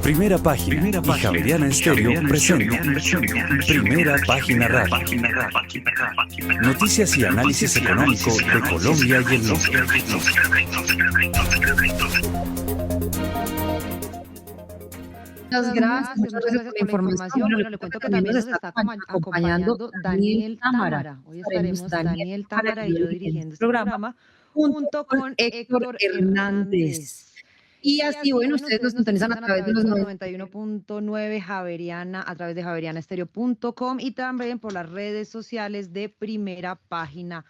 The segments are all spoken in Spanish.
Primera Página y Javeriana Estéreo presentan Primera Página Radio. Noticias y análisis económico de Colombia y el mundo. Muchas gracias por la información. Bueno, le cuento que también nos está acompañando Daniel Támara. Hoy estaremos Daniel Támara y yo dirigiendo este programa junto con Héctor Hernández. Y así, bueno, ustedes nos sintonizan a través de los 91.9 Javeriana, a través de javerianaestereo.com y también por las redes sociales de Primera Página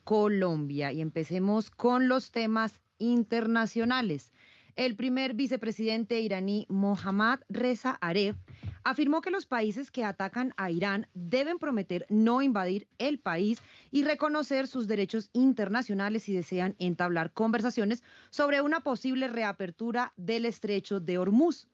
Colombia. Y empecemos con los temas internacionales. El primer vicepresidente iraní Mohammad Reza Aref afirmó que los países que atacan a Irán deben prometer no invadir el país y reconocer sus derechos internacionales si desean entablar conversaciones sobre una posible reapertura del estrecho de Hormuz.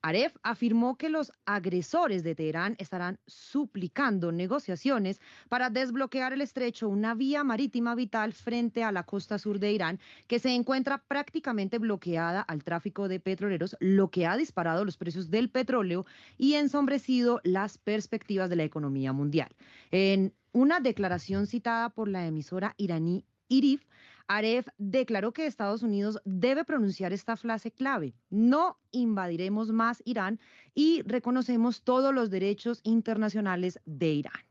Aref afirmó que los agresores de Teherán estarán suplicando negociaciones para desbloquear el estrecho, una vía marítima vital frente a la costa sur de Irán, que se encuentra prácticamente bloqueada al tráfico de petroleros, lo que ha disparado los precios del petróleo y ensombrecido las perspectivas de la economía mundial. En una declaración citada por la emisora iraní IRIF, Aref declaró que Estados Unidos debe pronunciar esta frase clave: no invadiremos más Irán y reconocemos todos los derechos internacionales de Irán.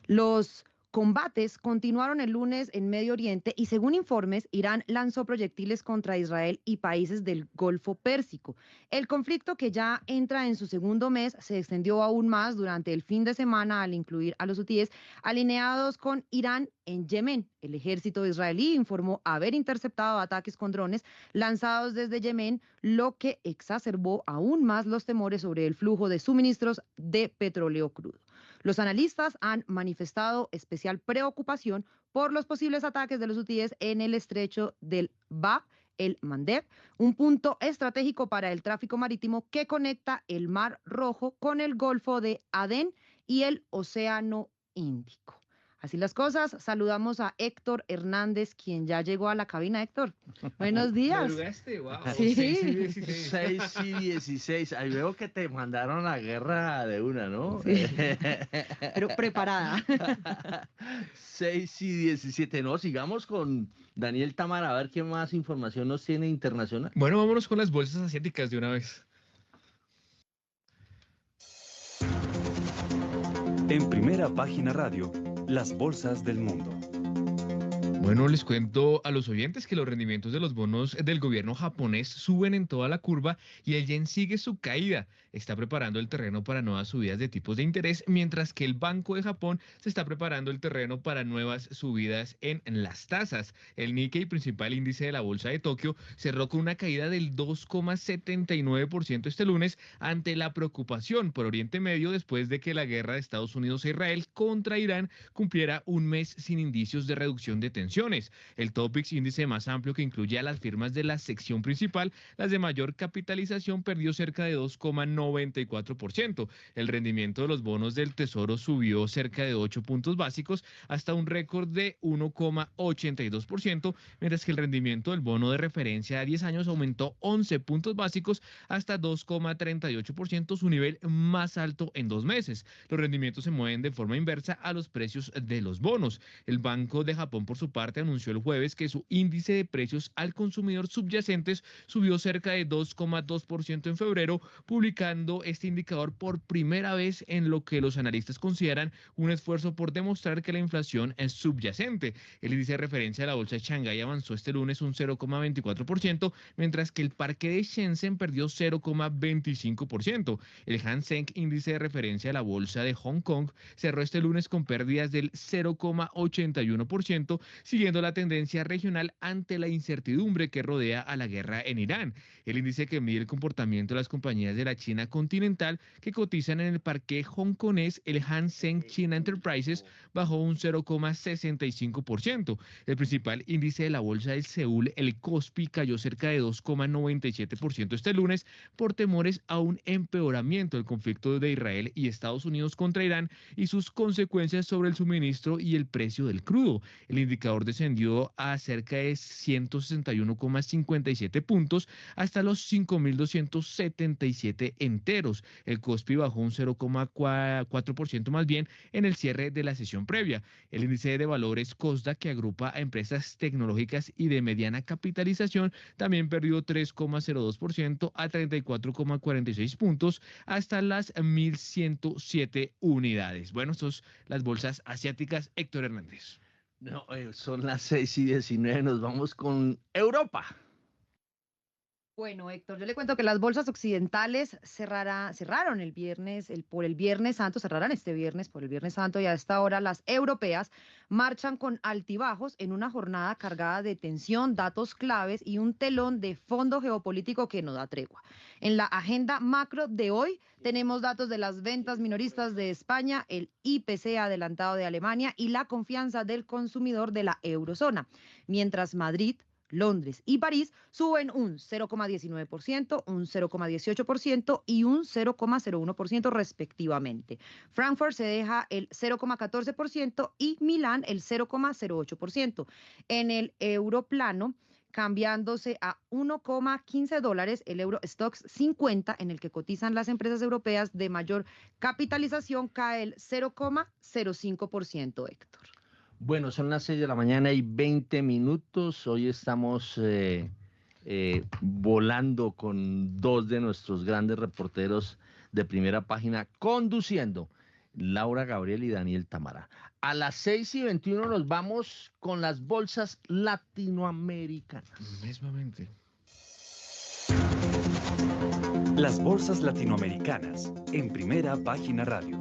Los combates continuaron el lunes en Medio Oriente y, según informes, Irán lanzó proyectiles contra Israel y países del Golfo Pérsico. El conflicto, que ya entra en su segundo mes, se extendió aún más durante el fin de semana al incluir a los hutíes alineados con Irán en Yemen. El ejército israelí informó haber interceptado ataques con drones lanzados desde Yemen, lo que exacerbó aún más los temores sobre el flujo de suministros de petróleo crudo. Los analistas han manifestado especial preocupación por los posibles ataques de los hutíes en el estrecho del Bab el Mandeb, un punto estratégico para el tráfico marítimo que conecta el Mar Rojo con el Golfo de Adén y el Océano Índico. Así las cosas, saludamos a Héctor Hernández, quien ya llegó a la cabina. Héctor, buenos días. ¿Madrugaste? Wow. Sí. 6 y 16. Ahí veo que te mandaron a la guerra de una, ¿no? Sí. Pero preparada. 6 y 17. No, sigamos con Daniel Támara, a ver qué más información nos tiene internacional. Bueno, vámonos con las bolsas asiáticas de una vez. En Primera Página Radio, las bolsas del mundo. Bueno, les cuento a los oyentes que los rendimientos de los bonos del gobierno japonés suben en toda la curva y el yen sigue su caída. Está preparando el terreno para nuevas subidas de tipos de interés, mientras que el Banco de Japón se está preparando el terreno para nuevas subidas en las tasas. El Nikkei, principal índice de la bolsa de Tokio, cerró con una caída del 2,79% este lunes ante la preocupación por Oriente Medio después de que la guerra de Estados Unidos e Israel contra Irán cumpliera un mes sin indicios de reducción de tensiones. El Topix, índice más amplio que incluye a las firmas de la sección principal, las de mayor capitalización, perdió cerca de 2,94%. El rendimiento de los bonos del Tesoro subió cerca de 8 puntos básicos hasta un récord de 1,82%, mientras que el rendimiento del bono de referencia a 10 años aumentó 11 puntos básicos hasta 2,38%, su nivel más alto en 2 meses. Los rendimientos se mueven de forma inversa a los precios de los bonos. El Banco de Japón, por su parte, anunció el jueves que su índice de precios al consumidor subyacentes subió cerca de 2,2% en febrero, publicando este indicador por primera vez en lo que los analistas consideran un esfuerzo por demostrar que la inflación es subyacente. El índice de referencia de la bolsa de Shanghái avanzó este lunes un 0,24%, mientras que el parque de Shenzhen perdió 0,25%. El Hang Seng, índice de referencia de la bolsa de Hong Kong, cerró este lunes con pérdidas del 0,81%, siguiendo la tendencia regional ante la incertidumbre que rodea a la guerra en Irán. El índice que mide el comportamiento de las compañías de la China continental que cotizan en el parque hongkonés, el Hang Seng China Enterprises, bajó un 0,65%. El principal índice de la bolsa de Seúl, el Kospi, cayó cerca de 2,97% este lunes por temores a un empeoramiento del conflicto de Israel y Estados Unidos contra Irán y sus consecuencias sobre el suministro y el precio del crudo. El indicador indicador descendió a cerca de 161,57 puntos hasta los 5.277 enteros. El Kospi bajó un 0,4% más bien en el cierre de la sesión previa. El índice de valores Kosdaq, que agrupa a empresas tecnológicas y de mediana capitalización, también perdió 3,02% a 34,46 puntos hasta las 1.107 unidades. Bueno, estas son las bolsas asiáticas. Héctor Hernández. No, son las 6:19, nos vamos con Europa. Bueno, Héctor, yo le cuento que las bolsas occidentales cerraron el viernes, por el Viernes Santo, cerrarán este viernes por el Viernes Santo, y a esta hora las europeas marchan con altibajos en una jornada cargada de tensión, datos claves y un telón de fondo geopolítico que no da tregua. En la agenda macro de hoy tenemos datos de las ventas minoristas de España, el IPC adelantado de Alemania y la confianza del consumidor de la eurozona, mientras Madrid, Londres y París suben un 0,19%, un 0,18% y un 0,01% respectivamente. Frankfurt se deja el 0,14% y Milán el 0,08%. En el europlano, cambiándose a $1,15 el Euro Stoxx 50, en el que cotizan las empresas europeas de mayor capitalización, cae el 0,05%, Héctor. Bueno, son las 6:20. Hoy estamos volando con dos de nuestros grandes reporteros de Primera Página, conduciendo, Laura Gabriel y Daniel Támara. A las 6:21 nos vamos con las bolsas latinoamericanas. Mismamente. Las bolsas latinoamericanas en Primera Página Radio.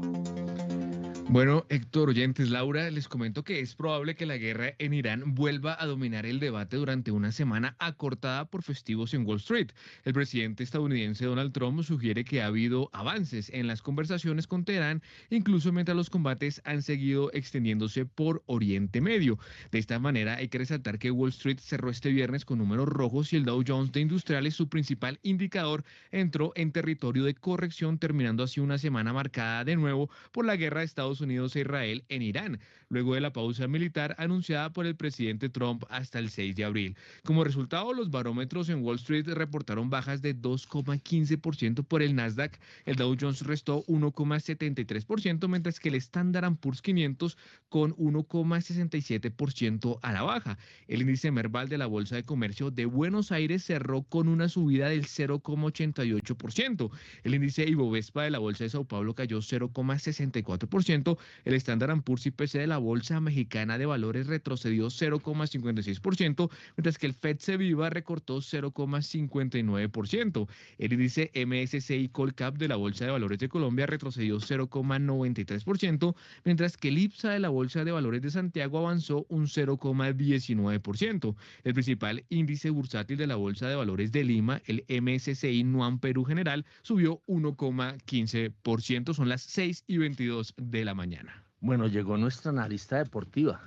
Bueno, Héctor, oyentes, Laura, les comento que es probable que la guerra en Irán vuelva a dominar el debate durante una semana acortada por festivos en Wall Street. El presidente estadounidense Donald Trump sugiere que ha habido avances en las conversaciones con Teherán, incluso mientras los combates han seguido extendiéndose por Oriente Medio. De esta manera, hay que resaltar que Wall Street cerró este viernes con números rojos y el Dow Jones de Industriales, su principal indicador, entró en territorio de corrección, terminando así una semana marcada de nuevo por la guerra de Estados Unidos e Israel en Irán, luego de la pausa militar anunciada por el presidente Trump hasta el 6 de abril. Como resultado, los barómetros en Wall Street reportaron bajas de 2,15% por el Nasdaq, el Dow Jones restó 1,73%, mientras que el Standard & Poor's 500 con 1,67% a la baja. El índice Merval de la Bolsa de Comercio de Buenos Aires cerró con una subida del 0,88%. El índice Ibovespa de la Bolsa de Sao Paulo cayó 0,64%. El Standard & Poor's IPC de la Bolsa Mexicana de Valores retrocedió 0,56%, mientras que el FTSE recortó 0,59%. El índice MSCI Colcap de la Bolsa de Valores de Colombia retrocedió 0,93%, mientras que el IPSA de la Bolsa de Valores de Santiago avanzó un 0,19%. El principal índice bursátil de la Bolsa de Valores de Lima, el MSCI Nuam Perú General, subió 1,15%. Son las 6:22 de la mañana. Bueno, llegó nuestra analista deportiva.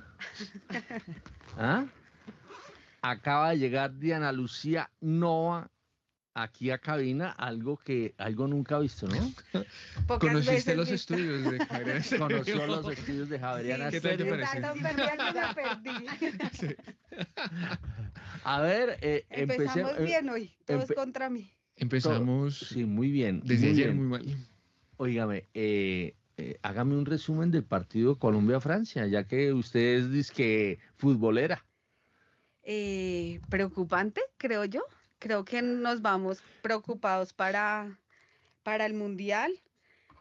¿Ah? Acaba de llegar Diana Lucía Nova aquí a cabina, algo nunca visto, ¿no? ¿Conociste los estudios de Javeriana Estéreo? Conoció los estudios de Javeriana ¿Qué tal te Estéreo. parece? Sí. A ver, Empezamos bien hoy, todos contra mí. Empezamos Sí, muy bien. desde muy ayer bien. muy mal. Óigame, hágame un resumen del partido Colombia-Francia, ya que usted es disque futbolera. Preocupante, creo yo. Creo que nos vamos preocupados para el Mundial.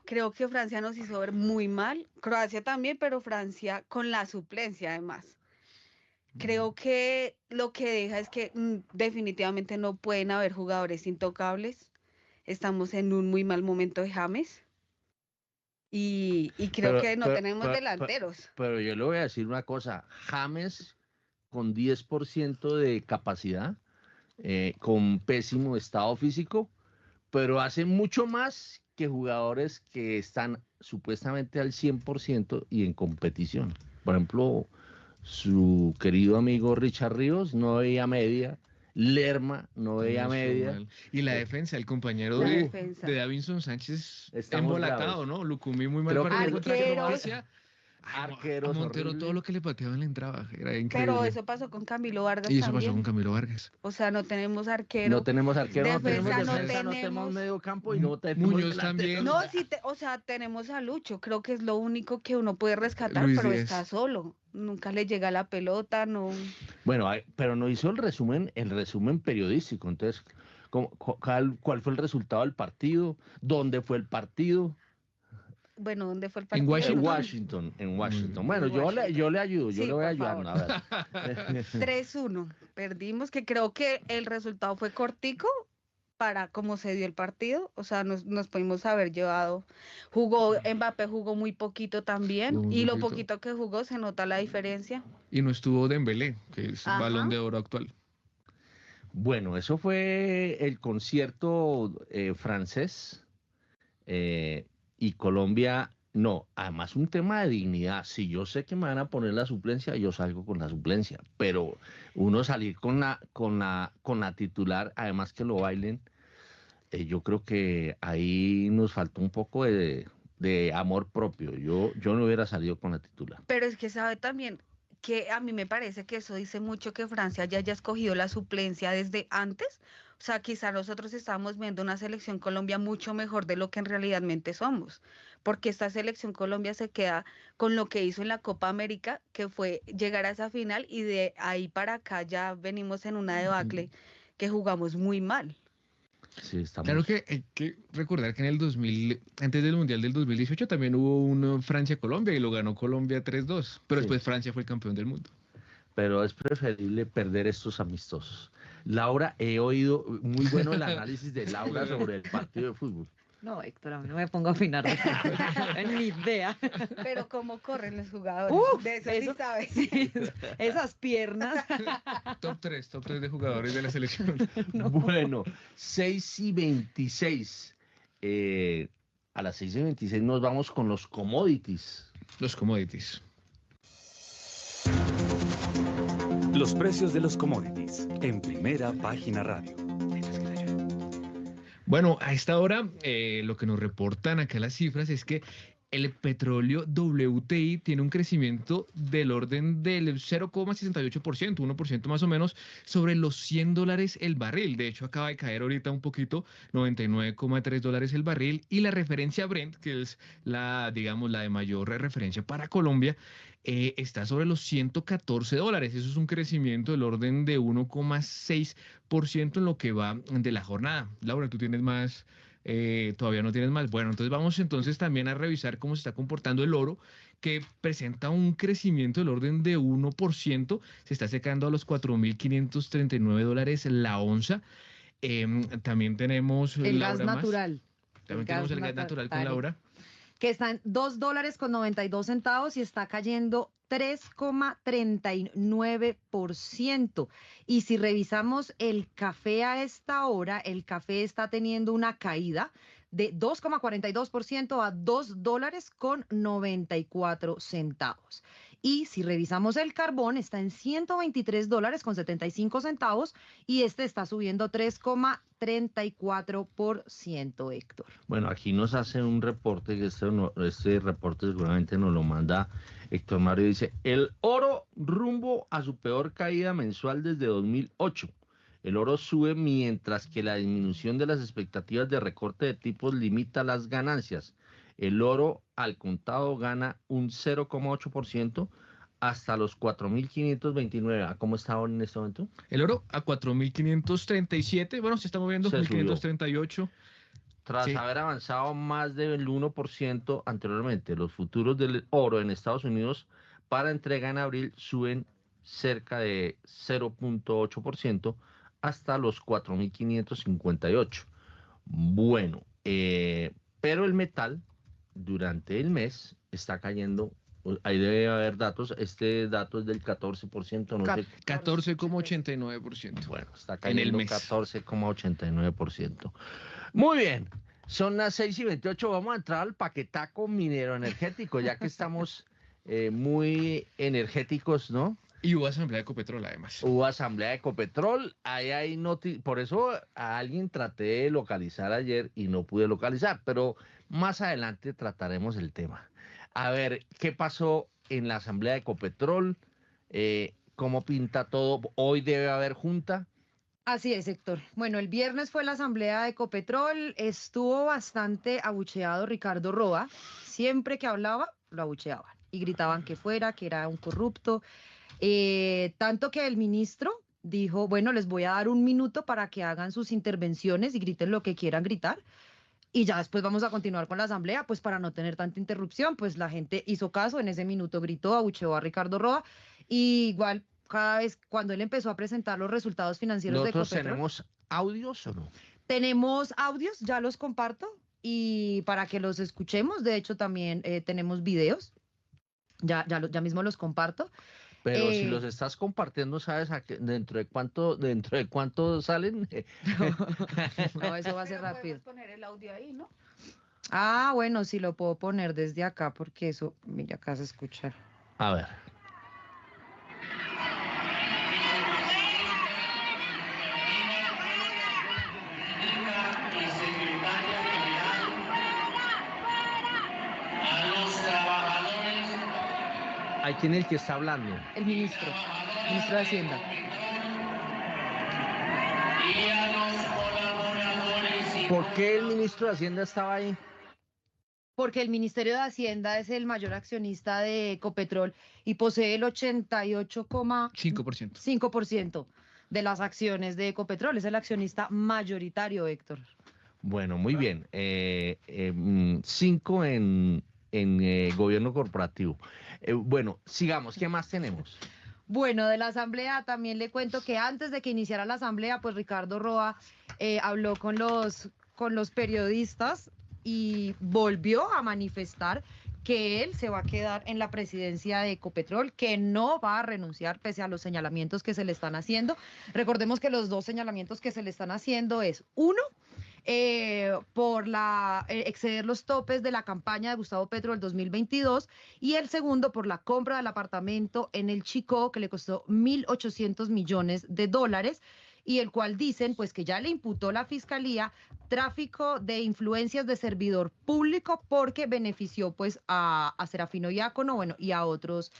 Creo que Francia nos hizo ver muy mal. Croacia también, pero Francia con la suplencia además. Creo que lo que deja es que definitivamente no pueden haber jugadores intocables. Estamos en un muy mal momento de James. Y creo que no tenemos delanteros. Pero yo le voy a decir una cosa, James con 10% de capacidad, con pésimo estado físico, pero hace mucho más que jugadores que están supuestamente al 100% y en competición. Por ejemplo, su querido amigo Richard Ríos no veía media, Lerma no veía media. Y la defensa, el compañero de Davinson Sánchez Estamos embolatado, bravos. ¿no? Lucumí muy mal Creo partido que contra arqueros. Croacia. arqueros A Montero todo horribles. lo que le pateaban le entraba, era Pero increíble. eso pasó con Camilo Vargas Y eso pasó también. con Camilo Vargas. O sea, no tenemos No arquero. tenemos arquero, no tenemos Defensa no defensa, no tenemos tenemos. medio campo y no tenemos Muñoz delantero. también. No, sí, o sea, tenemos a Lucho. Creo que es lo único que uno puede rescatar, Luis pero Díaz. está solo. Nunca le llega la pelota, no. Bueno, pero no hizo el resumen periodístico. Entonces, ¿cuál fue el resultado del partido? ¿Dónde fue el partido? Bueno, ¿dónde fue el En partido? En Washington. Washington, en Muy Washington. bien. Bueno, En yo Washington. le ayudo, yo Sí, le voy por ayudando. A ver. 3-1. Perdimos, que creo que el resultado fue cortico para cómo se dio el partido. O sea, nos pudimos haber llevado. Mbappé jugó muy poquito también. Jugó muy Y lo poquito. poquito que jugó se nota la diferencia. Y no estuvo Dembélé, que es Ajá. Balón de Oro actual. Bueno, eso fue el concierto francés y Colombia. No, además un tema de dignidad. Si yo sé que me van a poner la suplencia, yo salgo con la suplencia. Pero uno salir con la titular, además que lo bailen, yo creo que ahí nos faltó un poco de amor propio. Yo no hubiera salido con la titular. Pero es que sabe también que a mí me parece que eso dice mucho que Francia ya haya escogido la suplencia desde antes. O sea, quizá nosotros estamos viendo una selección Colombia mucho mejor de lo que en realidadmente somos, porque esta selección Colombia se queda con lo que hizo en la Copa América, que fue llegar a esa final, y de ahí para acá ya venimos en una debacle que jugamos muy mal. Sí, estamos. Claro que hay que recordar que en el 2000, antes del Mundial del 2018, también hubo un Francia-Colombia y lo ganó Colombia 3-2. Pero Sí. después Francia fue el campeón del mundo. Pero es preferible perder estos amistosos. Laura, he oído muy bueno el análisis de Laura sobre el partido de fútbol. No, Héctor, a mí no me pongo a opinar de eso. Ni idea. Pero cómo corren los jugadores, Uf, de eso sí eso- sabes. Sí, esas piernas. Top 3 de jugadores de la selección. Bueno, 6:26. A las 6:26 nos vamos con los commodities. Los commodities. Los precios de los commodities en Primera Página Radio. Bueno, a esta hora lo que nos reportan acá las cifras es que el petróleo WTI tiene un crecimiento del orden del 0,68%, 1% más o menos, sobre los $100 el barril. De hecho, acaba de caer ahorita un poquito, $99,3 el barril. Y la referencia Brent, que es la, digamos, la de mayor referencia para Colombia, está sobre los $114. Eso es un crecimiento del orden de 1,6% en lo que va de la jornada. Laura, tú tienes más, todavía no tienes más. Bueno, entonces vamos entonces también a revisar cómo se está comportando el oro, que presenta un crecimiento del orden de 1%, se está secando a los $4.539 la onza. También tenemos El gas Laura, más. natural. También tenemos el gas natural con Laura. Que está en $2.92 y está cayendo 3,39%. Y si revisamos el café a esta hora, el café está teniendo una caída de 2,42% a $2.94. Y si revisamos el carbón, está en $123.75 y este está subiendo 3,34%, Héctor. Bueno, aquí nos hace un reporte, que este reporte seguramente nos lo manda Héctor Mario, dice, el oro rumbo a su peor caída mensual desde 2008. El oro sube mientras que la disminución de las expectativas de recorte de tipos limita las ganancias. El oro al contado gana un 0,8% hasta los 4.529. ¿Cómo está ahora en este momento? El oro a 4.537, bueno, se está moviendo, Se subió. 1.538. Tras Sí. haber avanzado más del 1% anteriormente, los futuros del oro en Estados Unidos para entrega en abril suben cerca de 0,8% hasta los 4.558. Bueno, pero el metal durante el mes está cayendo. Ahí debe haber datos. Este dato es del 14%, no sé. 14,89%. Bueno, está En cayendo el mes. 14,89%. Muy bien, son las 6:28. Vamos a entrar al paquetaco minero energético, ya que estamos muy energéticos, ¿no? Y hubo asamblea de Ecopetrol, además. Hubo asamblea de Ecopetrol, ahí hay por eso a alguien traté de localizar ayer y no pude localizar, pero más adelante trataremos el tema. A ver, ¿qué pasó en la asamblea de Ecopetrol. ¿Cómo pinta todo? Hoy debe haber junta. Así es, Héctor. Bueno, el viernes fue la asamblea de Ecopetrol, estuvo bastante abucheado Ricardo Roa. Siempre que hablaba, lo abucheaban y gritaban que fuera, que era un corrupto. Tanto que el ministro dijo, bueno, les voy a dar un minuto para que hagan sus intervenciones y griten lo que quieran gritar. Y ya después vamos a continuar con la asamblea, pues para no tener tanta interrupción, pues la gente hizo caso, en ese minuto gritó, abucheó a Ricardo Roa, y igual cada vez cuando él empezó a presentar los resultados financieros de ¿Nosotros Ecopetrol, tenemos audios o no? tenemos audios, ya los comparto, y para que los escuchemos, de hecho también tenemos videos, ya mismo los comparto. Pero si los estás compartiendo, ¿sabes dentro de cuánto salen? No, eso va a ser Pero rápido. podemos poner el audio ahí, ¿no? Ah, bueno, sí lo puedo poner desde acá, porque eso, mira, acá se escucha. A ver. ¿Hay quién es el que está hablando? El ministro de Hacienda. ¿Por qué el ministro de Hacienda estaba ahí? Porque el Ministerio de Hacienda es el mayor accionista de Ecopetrol y posee el 5%. 88,5% de las acciones de Ecopetrol. Es el accionista mayoritario, Héctor. Bueno, muy bien. 5 en gobierno corporativo. Bueno, sigamos. ¿Qué más tenemos? Bueno, de la asamblea también le cuento que antes de que iniciara la asamblea, pues Ricardo Roa habló con los periodistas y volvió a manifestar que él se va a quedar en la presidencia de Ecopetrol, que no va a renunciar pese a los señalamientos que se le están haciendo. Recordemos que los dos señalamientos que se le están haciendo es, uno, por exceder los topes de la campaña de Gustavo Petro del 2022 y el segundo por la compra del apartamento en el Chicó que le costó 1.800 millones de dólares y el cual dicen pues que ya le imputó la fiscalía tráfico de influencias de servidor público porque benefició pues a Serafino Diácono, bueno, y a otros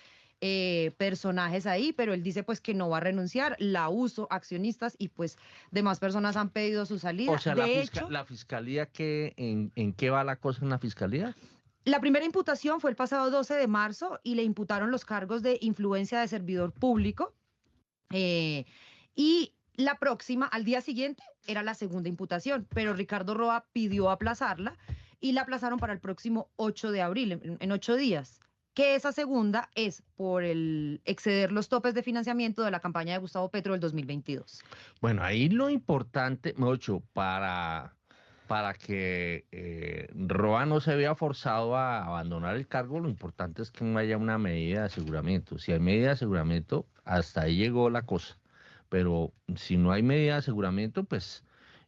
personajes ahí, pero él dice pues que no va a renunciar, la uso, accionistas y pues demás personas han pedido su salida. O sea, de hecho, la fiscalía, ¿en qué va la cosa en la fiscalía? la primera imputación fue el pasado 12 de marzo y le imputaron los cargos de influencia de servidor público y la próxima, al día siguiente, era la segunda imputación, pero Ricardo Roa pidió aplazarla y la aplazaron para el próximo 8 de abril, en 8 días. Que esa segunda es por el exceder los topes de financiamiento de la campaña de Gustavo Petro del 2022. Bueno, ahí lo importante, Mocho, para que Roa no se vea forzado a abandonar el cargo, lo importante es que no haya una medida de aseguramiento. Si hay medida de aseguramiento, hasta ahí llegó la cosa. Pero si no hay medida de aseguramiento, pues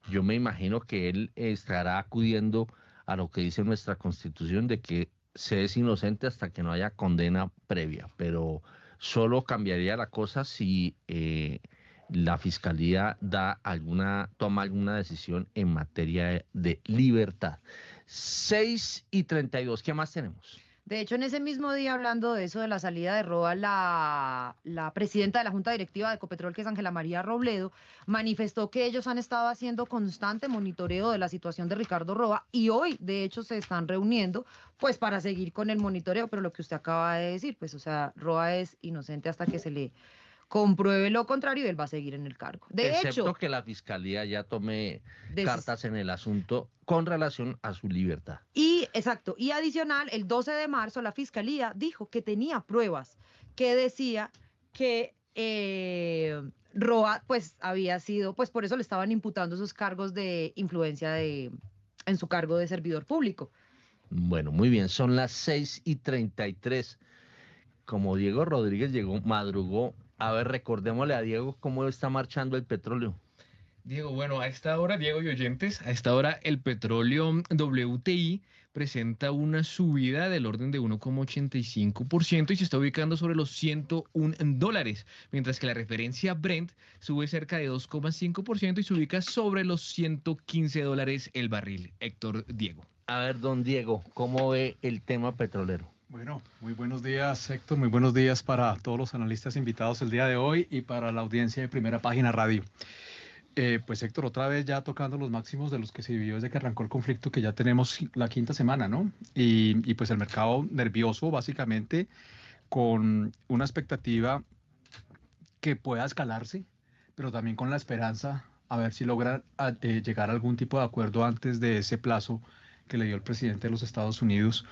yo me imagino que él estará acudiendo a lo que dice nuestra Constitución de que se es inocente hasta que no haya condena previa. Pero solo cambiaría la cosa si la fiscalía toma alguna decisión en materia de libertad. 6:32, ¿qué más tenemos? De hecho, en ese mismo día, hablando de eso, de la salida de Roa, la presidenta de la Junta Directiva de Ecopetrol, que es Ángela María Robledo, manifestó que ellos han estado haciendo constante monitoreo de la situación de Ricardo Roa y hoy, de hecho, se están reuniendo pues para seguir con el monitoreo, pero lo que usted acaba de decir, pues, o sea, Roa es inocente hasta que se le compruebe lo contrario y él va a seguir en el cargo. Excepto que la fiscalía ya tome cartas en el asunto con relación a su libertad. Y, exacto, y adicional, el 12 de marzo la fiscalía dijo que tenía pruebas que decía que Roa, pues, había sido, pues, por eso le estaban imputando esos cargos de influencia en su cargo de servidor público. Bueno, muy bien, son las 6:33. Como Diego Rodríguez madrugó. A ver, recordémosle a Diego cómo está marchando el petróleo. Diego, bueno, a esta hora, Diego y oyentes, a esta hora el petróleo WTI presenta una subida del orden de 1,85% y se está ubicando sobre los $101, mientras que la referencia Brent sube cerca de 2,5% y se ubica sobre los $115 el barril. Héctor, Diego. A ver, don Diego, ¿cómo ve el tema petrolero? Bueno, muy buenos días, Héctor. Muy buenos días para todos los analistas invitados el día de hoy y para la audiencia de Primera Página Radio. Pues Héctor, otra vez ya tocando los máximos de los que se vivió desde que arrancó el conflicto, que ya tenemos la quinta semana, ¿no? Y pues el mercado nervioso, básicamente, con una expectativa que pueda escalarse, pero también con la esperanza a ver si logra llegar a algún tipo de acuerdo antes de ese plazo que le dio el presidente de los Estados Unidos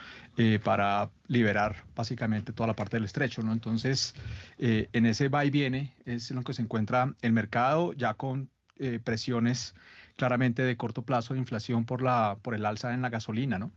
para liberar básicamente toda la parte del estrecho, ¿no? Entonces, en ese va y viene es en lo que se encuentra el mercado, ya con presiones claramente de corto plazo de inflación por el alza en la gasolina, ¿no?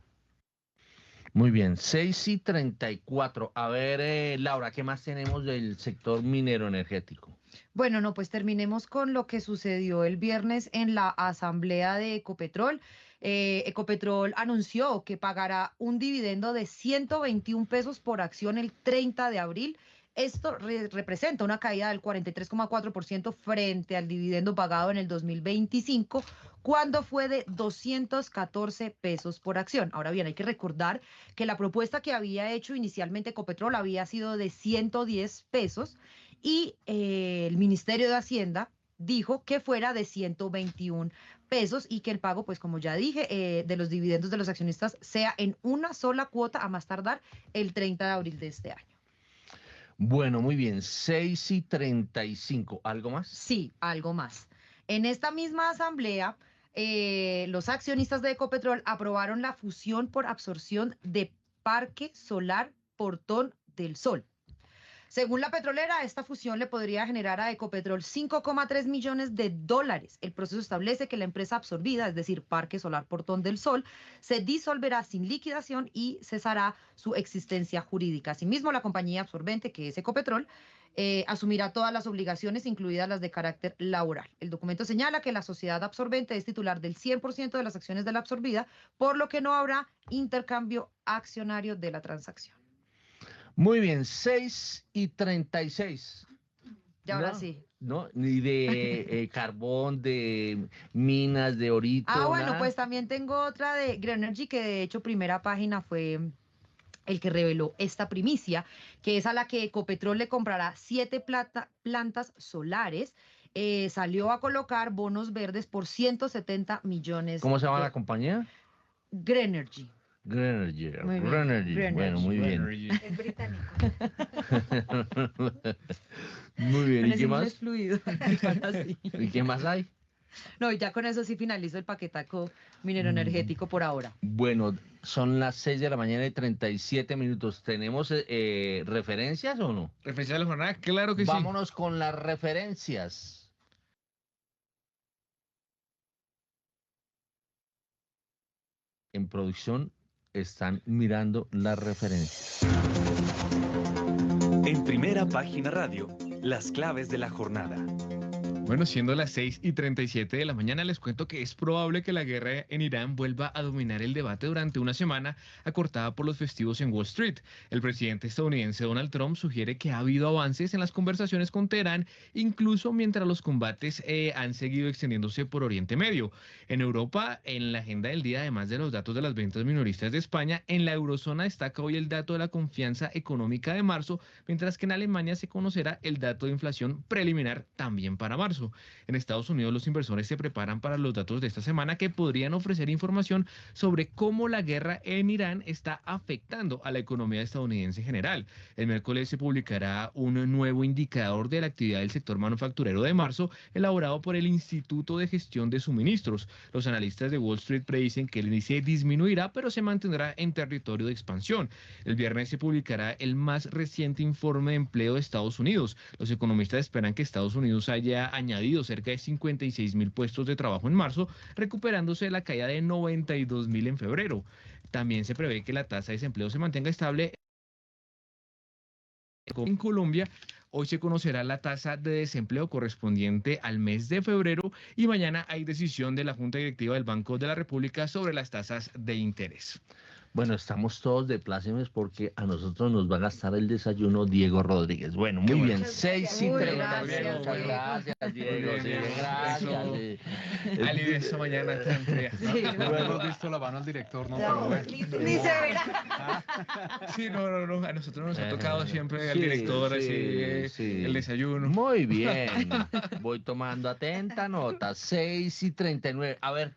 Muy bien, 6:34. A ver, Laura, ¿qué más tenemos del sector minero energético? Bueno, no, pues terminemos con lo que sucedió el viernes en la asamblea de Ecopetrol. Ecopetrol anunció que pagará un dividendo de 121 pesos por acción el 30 de abril. Esto representa una caída del 43,4% frente al dividendo pagado en el 2025, cuando fue de 214 pesos por acción. Ahora bien, hay que recordar que la propuesta que había hecho inicialmente Ecopetrol había sido de 110 pesos y el Ministerio de Hacienda dijo que fuera de 121 pesos y que el pago, pues como ya dije, de los dividendos de los accionistas sea en una sola cuota a más tardar el 30 de abril de este año. Bueno, muy bien, 6:35. ¿Algo más? Sí, algo más. En esta misma asamblea, los accionistas de Ecopetrol aprobaron la fusión por absorción de Parque Solar Portón del Sol. Según la petrolera, esta fusión le podría generar a Ecopetrol 5,3 millones de dólares. El proceso establece que la empresa absorbida, es decir, Parque Solar Portón del Sol, se disolverá sin liquidación y cesará su existencia jurídica. Asimismo, la compañía absorbente, que es Ecopetrol, asumirá todas las obligaciones, incluidas las de carácter laboral. El documento señala que la sociedad absorbente es titular del 100% de las acciones de la absorbida, por lo que no habrá intercambio accionario de la transacción. Muy bien, 6:36. Y ahora sí. No, ni de carbón, de minas, de orito, Bueno, nada. pues también tengo otra de Greenergy, que de hecho Primera Página fue el que reveló esta primicia, que es a la que Ecopetrol le comprará 7 plantas solares. Salió a colocar bonos verdes por 170 millones. ¿Cómo se llama la compañía? Greenergy. Greenergy. Muy bien, Greenergy. Bueno, Greenergy. muy bien. Greenergy. Es británico. Muy bien, Con ¿y ese qué inglés más? fluido. Así. ¿Y qué más hay? No, ya con eso sí finalizo el paquetaco minero energético por ahora. Bueno, son las 6:37 a.m. ¿Tenemos referencias o no? Referencia de la jornada, claro que sí. Vámonos con las referencias. En producción están mirando las referencias. En Primera Página Radio, las claves de la jornada. Bueno, siendo las 6:37 de la mañana, les cuento que es probable que la guerra en Irán vuelva a dominar el debate durante una semana acortada por los festivos en Wall Street. El presidente estadounidense Donald Trump sugiere que ha habido avances en las conversaciones con Teherán, incluso mientras los combates han seguido extendiéndose por Oriente Medio. En Europa, en la agenda del día, además de los datos de las ventas minoristas de España, en la eurozona destaca hoy el dato de la confianza económica de marzo, mientras que en Alemania se conocerá el dato de inflación preliminar también para marzo. En Estados Unidos, los inversores se preparan para los datos de esta semana que podrían ofrecer información sobre cómo la guerra en Irán está afectando a la economía estadounidense en general. El miércoles se publicará un nuevo indicador de la actividad del sector manufacturero de marzo, elaborado por el Instituto de Gestión de Suministros. Los analistas de Wall Street predicen que el índice disminuirá, pero se mantendrá en territorio de expansión. El viernes se publicará el más reciente informe de empleo de Estados Unidos. Los economistas esperan que Estados Unidos haya añadido cerca de 56.000 puestos de trabajo en marzo, recuperándose de la caída de 92.000 en febrero. También se prevé que la tasa de desempleo se mantenga estable. En Colombia, hoy se conocerá la tasa de desempleo correspondiente al mes de febrero y mañana hay decisión de la Junta Directiva del Banco de la República sobre las tasas de interés. Bueno, estamos todos de plácemes porque a nosotros nos va a gastar el desayuno Diego Rodríguez. Bueno, muy bien, Muchas 6 y gracias. 30. Muchas gracias, Diego. Sí, gracias. Alivia esta mañana tan fría. Sí, No hemos visto la mano al director, ¿no? Pero no, bueno. ni se verá. Sí, no, a nosotros nos ha tocado siempre al Sí, director sí, así sí. el desayuno. Muy bien. Voy tomando atenta nota. 6 y 39. A ver,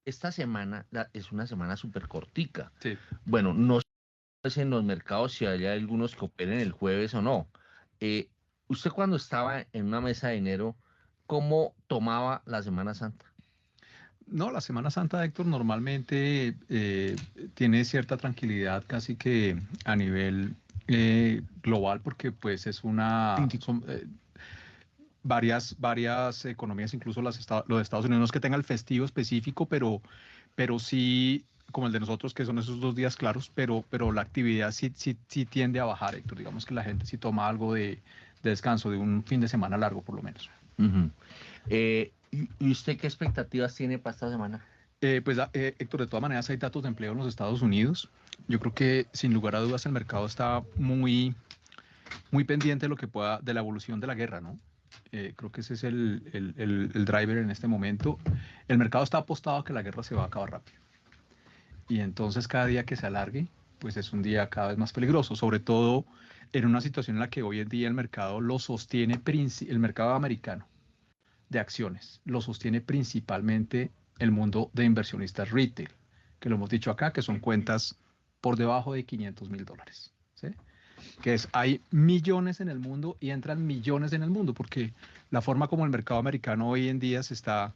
esta semana es una semana súper cortica. Sí. Bueno, no sé en los mercados si hay algunos que operen el jueves o no. Usted cuando estaba en una mesa de dinero, ¿cómo tomaba la Semana Santa? No, la Semana Santa, Héctor, normalmente tiene cierta tranquilidad casi que a nivel global porque pues es varias economías, incluso los de Estados Unidos, no es que tenga el festivo específico, pero sí, como el de nosotros, que son esos 2 días claros, pero la actividad sí tiende a bajar, Héctor. Digamos que la gente sí toma algo de descanso, de un fin de semana largo, por lo menos. Ujú. ¿Y usted qué expectativas tiene para esta semana? Héctor, de todas maneras hay datos de empleo en los Estados Unidos. Yo creo que sin lugar a dudas el mercado está muy, muy pendiente de lo que pueda, de la evolución de la guerra, ¿no? Creo que ese es el driver en este momento. El mercado está apostado a que la guerra se va a acabar rápido. Y entonces cada día que se alargue, pues es un día cada vez más peligroso, sobre todo en una situación en la que hoy en día el mercado lo sostiene, el mercado americano de acciones, lo sostiene principalmente el mundo de inversionistas retail, que lo hemos dicho acá, que son cuentas por debajo de $500,000, ¿sí? Hay millones en el mundo y entran millones en el mundo, porque la forma como el mercado americano hoy en día se está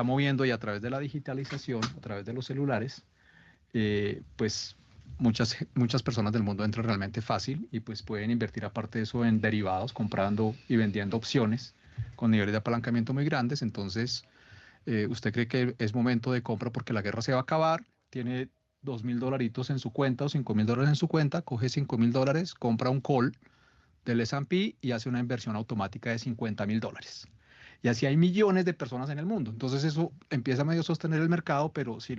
moviendo y a través de la digitalización, a través de los celulares, pues muchas personas del mundo entran realmente fácil y pues pueden invertir aparte de eso en derivados, comprando y vendiendo opciones con niveles de apalancamiento muy grandes. Entonces, usted cree que es momento de compra porque la guerra se va a acabar, tiene $2,000 en su cuenta o $5,000 en su cuenta, coge $5,000, compra un call del S&P y hace una inversión automática de $50,000. Y así hay millones de personas en el mundo. Entonces eso empieza a medio sostener el mercado, pero si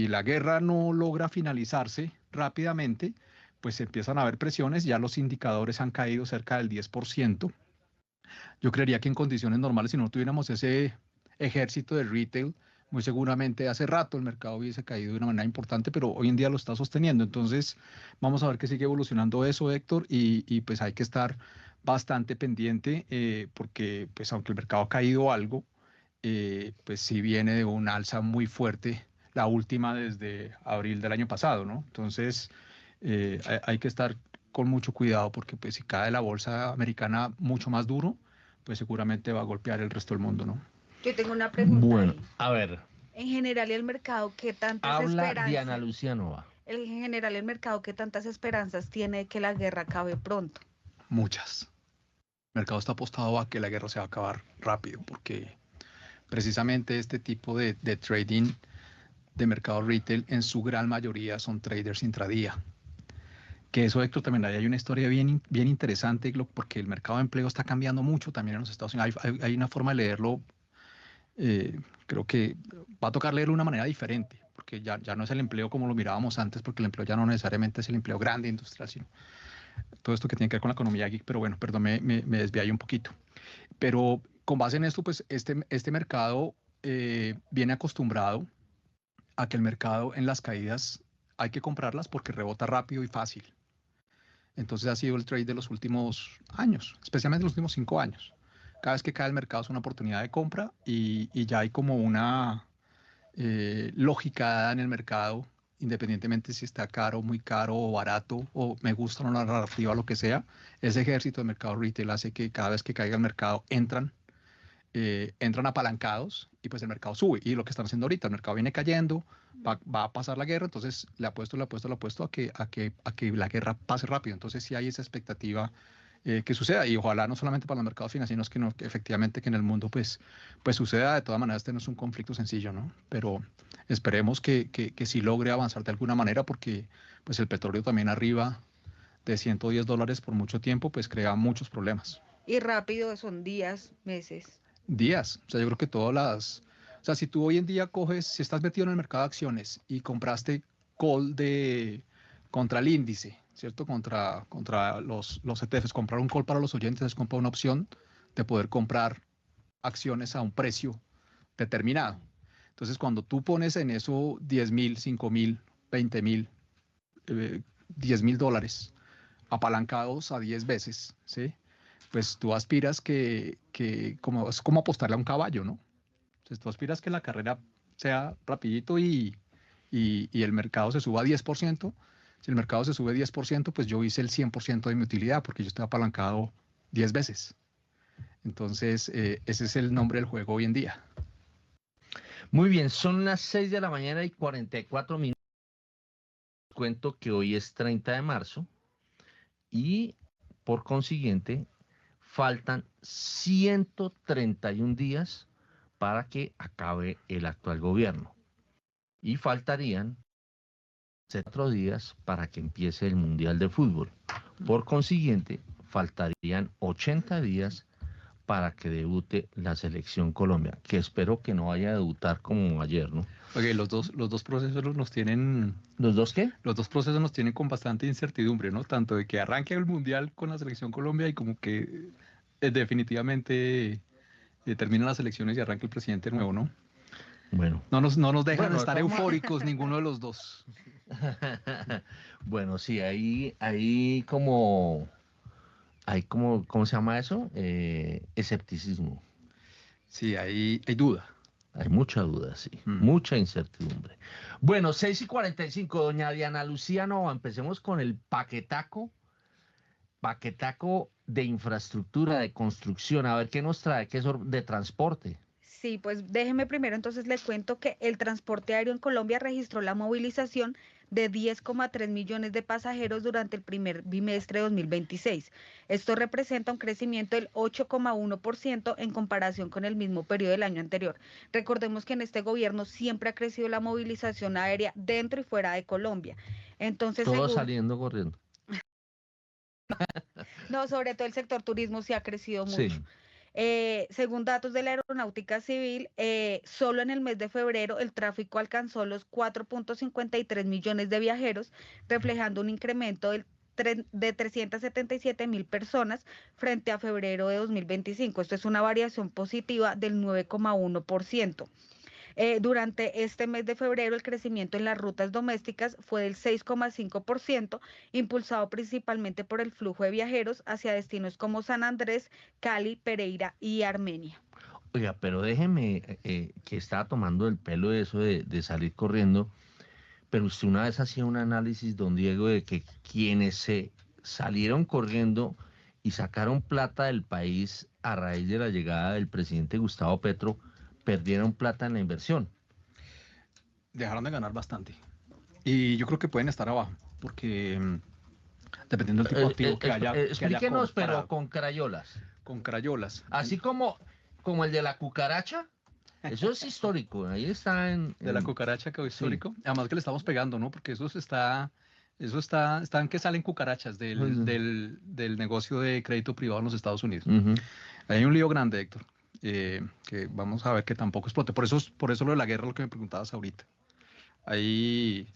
la guerra no logra finalizarse rápidamente, pues empiezan a haber presiones, ya los indicadores han caído cerca del 10%. Yo creería que en condiciones normales, si no tuviéramos ese ejército de retail, muy seguramente hace rato el mercado hubiese caído de una manera importante, pero hoy en día lo está sosteniendo. Entonces, vamos a ver que sigue evolucionando eso, Héctor, y pues hay que estar bastante pendiente porque pues aunque el mercado ha caído algo, pues sí viene de un alza muy fuerte, la última desde abril del año pasado, ¿no? Entonces, hay que estar con mucho cuidado porque pues si cae la bolsa americana mucho más duro, pues seguramente va a golpear el resto del mundo, ¿no? Yo tengo una pregunta. Bueno, ahí. a ver, En general, el mercado, ¿qué tantas habla esperanzas? Diana Lucía Nova. En general, el mercado, ¿qué tantas esperanzas tiene de que la guerra acabe pronto? Muchas. El mercado está apostado a que la guerra se va a acabar rápido porque precisamente este tipo de trading de mercado retail en su gran mayoría son traders intradía. Que eso, Héctor, también hay una historia bien interesante porque el mercado de empleo está cambiando mucho también en los Estados Unidos. Hay una forma de leerlo, creo que va a tocar leerlo de una manera diferente, porque ya no es el empleo como lo mirábamos antes, porque el empleo ya no necesariamente es el empleo grande industrial, sino todo esto que tiene que ver con la economía geek. Pero bueno, perdón, me desvié ahí un poquito. Pero con base en esto, pues este mercado viene acostumbrado a que el mercado en las caídas hay que comprarlas porque rebota rápido y fácil. Entonces ha sido el trade de los últimos años, especialmente los últimos 5 años. Cada vez que cae el mercado es una oportunidad de compra y ya hay como una lógica dada en el mercado, independientemente si está caro, muy caro o barato, o me gusta o no la narrativa, lo que sea. Ese ejército de mercado retail hace que cada vez que caiga el mercado entran apalancados y pues el mercado sube. Y lo que están haciendo ahorita, el mercado viene cayendo, va a pasar la guerra, entonces le apuesto a que la guerra pase rápido. Entonces sí hay esa expectativa que suceda y ojalá no solamente para los mercados financieros, sino que efectivamente que en el mundo pues suceda. De todas maneras, este no es un conflicto sencillo, ¿no? Pero esperemos que sí logre avanzar de alguna manera porque pues el petróleo también arriba de $110 por mucho tiempo pues crea muchos problemas. Y rápido son días, meses. Días. O sea, yo creo que sea, si tú hoy en día si estás metido en el mercado de acciones y compraste call contra el índice, ¿cierto? Contra los ETFs, comprar un call para los oyentes es comprar una opción de poder comprar acciones a un precio determinado. Entonces, cuando tú pones en eso 10.000, 5.000, 20.000, $10.000 apalancados a 10 veces, ¿sí? Pues tú aspiras es como apostarle a un caballo, ¿no? Entonces tú aspiras que la carrera sea rapidito y el mercado se suba a 10%. Si el mercado se sube 10%, pues yo hice el 100% de mi utilidad porque yo estoy apalancado 10 veces. Entonces, ese es el nombre del juego hoy en día. Muy bien, son las 6 de la mañana y 44 minutos. Cuento que hoy es 30 de marzo y por consiguiente faltan 131 días para que acabe el actual gobierno y faltarían 4 días para que empiece el Mundial de Fútbol. Por consiguiente, faltarían 80 días para que debute la Selección Colombia, que espero que no vaya a debutar como ayer, ¿no? Okay, los dos procesos nos tienen... ¿Los dos qué? Los dos procesos nos tienen con bastante incertidumbre, ¿no? Tanto de que arranque el Mundial con la Selección Colombia y como que definitivamente terminan las elecciones y arranca el presidente nuevo, ¿no? Bueno. No nos dejan estar eufóricos ninguno de los dos. Bueno, sí, hay como, ¿cómo se llama eso? Escepticismo. Sí, hay duda. Hay mucha duda, sí. Mucha incertidumbre. Bueno, 6:45, doña Diana Lucía Nova, empecemos con el paquetaco de infraestructura, de construcción. A ver qué nos trae, qué es de transporte. Sí, pues déjeme primero, entonces le cuento que el transporte aéreo en Colombia registró la movilización de 10,3 millones de pasajeros durante el primer bimestre de 2026. Esto representa un crecimiento del 8,1% en comparación con el mismo periodo del año anterior. Recordemos que en este gobierno siempre ha crecido la movilización aérea dentro y fuera de Colombia. Entonces, todos saliendo corriendo. No, sobre todo el sector turismo sí ha crecido mucho. Sí. Según datos de la Aeronáutica Civil, solo en el mes de febrero el tráfico alcanzó los 4,53 millones de viajeros, reflejando un incremento de 377.000 personas frente a febrero de 2025. Esto es una variación positiva del 9,1%. Durante este mes de febrero, el crecimiento en las rutas domésticas fue del 6,5%, impulsado principalmente por el flujo de viajeros hacia destinos como San Andrés, Cali, Pereira y Armenia. Oiga, pero déjeme, que estaba tomando el pelo de eso de salir corriendo, pero usted una vez hacía un análisis, don Diego, de que quienes se salieron corriendo y sacaron plata del país a raíz de la llegada del presidente Gustavo Petro, perdieron plata en la inversión. Dejaron de ganar bastante. Y yo creo que pueden estar abajo, porque dependiendo del tipo de activo que haya. Explíquenos, pero con crayolas. Con crayolas. Así como el de la cucaracha. Eso es histórico, ahí está de la cucaracha, que es histórico. Sí. Además que le estamos pegando, ¿no? Porque están que salen cucarachas del negocio de crédito privado en los Estados Unidos. Hay un lío grande, Héctor, que vamos a ver que tampoco explote. Por eso lo de la guerra, lo que me preguntabas ahorita. Ahí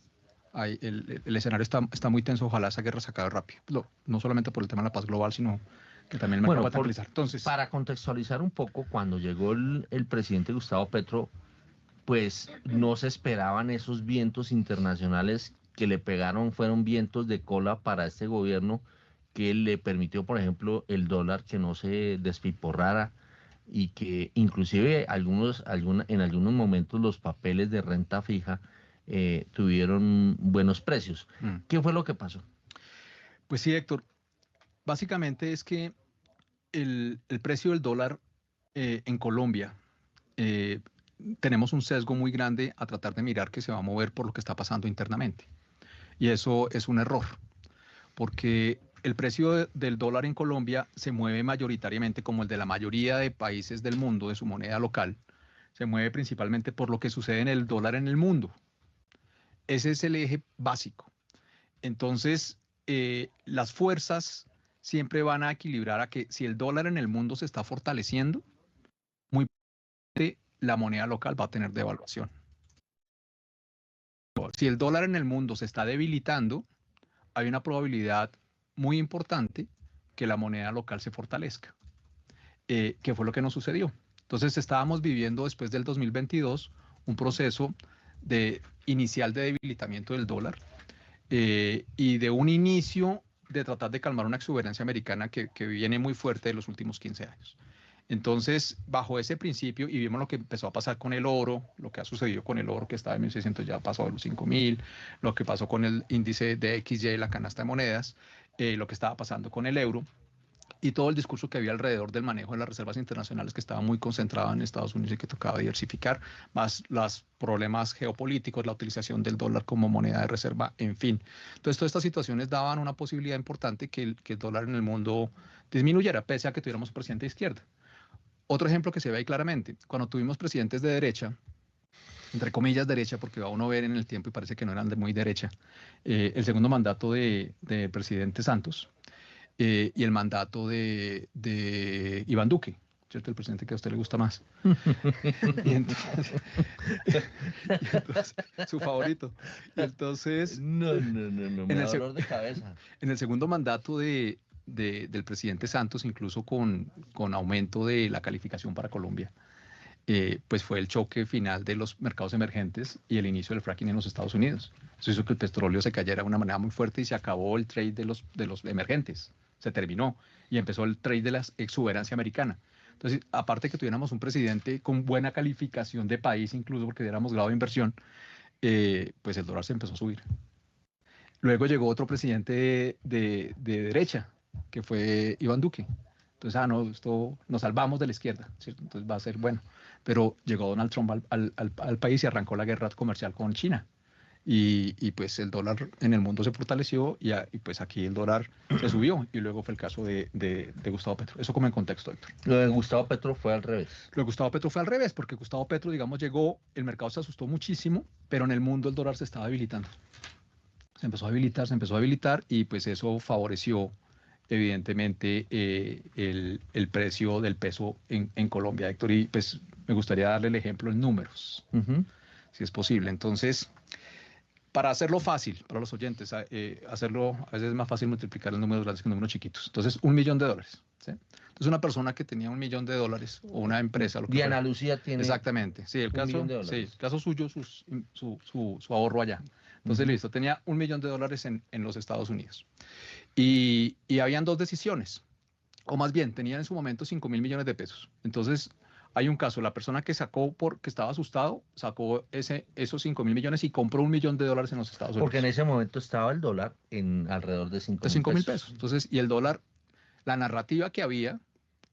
el escenario está muy tenso, ojalá esa guerra se acabe rápido. No solamente por el tema de la paz global, sino que también el mercado va a tranquilizar. Entonces, para contextualizar un poco, cuando llegó el presidente Gustavo Petro, pues no se esperaban esos vientos internacionales que le pegaron, fueron vientos de cola para este gobierno que le permitió, por ejemplo, el dólar que no se despiporrara y que inclusive en algunos momentos los papeles de renta fija tuvieron buenos precios. ¿Qué fue lo que pasó? Pues sí, Héctor, básicamente es que el precio del dólar en Colombia, tenemos un sesgo muy grande a tratar de mirar que se va a mover por lo que está pasando internamente. Y eso es un error, porque el precio del dólar en Colombia se mueve mayoritariamente, como el de la mayoría de países del mundo, de su moneda local, se mueve principalmente por lo que sucede en el dólar en el mundo. Ese es el eje básico. Entonces, las fuerzas siempre van a equilibrar a que si el dólar en el mundo se está fortaleciendo, muy probablemente la moneda local va a tener devaluación. Si el dólar en el mundo se está debilitando, hay una probabilidad muy importante que la moneda local se fortalezca, que fue lo que nos sucedió. Entonces estábamos viviendo después del 2022 un proceso inicial de debilitamiento del dólar y de un inicio de tratar de calmar una exuberancia americana que viene muy fuerte de los últimos 15 años. Entonces, bajo ese principio, y vimos lo que empezó a pasar con el oro, lo que ha sucedido con el oro que estaba en 1600, ya pasó de los 5000, lo que pasó con el índice de XY, la canasta de monedas, lo que estaba pasando con el euro, y todo el discurso que había alrededor del manejo de las reservas internacionales que estaba muy concentrado en Estados Unidos y que tocaba diversificar, más los problemas geopolíticos, la utilización del dólar como moneda de reserva, en fin. Entonces, todas estas situaciones daban una posibilidad importante que el dólar en el mundo disminuyera, pese a que tuviéramos un presidente de izquierda. Otro ejemplo que se ve ahí claramente, cuando tuvimos presidentes de derecha, entre comillas derecha, porque va uno a ver en el tiempo y parece que no eran de muy derecha, el segundo mandato de presidente Santos y el mandato de Iván Duque, ¿cierto? El presidente que a usted le gusta más. y entonces, su favorito. Y entonces... No, me da dolor de cabeza. En el segundo mandato del presidente Santos, incluso con aumento de la calificación para Colombia, pues fue el choque final de los mercados emergentes y el inicio del fracking en los Estados Unidos. Eso hizo que el petróleo se cayera de una manera muy fuerte y se acabó el trade de los emergentes. Se terminó y empezó el trade de la exuberancia americana. Entonces, aparte que tuviéramos un presidente con buena calificación de país, incluso porque diéramos grado de inversión, pues el dólar se empezó a subir. Luego llegó otro presidente de derecha, que fue Iván Duque. Entonces, esto nos salvamos de la izquierda, ¿cierto? Entonces va a ser bueno. Pero llegó Donald Trump al país y arrancó la guerra comercial con China. Y pues el dólar en el mundo se fortaleció y pues aquí el dólar se subió. Y luego fue el caso de Gustavo Petro. Eso como en contexto, Héctor. Lo de Gustavo Petro fue al revés. Lo de Gustavo Petro fue al revés, porque Gustavo Petro, digamos, llegó, el mercado se asustó muchísimo, pero en el mundo el dólar se estaba debilitando. Se empezó a habilitar y pues eso favoreció evidentemente el precio del peso en Colombia, Héctor, y pues me gustaría darle el ejemplo en números, si es posible. Entonces, para hacerlo fácil para los oyentes, hacerlo a veces es más fácil multiplicar los números grandes que números chiquitos. Entonces, $1 millón, ¿sí? Entonces, una persona que tenía $1 millón o una empresa... Diana Lucía tiene... Exactamente, sí, el caso suyo, su ahorro allá. Entonces, listo, tenía $1 millón en los Estados Unidos. Y habían dos decisiones, o más bien, tenían en su momento 5.000 millones de pesos. Entonces, hay un caso, la persona que sacó porque estaba asustado, sacó esos 5.000 millones y compró $1 millón en los Estados Unidos. Porque en ese momento estaba el dólar en alrededor de 5.000 pesos. Entonces, y el dólar, la narrativa que había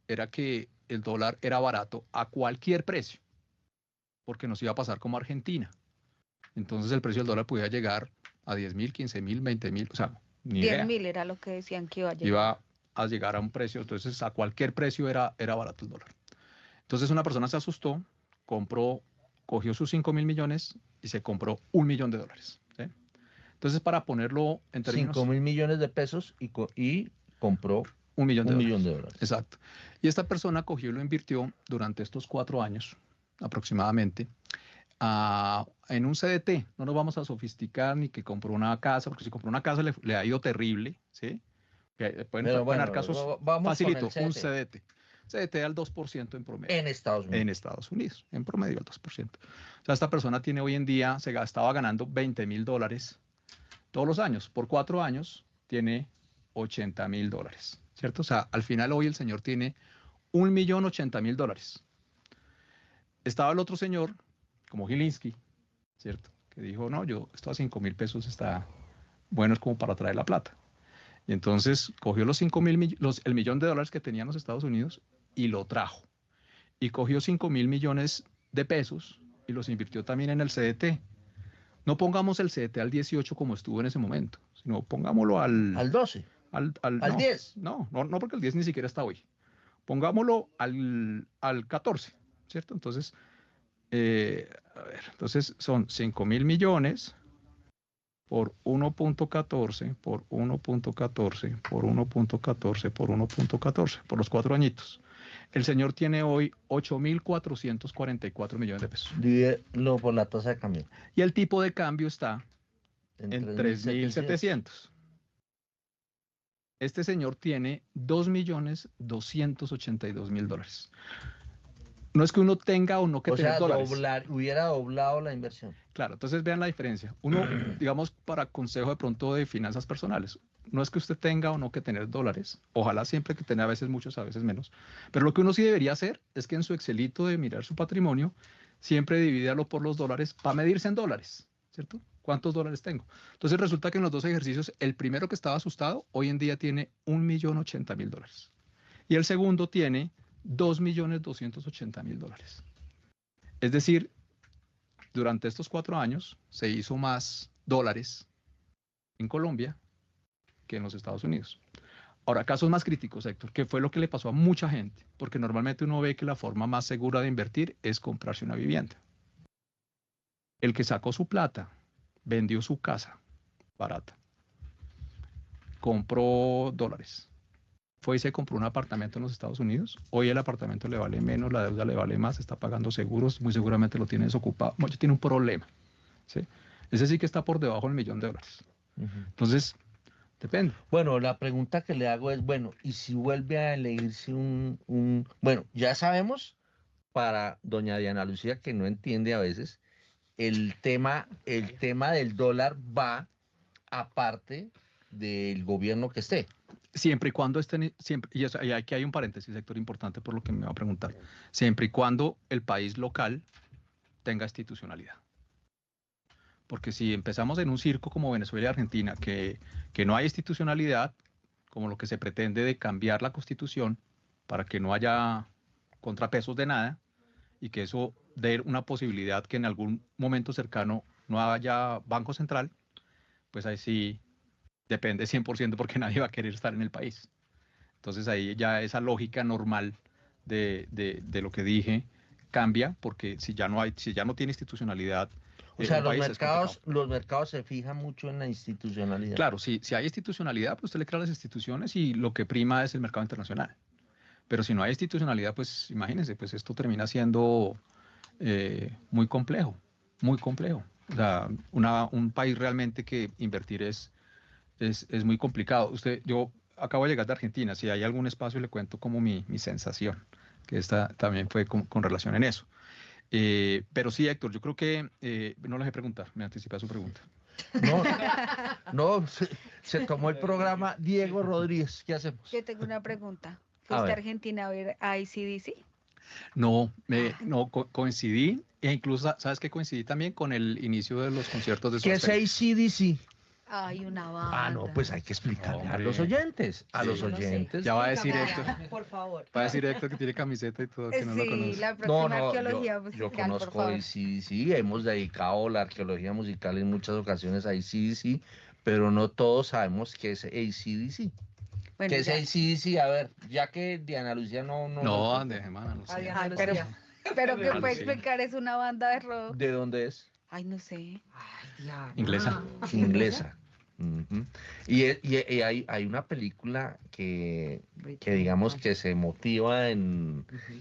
era que el dólar era barato a cualquier precio, porque nos iba a pasar como Argentina. Entonces el precio del dólar podía llegar a 10.000, 15.000, 20.000, o sea, ni idea. 10.000 era lo que decían que iba a llegar. Iba a llegar a un precio, entonces a cualquier precio era barato el dólar. Entonces una persona se asustó, cogió sus 5.000 millones y se compró $1 millón. ¿Sí? Entonces, para ponerlo en términos... 5.000 millones de pesos y compró $1 millón. $1 millón. Exacto. Y esta persona cogió y lo invirtió durante estos 4 años aproximadamente en un CDT. No nos vamos a sofisticar ni que compró una casa, porque si compró una casa le ha ido terrible, ¿sí? Pueden ganar casos facilito, un CDT. CDT al 2% en promedio. En Estados Unidos. En Estados Unidos, en promedio al 2%. O sea, esta persona tiene hoy en día, estaba ganando $20.000 todos los años. Por 4 años tiene $80.000, ¿cierto? O sea, al final hoy el señor tiene $1.080.000. Estaba el otro señor, como Gilinski, ¿cierto? Que dijo, no, esto a 5.000 pesos está bueno, es como para traer la plata. Y entonces cogió el $1 millón que tenía en los Estados Unidos y lo trajo. Y cogió 5.000 millones de pesos y los invirtió también en el CDT. No pongamos el CDT al 18 como estuvo en ese momento, sino pongámoslo al 12. Al 10. No, porque el 10 ni siquiera está hoy. Pongámoslo al 14, ¿cierto? Entonces, entonces son 5.000 millones por 1.14, por 1.14, por 1.14, por 1.14, por los 4 añitos. El señor tiene hoy 8.444 millones de pesos. Divídelo por la tasa de cambio. Y el tipo de cambio está en 3.700. 3.700. Este señor tiene 2.282.000 dólares. No es que uno tenga o no que tener dólares. Hubiera doblado la inversión. Claro, entonces vean la diferencia. Uno, digamos, para consejo de pronto de finanzas personales, no es que usted tenga o no que tener dólares. Ojalá siempre que tenga, a veces muchos, a veces menos. Pero lo que uno sí debería hacer es que en su Excelito de mirar su patrimonio, siempre divídalo por los dólares para medirse en dólares, ¿cierto? ¿Cuántos dólares tengo? Entonces resulta que en los dos ejercicios, el primero que estaba asustado, hoy en día tiene 1.080.000 dólares. Y el segundo tiene 2.280.000 dólares. Es decir, durante estos 4 años se hizo más dólares en Colombia que en los Estados Unidos. Ahora, casos más críticos, Héctor, que fue lo que le pasó a mucha gente, porque normalmente uno ve que la forma más segura de invertir es comprarse una vivienda. El que sacó su plata, vendió su casa barata, compró dólares, fue y se compró un apartamento en los Estados Unidos. Hoy el apartamento le vale menos, la deuda le vale más, está pagando seguros, muy seguramente lo tiene desocupado, tiene un problema, ¿sí? Ese sí que está por debajo del $1.000.000. Entonces, depende. Bueno, la pregunta que le hago es, bueno, ¿y si vuelve a elegirse Bueno, ya sabemos, para doña Diana Lucía, que no entiende a veces, el tema del dólar va aparte del gobierno que esté. Siempre y cuando estén, y aquí hay un paréntesis, sector importante por lo que me va a preguntar, siempre y cuando el país local tenga institucionalidad. Porque si empezamos en un circo como Venezuela y Argentina, que no hay institucionalidad, como lo que se pretende de cambiar la constitución para que no haya contrapesos de nada, y que eso dé una posibilidad que en algún momento cercano no haya banco central, pues ahí sí depende 100% porque nadie va a querer estar en el país. Entonces ahí ya esa lógica normal de lo que dije cambia, porque si ya no tiene institucionalidad. O sea, los mercados se fijan mucho en la institucionalidad. Claro, si hay institucionalidad, pues usted le crea las instituciones y lo que prima es el mercado internacional. Pero si no hay institucionalidad, pues imagínense, pues esto termina siendo muy complejo, muy complejo. O sea, un país realmente que invertir es muy complicado. Yo acabo de llegar de Argentina, si hay algún espacio le cuento como mi sensación, que esta también fue con relación en eso. Pero sí, Héctor, yo creo que no les voy a preguntar, me anticipé a su pregunta. No, se tomó el programa Diego Rodríguez. ¿Qué hacemos? Yo tengo una pregunta. ¿Fuiste a Argentina a ver a AC/DC? No, coincidí, e incluso, ¿sabes qué? Coincidí también con el inicio de los conciertos de ¿Qué es AC/DC? Hay una banda. No, pues hay que explicarle a los oyentes. Ya va a decir Héctor. Por favor. Va a decir Héctor que tiene camiseta y todo, que no lo conoce. Sí, la próxima arqueología musical, yo conozco por favor. AC/DC, hemos dedicado la arqueología musical en muchas ocasiones a AC/DC, pero no todos sabemos qué es AC/DC. Bueno, ¿Qué es AC/DC? A ver, ya que Diana Lucía no De semana, no sé. Ay, pero que puede explicar, es una banda de rock. ¿De dónde es? Ay, no sé. Inglesa. Inglesa. Y hay una película que digamos que se motiva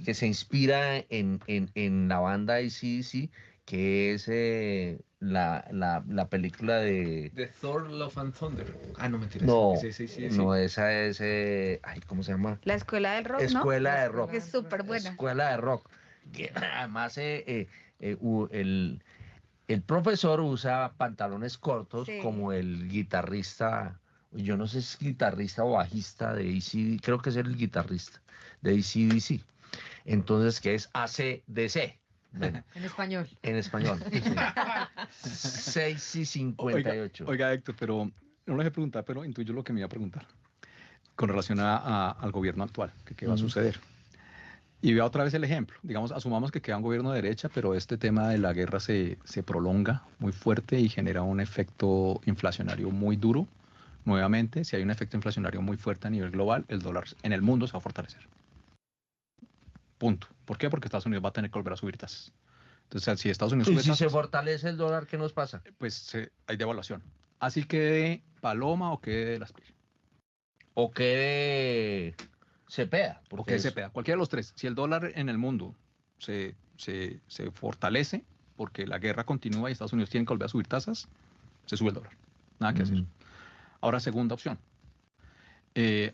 que se inspira en la banda AC/DC, que es la película de Thor, Love and Thunder. No, mentira. No, Sí. no, esa es ¿cómo se llama? La Escuela del Rock, ¿no? Escuela de Rock. Es súper buena. Escuela de Rock. Que además el profesor usa pantalones cortos, Sí. como el guitarrista, yo no sé si es guitarrista o bajista de AC/DC, creo que es el guitarrista de AC/DC. Entonces, que es AC/DC. Bueno, En español. en español. 6:58. Oiga, Héctor, pero no les he preguntado, pero intuyo lo que me iba a preguntar con relación al gobierno actual, que qué va a suceder. Y vea otra vez el ejemplo. Digamos, asumamos que queda un gobierno de derecha, pero este tema de la guerra se prolonga muy fuerte y genera un efecto inflacionario muy duro. Nuevamente, si hay un efecto inflacionario muy fuerte a nivel global, el dólar en el mundo se va a fortalecer. Punto. ¿Por qué? Porque Estados Unidos va a tener que volver a subir tasas. Entonces, si Estados Unidos Y sube si tasas, se fortalece el dólar, ¿qué nos pasa? pues hay devaluación. Así quede paloma o quede las pilas. O quede Cepeda. Ok, Cepeda, cualquiera de los tres. Si el dólar en el mundo se fortalece porque la guerra continúa y Estados Unidos tiene que volver a subir tasas, se sube el dólar. Nada que hacer. Ahora, segunda opción.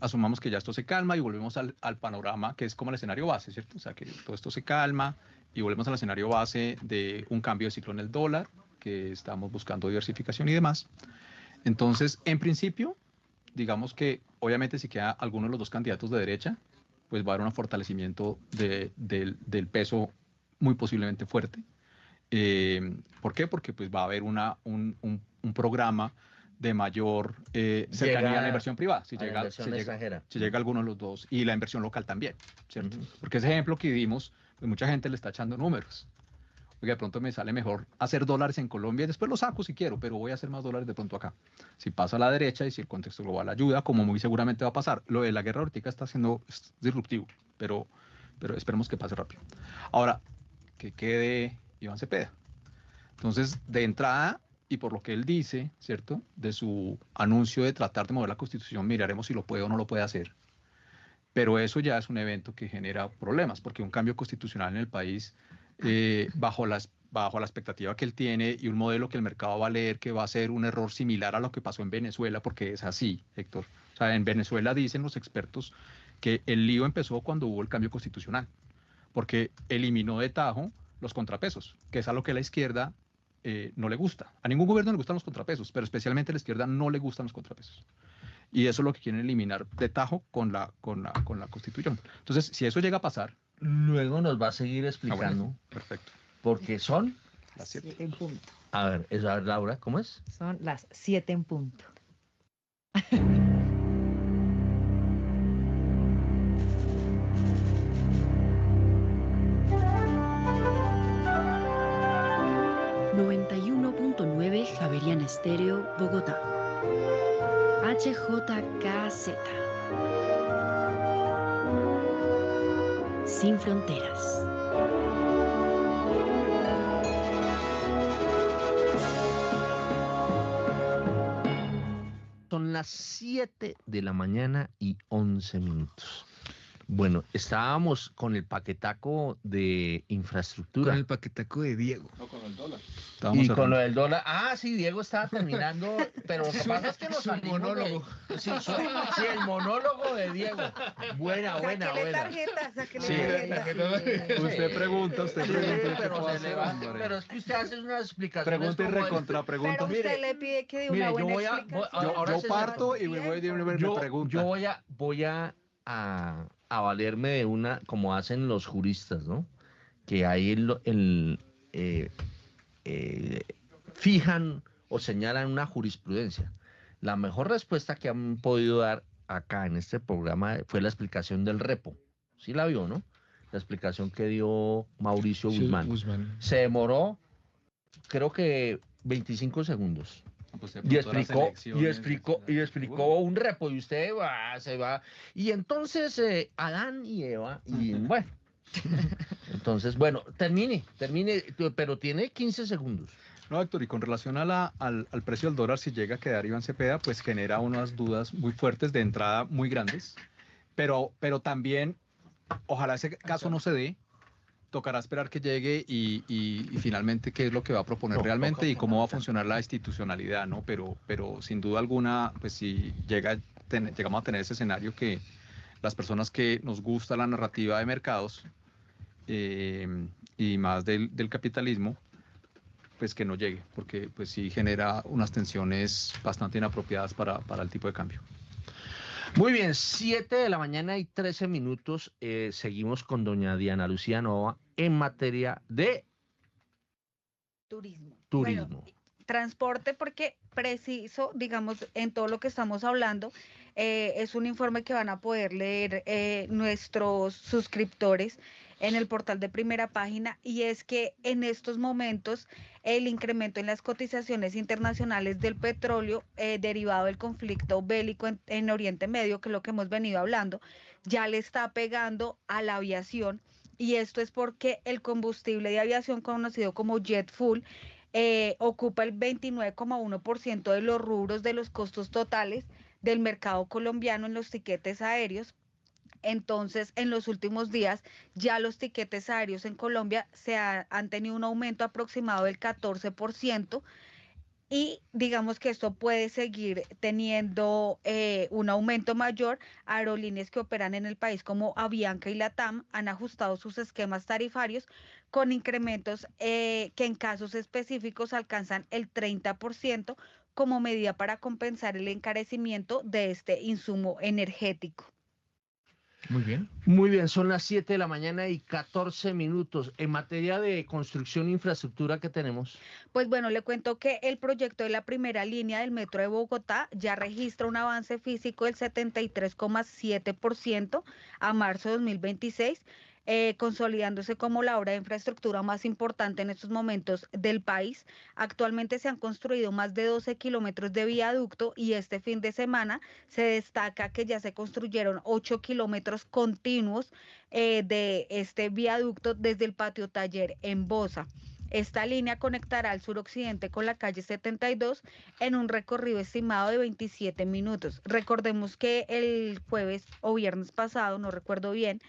Asumamos que ya esto se calma y volvemos al panorama que es como el escenario base, ¿cierto? O sea, que todo esto se calma y volvemos al escenario base de un cambio de ciclo en el dólar, que estamos buscando diversificación y demás. Entonces, en principio, digamos que obviamente si queda alguno de los dos candidatos de derecha, pues va a haber un fortalecimiento del peso muy posiblemente fuerte. ¿Por qué? Porque pues va a haber un programa de mayor cercanía a la inversión privada, si llega alguno de los dos, y la inversión local también, ¿cierto? Porque ese ejemplo que dimos, pues mucha gente le está echando números. Oiga, de pronto me sale mejor hacer dólares en Colombia y después los saco si quiero, pero voy a hacer más dólares de pronto acá. Si pasa a la derecha y si el contexto global ayuda, como muy seguramente va a pasar. Lo de la guerra ahorita está siendo disruptivo, pero esperemos que pase rápido. Ahora, que quede Iván Cepeda. Entonces, de entrada, y por lo que él dice, ¿cierto? De su anuncio de tratar de mover la Constitución, miraremos si lo puede o no lo puede hacer. Pero eso ya es un evento que genera problemas, porque un cambio constitucional en el país, bajo la expectativa que él tiene y un modelo que el mercado va a leer que va a ser un error similar a lo que pasó en Venezuela, porque es así, Héctor. O sea, en Venezuela dicen los expertos que el lío empezó cuando hubo el cambio constitucional, porque eliminó de tajo los contrapesos, que es a lo que la izquierda no le gusta. A ningún gobierno le gustan los contrapesos, pero especialmente a la izquierda no le gustan los contrapesos. Y eso es lo que quieren eliminar de tajo con la Constitución. Entonces, si eso llega a pasar... Luego nos va a seguir explicando. Bueno, perfecto. Porque son... Las 7 en punto. A ver, Laura, ¿cómo es? Son las 7 en punto. Javeriana Estéreo, Bogotá. HJKZ. Sin fronteras. Son las 7 de la mañana y 11 minutos. Bueno, estábamos con el paquetaco de infraestructura. Con el paquetaco de Diego. No, con el dólar. Y con lo del dólar. Ah, sí, Diego estaba terminando, pero lo que pasa es que nos salimos monólogo. Sí, el monólogo de Diego. Buena. Usted pregunta. Pero es que usted hace unas explicaciones. Pregunta y recontrapregunta. Pero usted le pide que dé una buena explicación. Yo parto y me pregunta. Yo voy a valerme de una, como hacen los juristas, ¿no? Que ahí fijan o señalan una jurisprudencia. La mejor respuesta que han podido dar acá en este programa fue la explicación del repo. ¿Sí la vio, no? La explicación que dio Mauricio Guzmán. Se demoró, creo que 25 segundos. Pues y explicó un repo y usted se va. Y entonces Adán y Eva, y bueno. Entonces, bueno, termine, pero tiene 15 segundos. No, Héctor, y con relación al precio del dólar, si llega a quedar Iván Cepeda, pues genera unas dudas muy fuertes, de entrada muy grandes, pero también, ojalá ese caso no se dé, tocará esperar que llegue y finalmente qué es lo que va a proponer realmente y cómo va a funcionar la institucionalidad, ¿no? Pero sin duda alguna, pues si llegamos a tener ese escenario que las personas que nos gusta la narrativa de mercados y más del capitalismo, pues que no llegue, porque pues sí genera unas tensiones bastante inapropiadas para el tipo de cambio. Muy bien, 7 de la mañana y 13 minutos. Seguimos con doña Diana Lucía Nova en materia de turismo. Bueno, transporte, porque preciso, digamos, en todo lo que estamos hablando, es un informe que van a poder leer nuestros suscriptores en el portal de Primera Página, y es que en estos momentos el incremento en las cotizaciones internacionales del petróleo derivado del conflicto bélico en Oriente Medio, que es lo que hemos venido hablando, ya le está pegando a la aviación, y esto es porque el combustible de aviación conocido como jet fuel ocupa el 29,1% de los rubros de los costos totales del mercado colombiano en los tiquetes aéreos, Entonces, en los últimos días, ya los tiquetes aéreos en Colombia han tenido un aumento aproximado del 14%. Y digamos que esto puede seguir teniendo un aumento mayor. Aerolíneas que operan en el país como Avianca y Latam han ajustado sus esquemas tarifarios con incrementos que en casos específicos alcanzan el 30% como medida para compensar el encarecimiento de este insumo energético. Muy bien. Muy bien, son las 7 de la mañana y 14 minutos. En materia de construcción e infraestructura, ¿qué tenemos? Pues bueno, le cuento que el proyecto de la primera línea del metro de Bogotá ya registra un avance físico del 73,7% a marzo de 2026, consolidándose como la obra de infraestructura más importante en estos momentos del país. Actualmente se han construido más de 12 kilómetros de viaducto y este fin de semana se destaca que ya se construyeron 8 kilómetros continuos de este viaducto desde el patio taller en Bosa. Esta línea conectará al suroccidente con la calle 72 en un recorrido estimado de 27 minutos. Recordemos que el jueves o viernes pasado, no recuerdo bien,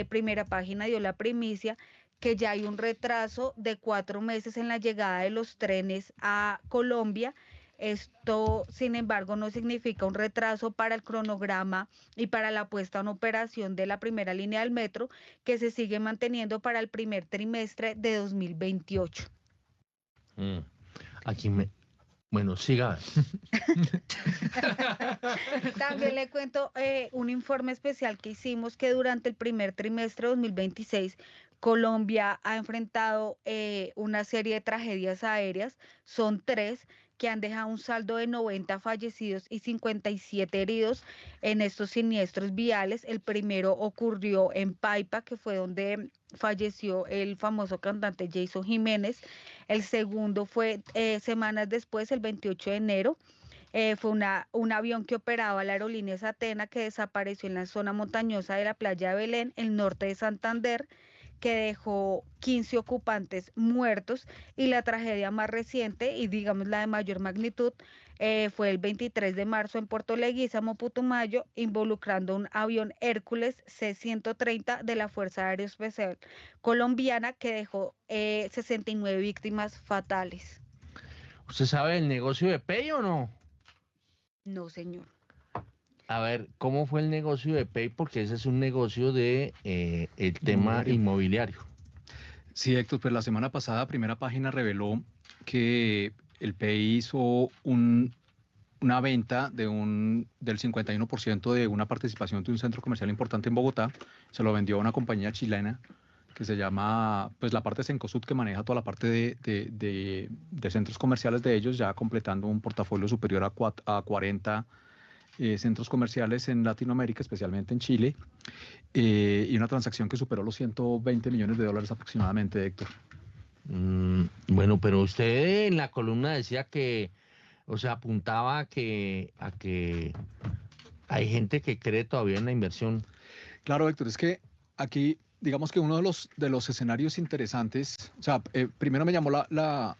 Primera Página dio la primicia que ya hay un retraso de 4 meses en la llegada de los trenes a Colombia. Esto, sin embargo, no significa un retraso para el cronograma y para la puesta en operación de la primera línea del metro, que se sigue manteniendo para el primer trimestre de 2028. Aquí Bueno, siga. También le cuento un informe especial que hicimos que durante el primer trimestre de 2026 Colombia ha enfrentado una serie de tragedias aéreas, son 3 que han dejado un saldo de 90 fallecidos y 57 heridos en estos siniestros viales. El primero ocurrió en Paipa, que fue donde falleció el famoso cantante Jason Jiménez. El segundo fue semanas después, el 28 de enero. Fue un avión que operaba la aerolínea Atena que desapareció en la zona montañosa de la playa de Belén, el norte de Santander, que dejó 15 ocupantes muertos, y la tragedia más reciente y digamos la de mayor magnitud fue el 23 de marzo en Puerto Leguízamo, Putumayo, involucrando un avión Hércules C-130 de la Fuerza Aeroespacial Colombiana que dejó 69 víctimas fatales. ¿Usted sabe el negocio de Pay o no? No, señor. A ver, ¿cómo fue el negocio de Pay? Porque ese es un negocio de el tema inmobiliario. Sí, Héctor, pues la semana pasada Primera Página reveló que el Pay hizo una venta del 51% de una participación de un centro comercial importante en Bogotá. Se lo vendió a una compañía chilena que se llama, pues la parte de Cencosud, que maneja toda la parte de centros comerciales de ellos, ya completando un portafolio superior a 40 centros comerciales en Latinoamérica, especialmente en Chile, y una transacción que superó los $120 millones aproximadamente, Héctor. Bueno, pero usted en la columna decía que, o sea, apuntaba a que hay gente que cree todavía en la inversión. Claro, Héctor, es que aquí, digamos que uno de los escenarios interesantes, o sea, primero me llamó la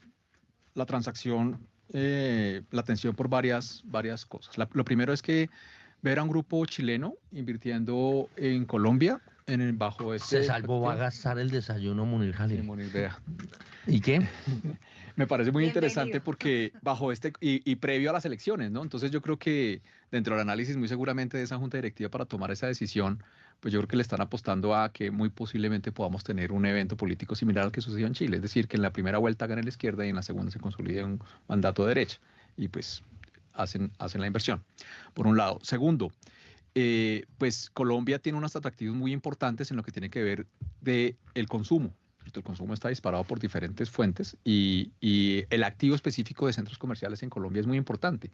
transacción, la atención por varias cosas. Lo primero es que ver a un grupo chileno invirtiendo en Colombia bajo este... Se salvó, va a gastar el desayuno Munir Jalil. Sí, Munir, vea. ¿Y qué? Me parece muy Bienvenido. interesante porque bajo y previo a las elecciones, ¿no? Entonces yo creo que dentro del análisis muy seguramente de esa junta directiva para tomar esa decisión, pues yo creo que le están apostando a que muy posiblemente podamos tener un evento político similar al que sucedió en Chile, es decir, que en la primera vuelta gane la izquierda y en la segunda se consolide un mandato de derecha y pues hacen la inversión, por un lado. Segundo, pues Colombia tiene unos atractivos muy importantes en lo que tiene que ver de el consumo. El consumo está disparado por diferentes fuentes y el activo específico de centros comerciales en Colombia es muy importante.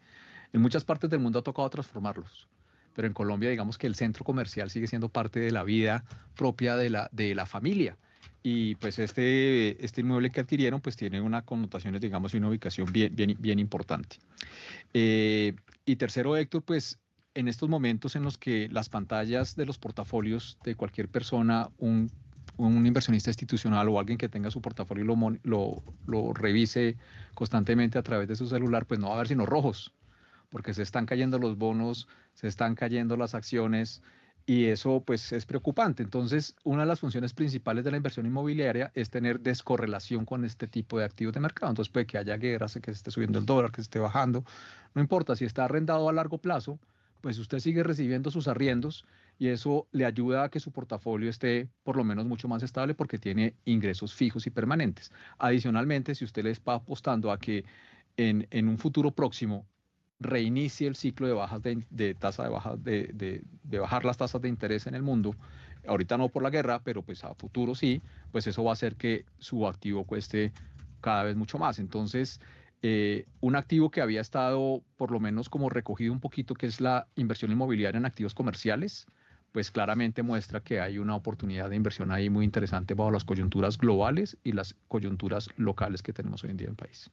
En muchas partes del mundo ha tocado transformarlos, pero en Colombia digamos que el centro comercial sigue siendo parte de la vida propia de la familia. Y pues este inmueble que adquirieron pues tiene unas connotaciones, digamos, y una ubicación bien importante. Y tercero, Héctor, pues en estos momentos en los que las pantallas de los portafolios de cualquier persona, un inversionista institucional o alguien que tenga su portafolio y lo revise constantemente a través de su celular, pues no va a haber sino rojos, porque se están cayendo los bonos, se están cayendo las acciones, Y eso pues es preocupante. Entonces, una de las funciones principales de la inversión inmobiliaria es tener descorrelación con este tipo de activos de mercado. Entonces, puede que haya guerras, que se esté subiendo el dólar, que se esté bajando. No importa, si está arrendado a largo plazo, pues usted sigue recibiendo sus arriendos y eso le ayuda a que su portafolio esté por lo menos mucho más estable porque tiene ingresos fijos y permanentes. Adicionalmente, si usted le está apostando a que en un futuro próximo reinicie el ciclo de bajas de tasa de bajas de bajar las tasas de interés en el mundo, ahorita no por la guerra, pero pues a futuro sí, pues eso va a hacer que su activo cueste cada vez mucho más. Entonces, un activo que había estado por lo menos como recogido un poquito, que es la inversión inmobiliaria en activos comerciales, pues claramente muestra que hay una oportunidad de inversión ahí muy interesante bajo las coyunturas globales y las coyunturas locales que tenemos hoy en día en el país.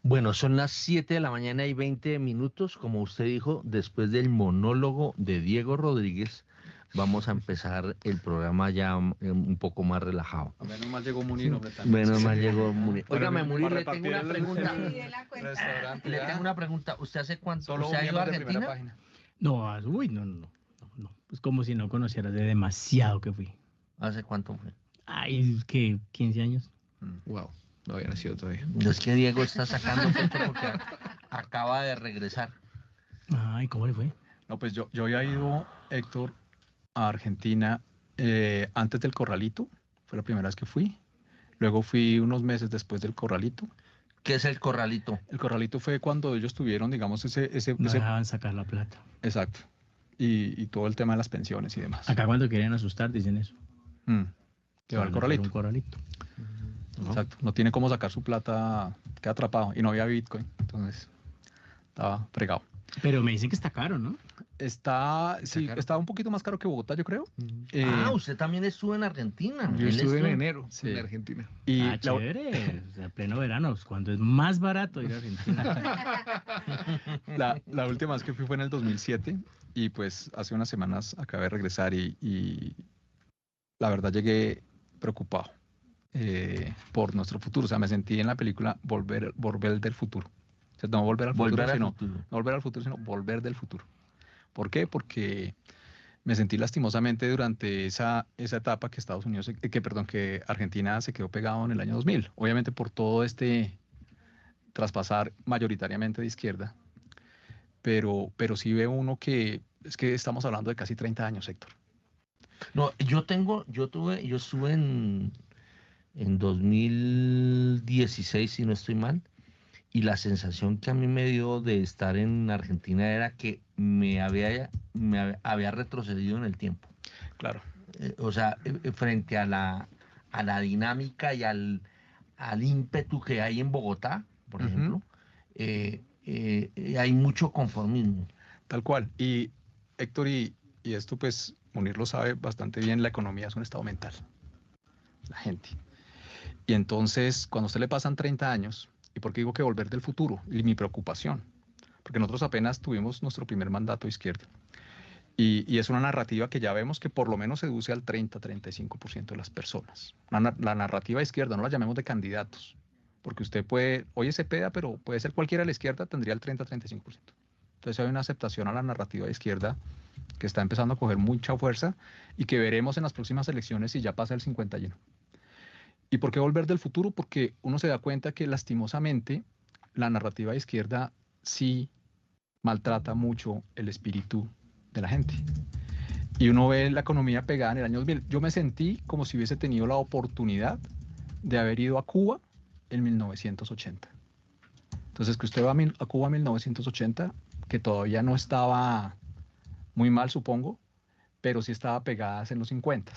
Bueno, son las 7 de la mañana y 20 minutos, como usted dijo, después del monólogo de Diego Rodríguez, vamos a empezar el programa ya un poco más relajado. Menos mal llegó Munir, hombre, también. Menos mal llegó Munir. Óigame, Munir, le repartir tengo una pregunta. Restaurante, Le tengo una pregunta. ¿Usted hace cuánto? Solo ¿Usted ha ido a miembros de primera Argentina? página. No, uy, no. Es como si no conocieras de demasiado que fui. ¿Hace cuánto fue? Ay, ¿qué? 15 años. Wow, no había nacido todavía. Es que Diego está sacando pecho porque acaba de regresar. Ay, ¿cómo le fue? No, pues yo había ido, Héctor, a Argentina antes del Corralito, fue la primera vez que fui. Luego fui unos meses después del Corralito. ¿Qué es el corralito? El Corralito fue cuando ellos tuvieron, digamos, No dejaban sacar la plata. Exacto. Y todo el tema de las pensiones y demás. Acá cuando quieren asustar dicen eso. Que va al Corralito. Un corralito. Exacto. No tiene cómo sacar su plata, queda atrapado. Y no había Bitcoin, entonces estaba fregado. Pero me dicen que está caro, ¿no? Está caro. un poquito más caro que Bogotá, yo creo. Usted también estuvo en Argentina. Yo Él estuve en estuvo- enero Sí. en Argentina. Y Chévere. O sea, pleno verano, cuando es más barato ir a Argentina. la última vez que fui fue en el 2007 y pues hace unas semanas acabé de regresar y la verdad llegué preocupado por nuestro futuro. O sea, me sentí en la película Volver del Futuro. O sea, no volver al futuro, Volver al sino, futuro. no volver al futuro, sino volver del futuro. ¿Por qué? Porque me sentí lastimosamente durante esa etapa que Estados Unidos, que Argentina se quedó pegado en el año 2000. Obviamente por todo este traspasar mayoritariamente de izquierda, pero sí ve uno que es que estamos hablando de casi 30 años, Héctor. No, yo estuve en 2016, si no estoy mal, y la sensación que a mí me dio de estar en Argentina era que me había retrocedido en el tiempo. Claro. O sea, frente a la dinámica y al ímpetu que hay en Bogotá, por ejemplo, hay mucho conformismo. Tal cual. Y Héctor, y esto pues Munir lo sabe bastante bien, la economía es un estado mental. La gente. Y entonces, cuando a usted le pasan 30 años, ¿y por qué digo que volver del futuro? Y mi preocupación, porque nosotros apenas tuvimos nuestro primer mandato de izquierda. Y es una narrativa que ya vemos que por lo menos seduce al 30-35% de las personas. La narrativa de izquierda, no la llamemos de candidatos, porque usted puede, oye Cepeda, pero puede ser cualquiera de la izquierda, tendría el 30-35%. Entonces hay una aceptación a la narrativa de izquierda que está empezando a coger mucha fuerza y que veremos en las próximas elecciones si ya pasa el 51. ¿Y por qué volver del futuro? Porque uno se da cuenta que lastimosamente la narrativa de izquierda sí maltrata mucho el espíritu de la gente. Y uno ve la economía pegada en el año 2000. Yo me sentí como si hubiese tenido la oportunidad de haber ido a Cuba en 1980. Entonces, que usted va a Cuba en 1980, que todavía no estaba muy mal, supongo, pero sí estaba pegadas en los 50.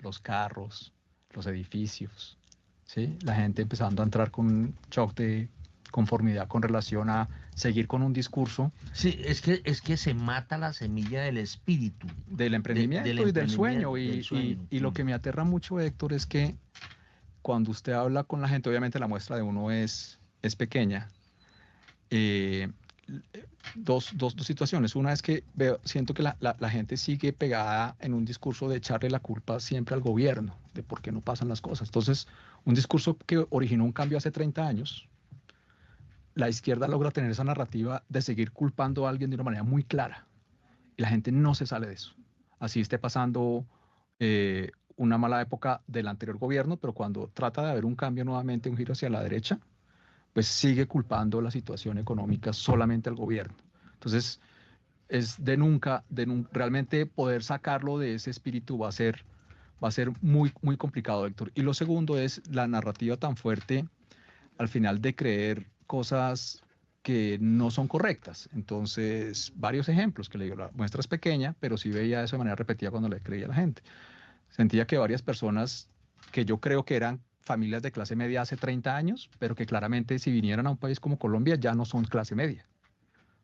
Los carros, los edificios, ¿sí? La gente empezando a entrar con un shock de conformidad con relación a seguir con un discurso. Sí, es que se mata la semilla del espíritu. Del emprendimiento y del sueño. Y lo que me aterra mucho, Héctor, es que cuando usted habla con la gente, obviamente la muestra de uno es pequeña. Dos situaciones. Una es que siento que la gente sigue pegada en un discurso de echarle la culpa siempre al gobierno, de por qué no pasan las cosas. Entonces, un discurso que originó un cambio hace 30 años, la izquierda logra tener esa narrativa de seguir culpando a alguien de una manera muy clara. Y la gente no se sale de eso. así esté pasando una mala época del anterior gobierno, pero cuando trata de haber un cambio nuevamente, un giro hacia la derecha, pues sigue culpando la situación económica solamente al gobierno. Entonces, es realmente poder sacarlo de ese espíritu va a ser muy, muy complicado, Héctor. Y lo segundo es la narrativa tan fuerte al final de creer cosas que no son correctas. Entonces, varios ejemplos que le digo, la muestra es pequeña, pero sí veía eso de manera repetida cuando le creía a la gente. Sentía que varias personas que yo creo que eran familias de clase media hace 30 años, pero que claramente si vinieran a un país como Colombia ya no son clase media.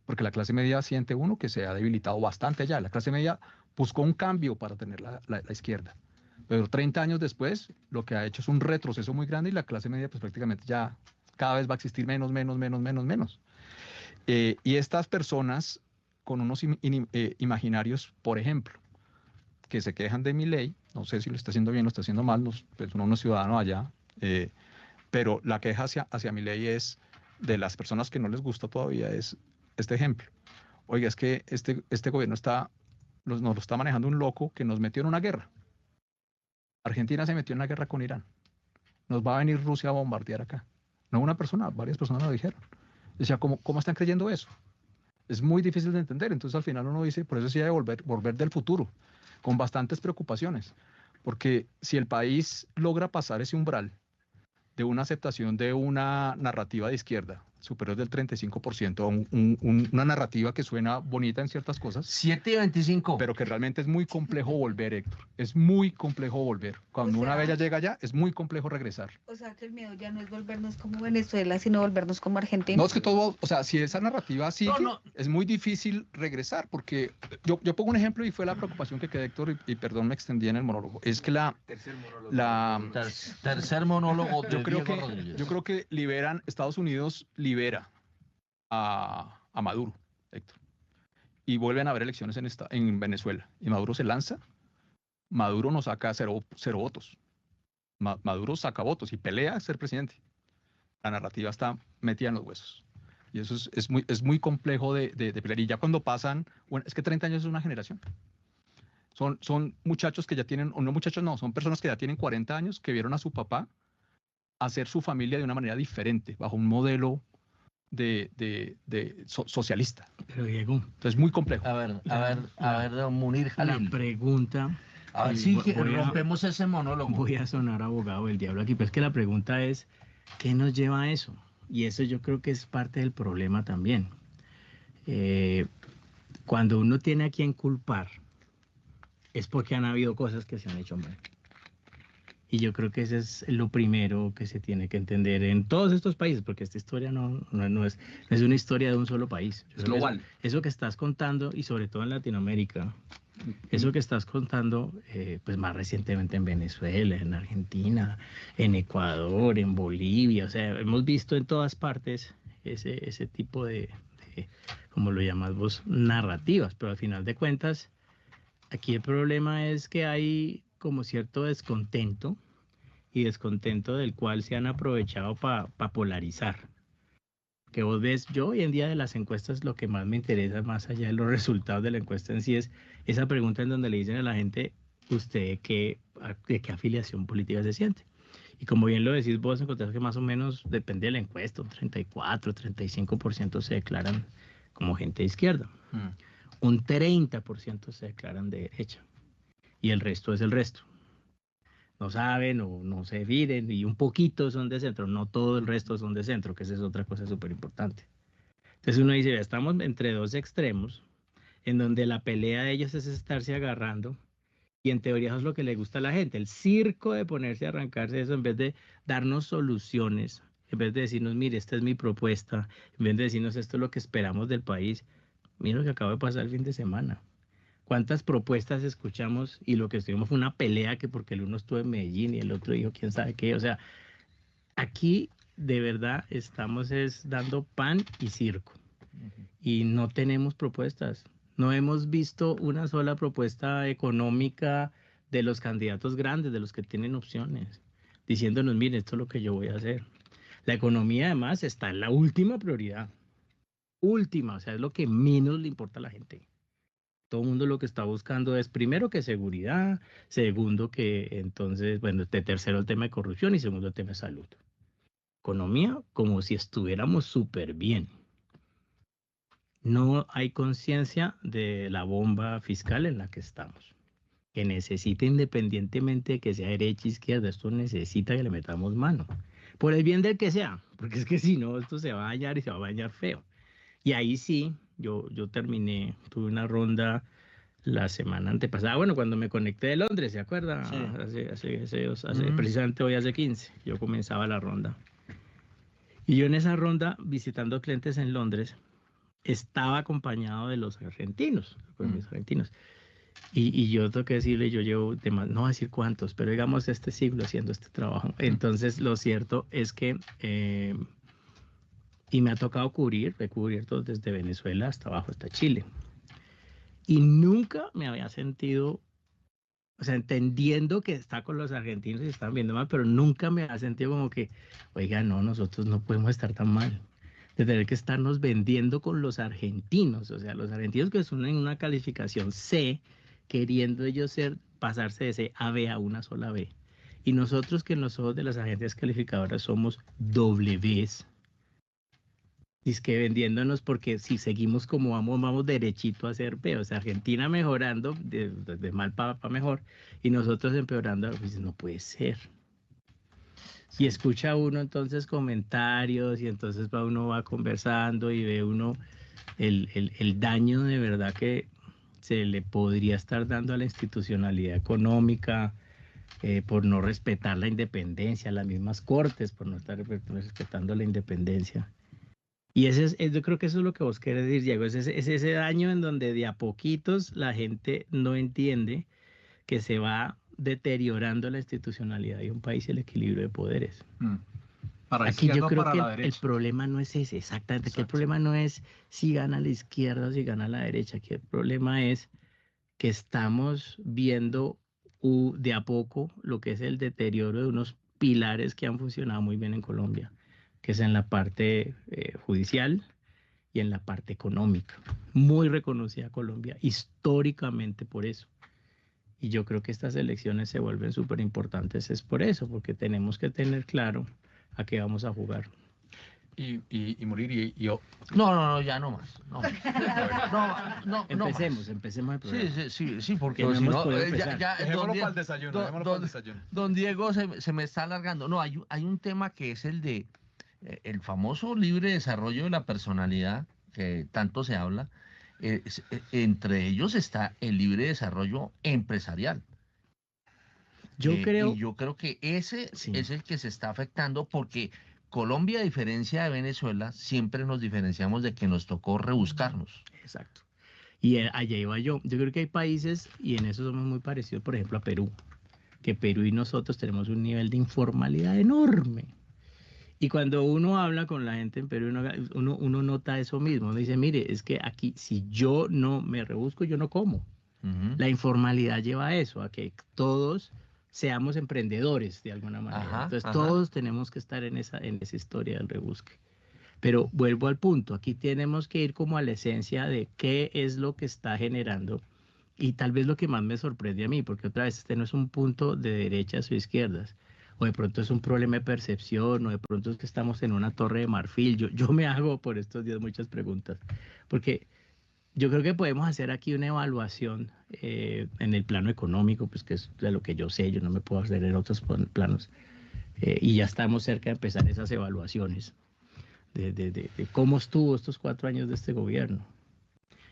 Porque la clase media siente uno que se ha debilitado bastante ya. La clase media buscó un cambio para tener la izquierda. Pero 30 años después, lo que ha hecho es un retroceso muy grande y la clase media pues prácticamente ya cada vez va a existir menos, menos, menos, menos, menos. Y estas personas con unos imaginarios, por ejemplo, que se quejan de mi ley, no sé si lo está haciendo bien o lo está haciendo mal, pues uno no es ciudadano allá, pero la queja hacia mi ley es de las personas que no les gusta todavía es este ejemplo. Oiga, es que este gobierno nos lo está manejando un loco que nos metió en una guerra. Argentina se metió en una guerra con Irán. Nos va a venir Rusia a bombardear acá. No una persona, varias personas lo dijeron. Decía, ¿cómo están creyendo eso? Es muy difícil de entender. Entonces al final uno dice, por eso sí hay que volver del futuro, con bastantes preocupaciones. Porque si el país logra pasar ese umbral de una aceptación de una narrativa de izquierda superior del 35%, una narrativa que suena bonita en ciertas cosas. 7.25. Pero que realmente es muy complejo volver, Héctor. Es muy complejo volver. Cuando una vez ya llega allá, es muy complejo regresar. O sea, que el miedo ya no es volvernos como Venezuela, sino volvernos como Argentina. No, es que todo, o sea, si esa narrativa sigue, es muy difícil regresar, porque yo pongo un ejemplo y fue la preocupación que quedé, Héctor, y perdón, me extendí en el monólogo. Es que tercer monólogo de yo creo que Estados Unidos libera a Maduro, Héctor, y vuelven a haber elecciones en Venezuela, y Maduro se lanza, Maduro no saca cero votos, Maduro saca votos y pelea a ser presidente. La narrativa está metida en los huesos. Y eso es muy complejo de pelear. Y ya cuando pasan, bueno, es que 30 años es una generación. Son muchachos que ya tienen, o no muchachos, no, son personas que ya tienen 40 años, que vieron a su papá hacer su familia de una manera diferente, bajo un modelo socialista. Pero Diego. Entonces es muy complejo. A ver, don Munir Jalil. La pregunta. A ver si rompemos ese monólogo. Voy a sonar abogado del diablo aquí, pero es que la pregunta es, ¿qué nos lleva a eso? Y eso yo creo que es parte del problema también. Cuando uno tiene a quien culpar, es porque han habido cosas que se han hecho mal. Y yo creo que ese es lo primero que se tiene que entender en todos estos países, porque esta historia no es una historia de un solo país. Es global. Eso que estás contando, y sobre todo en Latinoamérica, eso que estás contando, pues más recientemente en Venezuela, en Argentina, en Ecuador, en Bolivia, o sea, hemos visto en todas partes ese tipo de, como lo llamas vos, narrativas, pero al final de cuentas, aquí el problema es que hay como cierto descontento, y descontento del cual se han aprovechado para polarizar. Que vos ves, yo hoy en día de las encuestas lo que más me interesa, más allá de los resultados de la encuesta en sí, es esa pregunta en donde le dicen a la gente, ¿usted de qué afiliación política se siente? Y como bien lo decís vos, encontrás que más o menos depende de la encuesta, un 34, 35% se declaran como gente de izquierda. Un 30% se declaran de derecha. Y el resto es el resto. No saben o no se dividen, y un poquito son de centro, no todo el resto son de centro, que esa es otra cosa súper importante. Entonces uno dice, estamos entre dos extremos, en donde la pelea de ellos es estarse agarrando, y en teoría eso es lo que le gusta a la gente, el circo de ponerse a arrancarse eso, en vez de darnos soluciones, en vez de decirnos, mire, esta es mi propuesta, en vez de decirnos, esto es lo que esperamos del país. Mira lo que acaba de pasar el fin de semana. ¿Cuántas propuestas escuchamos? Y lo que estuvimos fue una pelea, que porque el uno estuvo en Medellín y el otro dijo quién sabe qué. O sea, aquí de verdad estamos dando pan y circo. Y no tenemos propuestas. No hemos visto una sola propuesta económica de los candidatos grandes, de los que tienen opciones, diciéndonos, mire, esto es lo que yo voy a hacer. La economía además está en la última prioridad. Última, o sea, es lo que menos le importa a la gente. Todo el mundo lo que está buscando es, primero, que seguridad, segundo, que entonces, bueno, tercero, el tema de corrupción y segundo, el tema de salud. Economía, como si estuviéramos súper bien. No hay conciencia de la bomba fiscal en la que estamos, que necesita, independientemente de que sea derecha, izquierda, esto necesita que le metamos mano, por el bien del que sea, porque es que si no, esto se va a dañar y se va a dañar feo. Y ahí sí, yo terminé, tuve una ronda la semana antepasada, bueno, cuando me conecté de Londres, ¿se acuerda? Sí. Precisamente hoy hace 15, yo comenzaba la ronda. Y yo en esa ronda, visitando clientes en Londres, estaba acompañado de los argentinos, con mis argentinos. Y yo tengo que decirle, yo llevo, no voy a decir cuántos, pero digamos este siglo haciendo este trabajo. Entonces, lo cierto es que, y me ha tocado he cubierto desde Venezuela hasta abajo, hasta Chile. Y nunca me había sentido, o sea, entendiendo que está con los argentinos y están viendo mal, pero nunca me había sentido como que, oiga, no, nosotros no podemos estar tan mal de tener que estarnos vendiendo con los argentinos, o sea, los argentinos que son en una calificación C, queriendo ellos pasarse de C a B a una sola B. Y nosotros que en los ojos de las agencias calificadoras somos Ws, es que vendiéndonos porque si seguimos como vamos derechito a ser B, o sea, Argentina mejorando de mal para mejor y nosotros empeorando, pues no puede ser. Y escucha uno entonces comentarios y entonces uno va conversando y ve uno el daño de verdad que se le podría estar dando a la institucionalidad económica por no respetar la independencia, las mismas cortes por no estar respetando la independencia. Y yo creo que eso es lo que vos querés decir, Diego, es ese daño en donde de a poquitos la gente no entiende que se va deteriorando la institucionalidad de un país y el equilibrio de poderes. Aquí yo creo que el problema no es ese, exactamente, que el problema no es si gana la izquierda o si gana la derecha, que el problema es que estamos viendo de a poco lo que es el deterioro de unos pilares que han funcionado muy bien en Colombia, que es en la parte judicial y en la parte económica. Muy reconocida Colombia históricamente por eso. Y yo creo que estas elecciones se vuelven súper importantes es por eso, porque tenemos que tener claro a qué vamos a jugar. Y morir y yo. No, ya no más. No. Empecemos el programa. Sí, porque no si hemos no, podido empezar. Dejémoslo para el desayuno. Don Diego se me está alargando. No, hay un tema que es el de el famoso libre desarrollo de la personalidad, que tanto se habla. Entre ellos está el libre desarrollo empresarial. Yo creo que ese es el que se está afectando porque Colombia, a diferencia de Venezuela, siempre nos diferenciamos de que nos tocó rebuscarnos. Exacto. Y allá iba yo. Yo creo que hay países, y en eso somos muy parecidos, por ejemplo, a Perú, que Perú y nosotros tenemos un nivel de informalidad enorme. Y cuando uno habla con la gente en Perú, uno nota eso mismo. Uno dice, mire, es que aquí si yo no me rebusco, yo no como. La informalidad lleva a eso, a que todos seamos emprendedores de alguna manera. Entonces todos tenemos que estar en esa historia del rebusque. Pero vuelvo al punto, aquí tenemos que ir como a la esencia de qué es lo que está generando y tal vez lo que más me sorprende a mí, porque otra vez este no es un punto de derechas o izquierdas, o de pronto es un problema de percepción, o de pronto es que estamos en una torre de marfil. Yo me hago por estos días muchas preguntas, porque yo creo que podemos hacer aquí una evaluación en el plano económico, pues que es de lo que yo sé, yo no me puedo hacer en otros planos, y ya estamos cerca de empezar esas evaluaciones de cómo estuvo estos 4 años de este gobierno.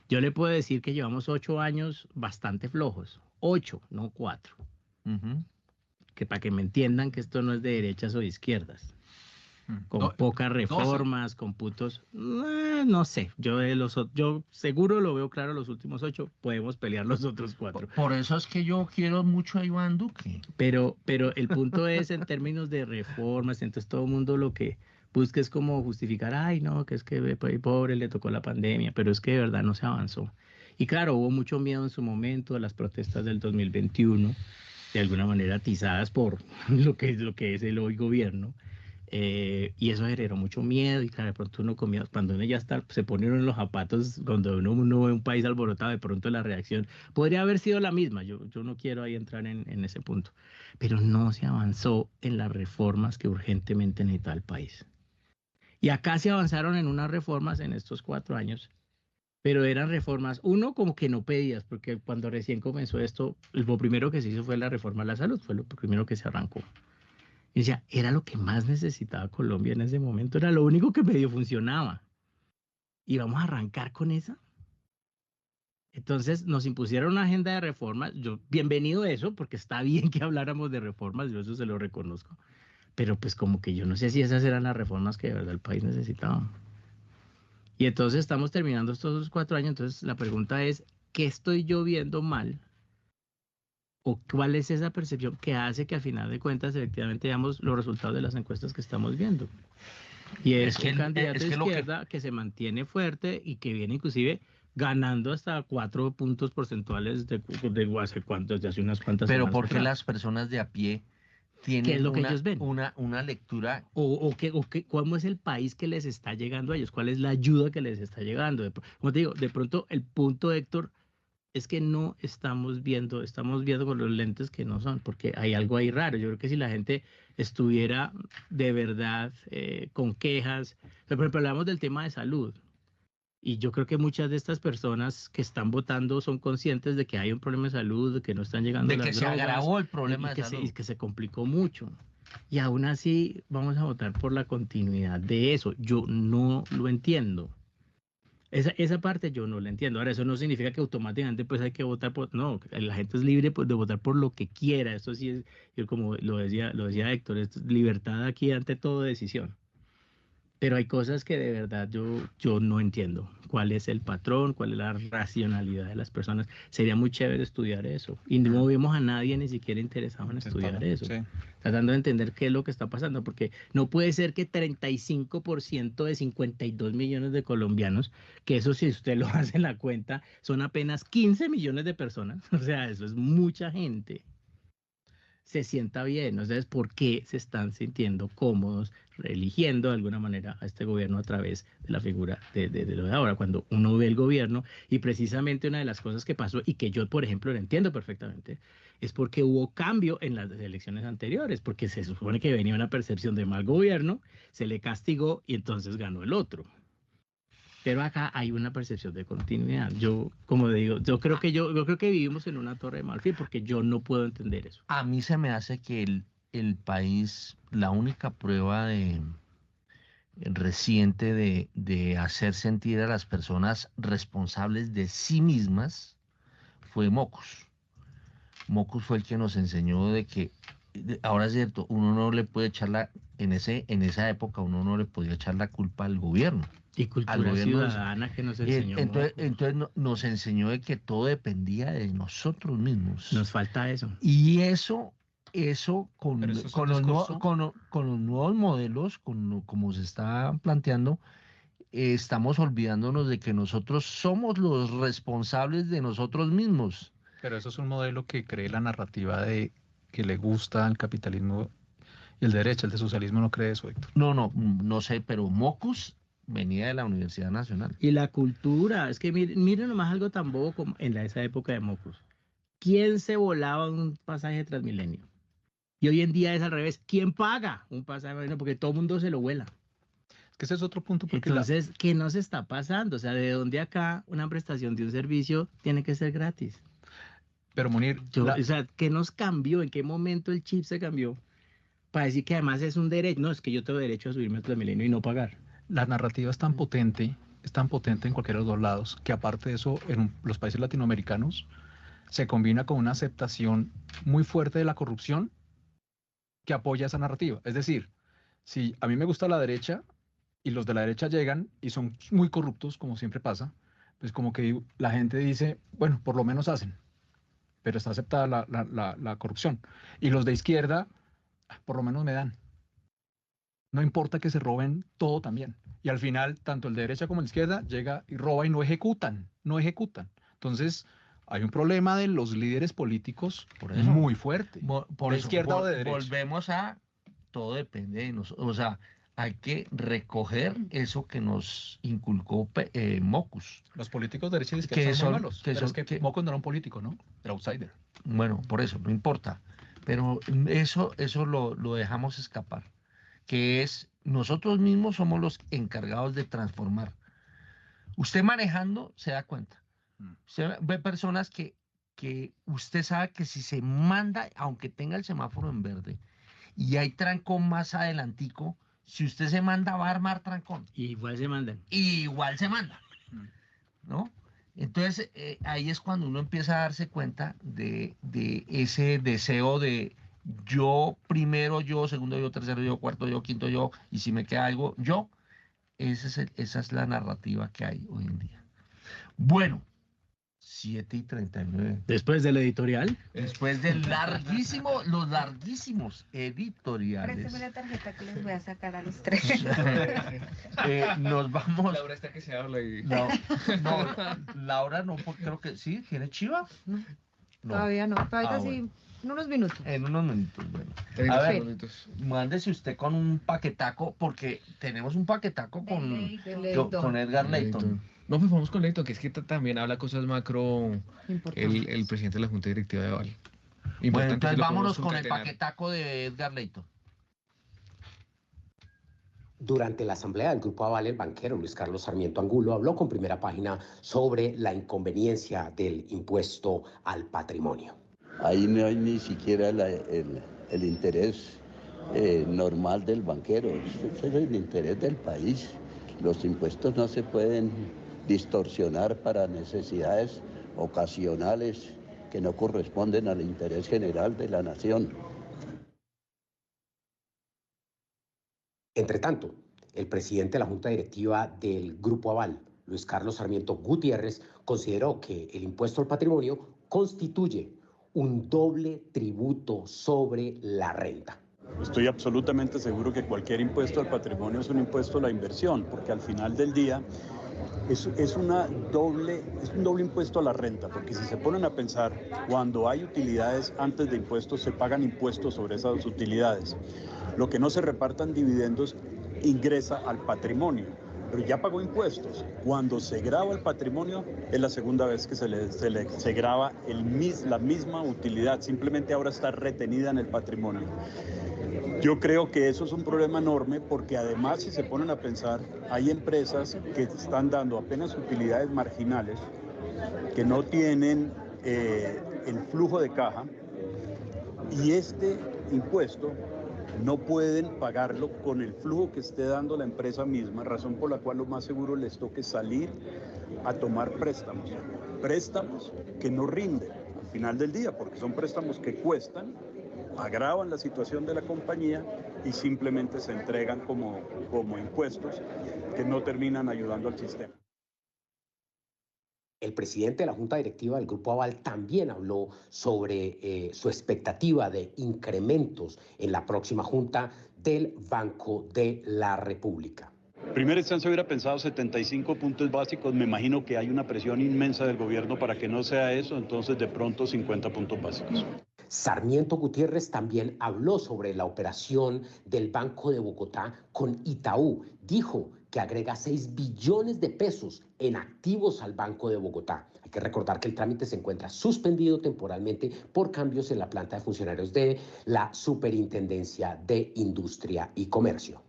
Yo le puedo decir que llevamos 8 años bastante flojos, 8, no 4, que para que me entiendan que esto no es de derechas o de izquierdas. Con pocas reformas, con putos, no sé, yo seguro lo veo claro los últimos 8, podemos pelear los otros 4. Por eso es que yo quiero mucho a Iván Duque. Pero el punto es en términos de reformas, entonces todo el mundo lo que busca es como justificar, ay no, que es que pobre le tocó la pandemia, pero es que de verdad no se avanzó. Y claro, hubo mucho miedo en su momento de las protestas del 2021, de alguna manera atizadas por lo que es el hoy gobierno. Y eso generó mucho miedo y claro, de pronto uno comía, cuando uno ya está, se pone uno en los zapatos, cuando uno ve un país alborotado, de pronto la reacción podría haber sido la misma. Yo no quiero ahí entrar en ese punto, pero no se avanzó en las reformas que urgentemente necesita el país. Y acá se avanzaron en unas reformas en estos 4 años, pero eran reformas, uno como que no pedías, porque cuando recién comenzó esto, lo primero que se hizo fue la reforma a la salud, fue lo primero que se arrancó. Y decía, era lo que más necesitaba Colombia en ese momento, era lo único que medio funcionaba. Y vamos a arrancar con esa. Entonces nos impusieron una agenda de reformas. Yo, bienvenido a eso, porque está bien que habláramos de reformas, yo eso se lo reconozco. Pero pues como que yo no sé si esas eran las reformas que de verdad el país necesitaba. Y entonces estamos terminando estos 4 años, entonces la pregunta es, ¿qué estoy yo viendo mal? ¿O cuál es esa percepción que hace que al final de cuentas efectivamente veamos los resultados de las encuestas que estamos viendo? Y es un candidato de izquierda que se mantiene fuerte y que viene inclusive ganando hasta 4 puntos porcentuales de hace cuánto, desde hace unas cuantas Pero semanas ¿por qué atrás. las personas de a pie tienen ¿Qué es lo que ellos ven? una lectura? ¿Cómo es el país que les está llegando a ellos? ¿Cuál es la ayuda que les está llegando? Como te digo, de pronto el punto, Héctor, es que no estamos viendo con los lentes que no son, porque hay algo ahí raro. Yo creo que si la gente estuviera de verdad con quejas, por ejemplo, hablamos del tema de salud, y yo creo que muchas de estas personas que están votando son conscientes de que hay un problema de salud, de que no están llegando De las que se drogas, agravó el problema y de salud. y que se complicó mucho. Y aún así vamos a votar por la continuidad de eso. Yo no lo entiendo. Esa parte yo no la entiendo. Ahora, eso no significa que automáticamente pues hay que votar por... No, la gente es libre pues, de votar por lo que quiera. Esto sí es, yo como lo decía Héctor, esto es libertad aquí ante toda decisión. Pero hay cosas que de verdad yo no entiendo. ¿Cuál es el patrón? ¿Cuál es la racionalidad de las personas? Sería muy chévere estudiar eso. Y no vemos a nadie ni siquiera interesado en estudiar eso. Sí. Tratando de entender qué es lo que está pasando. Porque no puede ser que 35% de 52 millones de colombianos, que eso si usted lo hace en la cuenta, son apenas 15 millones de personas. O sea, eso es mucha gente. Se sienta bien. Entonces, ¿por qué se están sintiendo cómodos eligiendo de alguna manera a este gobierno a través de la figura de lo de ahora? Cuando uno ve el gobierno, y precisamente una de las cosas que pasó, y que yo, por ejemplo, lo entiendo perfectamente, es porque hubo cambio en las elecciones anteriores, porque se supone que venía una percepción de mal gobierno, se le castigó y entonces ganó el otro. Pero acá hay una percepción de continuidad. Yo, como digo, yo creo que vivimos en una torre de marfil porque yo no puedo entender eso. A mí se me hace que el país, la única prueba reciente de hacer sentir a las personas responsables de sí mismas fue Mocus. Mocus fue el que nos enseñó de que, ahora es cierto, uno no le puede echar en esa época uno no le podía echar la culpa al gobierno. Y cultura ciudadana que nos enseñó. Entonces nos enseñó de que todo dependía de nosotros mismos. Nos falta eso. Y eso con los nuevos modelos, como se está planteando, estamos olvidándonos de que nosotros somos los responsables de nosotros mismos. Pero eso es un modelo que cree la narrativa de que le gusta el capitalismo y el derecho, el de socialismo no cree eso, Héctor. No sé, pero Mocus venía de la Universidad Nacional. Y la cultura, es que miren nomás algo tan bobo como en esa época de Mocus. ¿Quién se volaba un pasaje de Transmilenio? Y hoy en día es al revés. ¿Quién paga un pasaje? Porque todo el mundo se lo vuela. Es que ese es otro punto. Porque entonces, ¿qué nos está pasando? O sea, ¿de dónde acá una prestación de un servicio tiene que ser gratis? Pero Munir... O sea, ¿qué nos cambió? ¿En qué momento el chip se cambió? Para decir que además es un derecho. No, es que yo tengo derecho a subirme al Transmilenio y no pagar. La narrativa es tan potente en cualquiera de los dos lados, que aparte de eso, en los países latinoamericanos, se combina con una aceptación muy fuerte de la corrupción que apoya esa narrativa. Es decir, si a mí me gusta la derecha y los de la derecha llegan y son muy corruptos, como siempre pasa, pues como que la gente dice, bueno, por lo menos hacen, pero está aceptada la corrupción. Y los de izquierda, por lo menos me dan. No importa que se roben todo también. Y al final, tanto el de derecha como el de izquierda llega y roba y no ejecutan. Entonces, hay un problema de los líderes políticos muy fuerte. Por de eso, izquierda o de derecha. Volvemos a todo depende de nosotros. O sea, hay que recoger eso que nos inculcó Mocus. Los políticos de derecha y de Que izquierda son son- muy malos. que Pero son- es que que- Mocos no era un político, ¿no? Era outsider. Bueno, por eso, no importa. Pero eso lo dejamos escapar. Que es, nosotros mismos somos los encargados de transformar. Usted manejando se da cuenta. Usted ve personas que usted sabe que si se manda, aunque tenga el semáforo en verde, y hay trancón más adelantico, si usted se manda va a armar trancón. Igual se mandan. Y igual se manda, ¿no? Entonces ahí es cuando uno empieza a darse cuenta de ese deseo de yo primero, yo segundo, yo tercero, yo cuarto, yo quinto, yo, y si me queda algo, yo. Esa es la narrativa que hay hoy en día. Bueno, 7:39. Después del editorial. Después de los larguísimos editoriales. Préstame la tarjeta que les voy a sacar a los tres. Nos vamos. Laura está que se habla y... No, Laura no, porque creo que sí, ¿tiene chiva? No. Todavía no, todavía sí, Bueno. en unos minutos. En unos minutos, bueno. 30 A ver, minutos. mándese usted con un paquetaco, porque tenemos un paquetaco con Edgar Leyton. No, pues vamos con Leyton, que es que también habla cosas macro Importante. el presidente de la Junta Directiva de Aval. Bueno, Importante entonces que lo vámonos podamos con el concatenar. paquetaco de Edgar Leyton. Durante la asamblea del Grupo Aval, el banquero Luis Carlos Sarmiento Angulo habló con Primera Página sobre la inconveniencia del impuesto al patrimonio. Ahí no hay ni siquiera el interés normal del banquero, es el interés del país. Los impuestos no se pueden distorsionar para necesidades ocasionales que no corresponden al interés general de la nación. Entre tanto, el presidente de la Junta Directiva del Grupo Aval, Luis Carlos Sarmiento Gutiérrez, consideró que el impuesto al patrimonio constituye un doble tributo sobre la renta. Estoy absolutamente seguro que cualquier impuesto al patrimonio es un impuesto a la inversión, porque al final del día es un doble impuesto a la renta, porque si se ponen a pensar, cuando hay utilidades antes de impuestos, se pagan impuestos sobre esas utilidades. Lo que no se repartan dividendos ingresa al patrimonio, pero ya pagó impuestos. Cuando se grava el patrimonio es la segunda vez que se grava la misma utilidad, simplemente ahora está retenida en el patrimonio. Yo creo que eso es un problema enorme porque además, si se ponen a pensar, hay empresas que están dando apenas utilidades marginales, que no tienen el flujo de caja, y este impuesto no pueden pagarlo con el flujo que esté dando la empresa misma, razón por la cual lo más seguro les toque salir a tomar préstamos que no rinden al final del día, porque son préstamos que cuestan, agravan la situación de la compañía y simplemente se entregan como impuestos que no terminan ayudando al sistema. El presidente de la Junta Directiva del Grupo Aval también habló sobre su expectativa de incrementos en la próxima Junta del Banco de la República. Primera instancia hubiera pensado 75 puntos básicos, me imagino que hay una presión inmensa del gobierno para que no sea eso, entonces de pronto 50 puntos básicos. Sarmiento Gutiérrez también habló sobre la operación del Banco de Bogotá con Itaú. Dijo que agrega 6 billones de pesos en activos al Banco de Bogotá. Hay que recordar que el trámite se encuentra suspendido temporalmente por cambios en la planta de funcionarios de la Superintendencia de Industria y Comercio.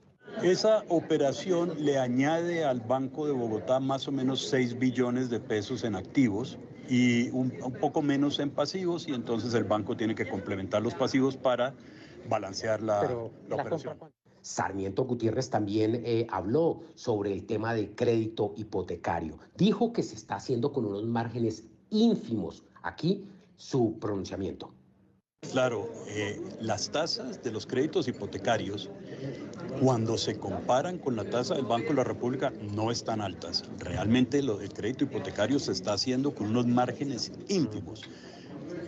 Esa operación le añade al Banco de Bogotá más o menos 6 billones de pesos en activos y un poco menos en pasivos, y entonces el banco tiene que complementar los pasivos para balancear la operación. Sarmiento Gutiérrez también habló sobre el tema del crédito hipotecario. Dijo que se está haciendo con unos márgenes ínfimos. Aquí su pronunciamiento. Claro, las tasas de los créditos hipotecarios, cuando se comparan con la tasa del Banco de la República, no están altas. Realmente el crédito hipotecario se está haciendo con unos márgenes ínfimos.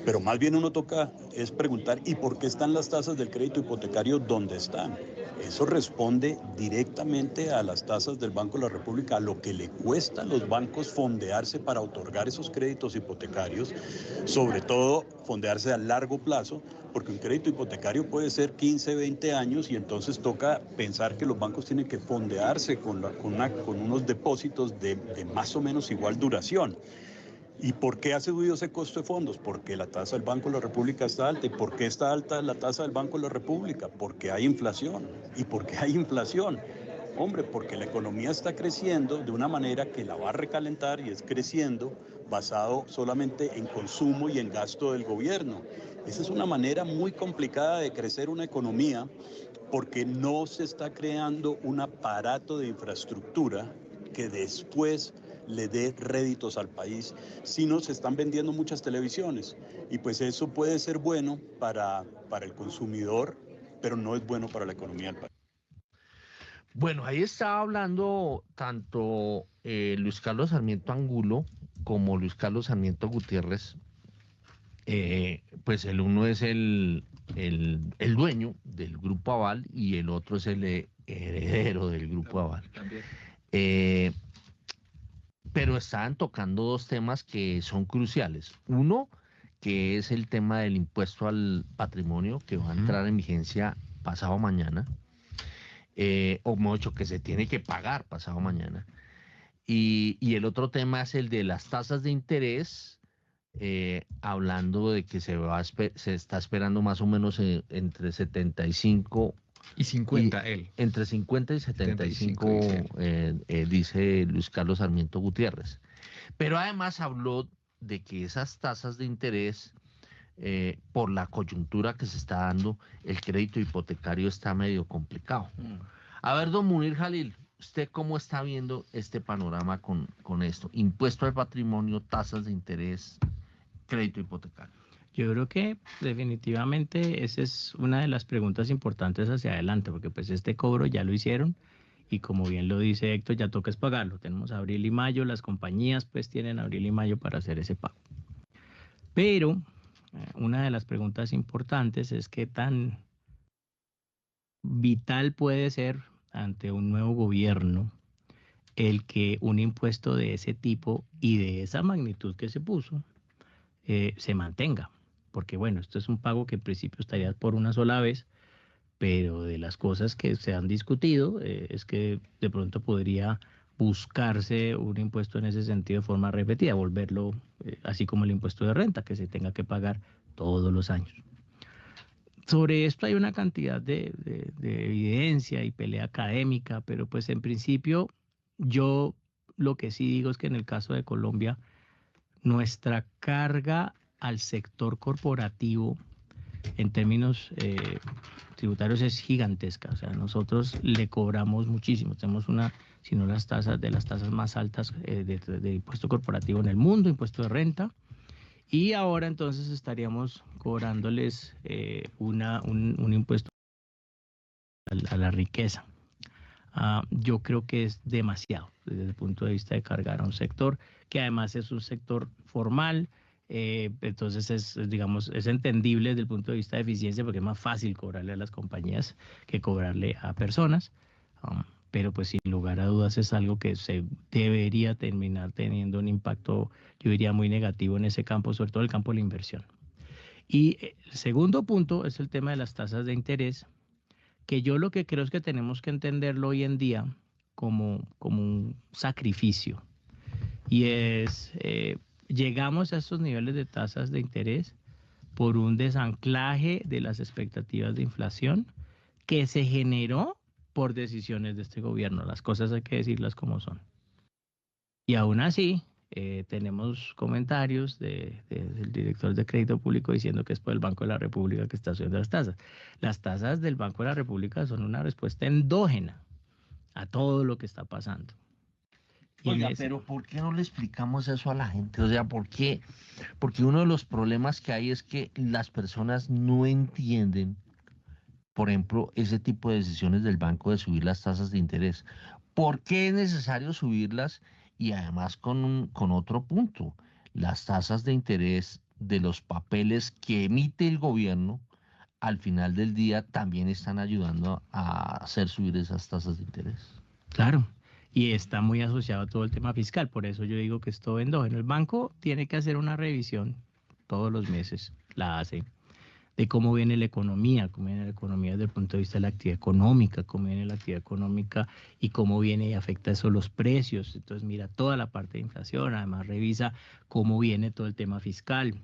Pero más bien uno toca es preguntar, ¿y por qué están las tasas del crédito hipotecario donde están? Eso responde directamente a las tasas del Banco de la República, a lo que le cuesta a los bancos fondearse para otorgar esos créditos hipotecarios, sobre todo fondearse a largo plazo, porque un crédito hipotecario puede ser 15, 20 años y entonces toca pensar que los bancos tienen que fondearse con unos depósitos de más o menos igual duración. ¿Y por qué ha subido ese costo de fondos? Porque la tasa del Banco de la República está alta. ¿Y por qué está alta la tasa del Banco de la República? Porque hay inflación. ¿Y por qué hay inflación? Hombre, porque la economía está creciendo de una manera que la va a recalentar y es creciendo basado solamente en consumo y en gasto del gobierno. Esa es una manera muy complicada de crecer una economía porque no se está creando un aparato de infraestructura que después le dé réditos al país, sino se están vendiendo muchas televisiones y pues eso puede ser bueno para el consumidor, pero no es bueno para la economía del país. Bueno, ahí estaba hablando tanto Luis Carlos Sarmiento Angulo como Luis Carlos Sarmiento Gutiérrez. Pues el uno es el dueño del Grupo Aval y el otro es el heredero del Grupo Aval. Pero estaban tocando dos temas que son cruciales. Uno, que es el tema del impuesto al patrimonio, que va a entrar en vigencia pasado mañana, o mejor dicho, que se tiene que pagar pasado mañana. Y el otro tema es el de las tasas de interés, hablando de que se está esperando más o menos entre 75 y 50 entre 50 y 75, dice Luis Carlos Sarmiento Gutiérrez. Pero además habló de que esas tasas de interés, por la coyuntura que se está dando, el crédito hipotecario está medio complicado. A ver, don Munir Jalil, ¿usted cómo está viendo este panorama con esto? Impuesto al patrimonio, tasas de interés, crédito hipotecario. Yo creo que definitivamente esa es una de las preguntas importantes hacia adelante, porque pues este cobro ya lo hicieron y como bien lo dice Héctor, ya toca es pagarlo. Tenemos abril y mayo, las compañías pues tienen abril y mayo para hacer ese pago. Pero una de las preguntas importantes es qué tan vital puede ser ante un nuevo gobierno el que un impuesto de ese tipo y de esa magnitud que se puso se mantenga. Porque bueno, esto es un pago que en principio estaría por una sola vez, pero de las cosas que se han discutido es que de pronto podría buscarse un impuesto en ese sentido de forma repetida, volverlo así como el impuesto de renta, que se tenga que pagar todos los años. Sobre esto hay una cantidad de evidencia y pelea académica, pero pues en principio yo lo que sí digo es que en el caso de Colombia, nuestra carga al sector corporativo en términos tributarios es gigantesca. O sea, nosotros le cobramos muchísimo. Tenemos si no las tasas más altas de impuesto corporativo en el mundo, impuesto de renta. Y ahora entonces estaríamos cobrándoles un impuesto a la riqueza. Yo creo que es demasiado desde el punto de vista de cargar a un sector que además es un sector formal. Entonces es entendible desde el punto de vista de eficiencia porque es más fácil cobrarle a las compañías que cobrarle a personas, pero pues sin lugar a dudas es algo que se debería terminar teniendo un impacto, yo diría, muy negativo en ese campo, sobre todo el campo de la inversión. Y el segundo punto es el tema de las tasas de interés, que yo lo que creo es que tenemos que entenderlo hoy en día como un sacrificio, y es llegamos a estos niveles de tasas de interés por un desanclaje de las expectativas de inflación que se generó por decisiones de este gobierno. Las cosas hay que decirlas como son. Y aún así, tenemos comentarios del director de Crédito Público diciendo que es por el Banco de la República que está subiendo las tasas. Las tasas del Banco de la República son una respuesta endógena a todo lo que está pasando. Oiga, pero ¿por qué no le explicamos eso a la gente? O sea, ¿por qué? Porque uno de los problemas que hay es que las personas no entienden, por ejemplo, ese tipo de decisiones del banco de subir las tasas de interés. ¿Por qué es necesario subirlas? Y además con otro punto, las tasas de interés de los papeles que emite el gobierno al final del día también están ayudando a hacer subir esas tasas de interés. Claro, y está muy asociado a todo el tema fiscal, por eso yo digo que es todo endógeno. El banco tiene que hacer una revisión todos los meses, la hace, de cómo viene cómo viene la economía desde el punto de vista de la actividad económica, cómo viene la actividad económica y cómo viene y afecta eso los precios. Entonces mira toda la parte de inflación, además revisa cómo viene todo el tema fiscal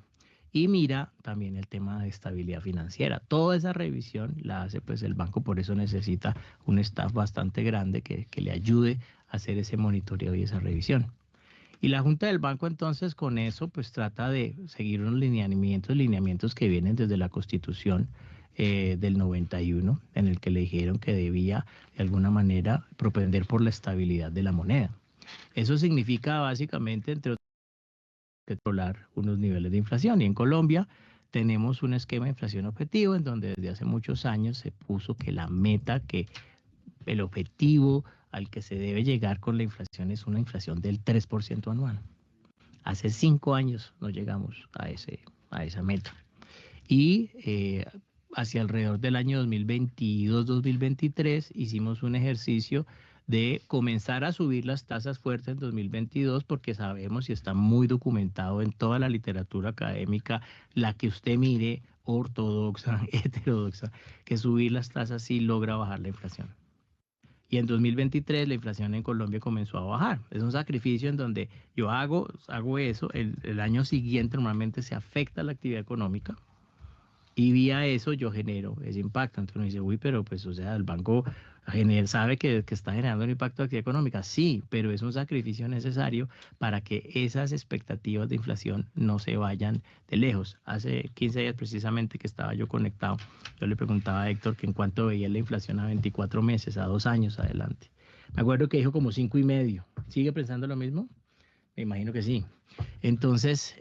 y mira también el tema de estabilidad financiera. Toda esa revisión la hace pues el banco, por eso necesita un staff bastante grande que le ayude a hacer ese monitoreo y esa revisión. Y la Junta del Banco entonces con eso pues trata de seguir unos lineamientos que vienen desde la Constitución del 91, en el que le dijeron que debía de alguna manera propender por la estabilidad de la moneda. Eso significa básicamente, entre otros, controlar unos niveles de inflación. Y en Colombia tenemos un esquema de inflación objetivo en donde desde hace muchos años se puso que la meta, que el objetivo al que se debe llegar con la inflación es una inflación del 3% anual. Hace 5 años no llegamos a esa meta. Y hacia alrededor del año 2022-2023 hicimos un ejercicio de comenzar a subir las tasas fuertes en 2022 porque sabemos y está muy documentado en toda la literatura académica, la que usted mire, ortodoxa, heterodoxa, que subir las tasas sí logra bajar la inflación. Y en 2023 la inflación en Colombia comenzó a bajar. Es un sacrificio en donde yo hago eso, el año siguiente normalmente se afecta la actividad económica y vía eso yo genero ese impacto. Entonces uno dice, uy, pero pues o sea, el banco sabe que está generando un impacto de actividad económica. Sí, pero es un sacrificio necesario para que esas expectativas de inflación no se vayan de lejos. Hace 15 días precisamente que estaba yo conectado, yo le preguntaba a Héctor que en cuánto veía la inflación a 24 meses, a 2 años adelante. Me acuerdo que dijo como 5,5. ¿Sigue pensando lo mismo? Me imagino que sí. Entonces,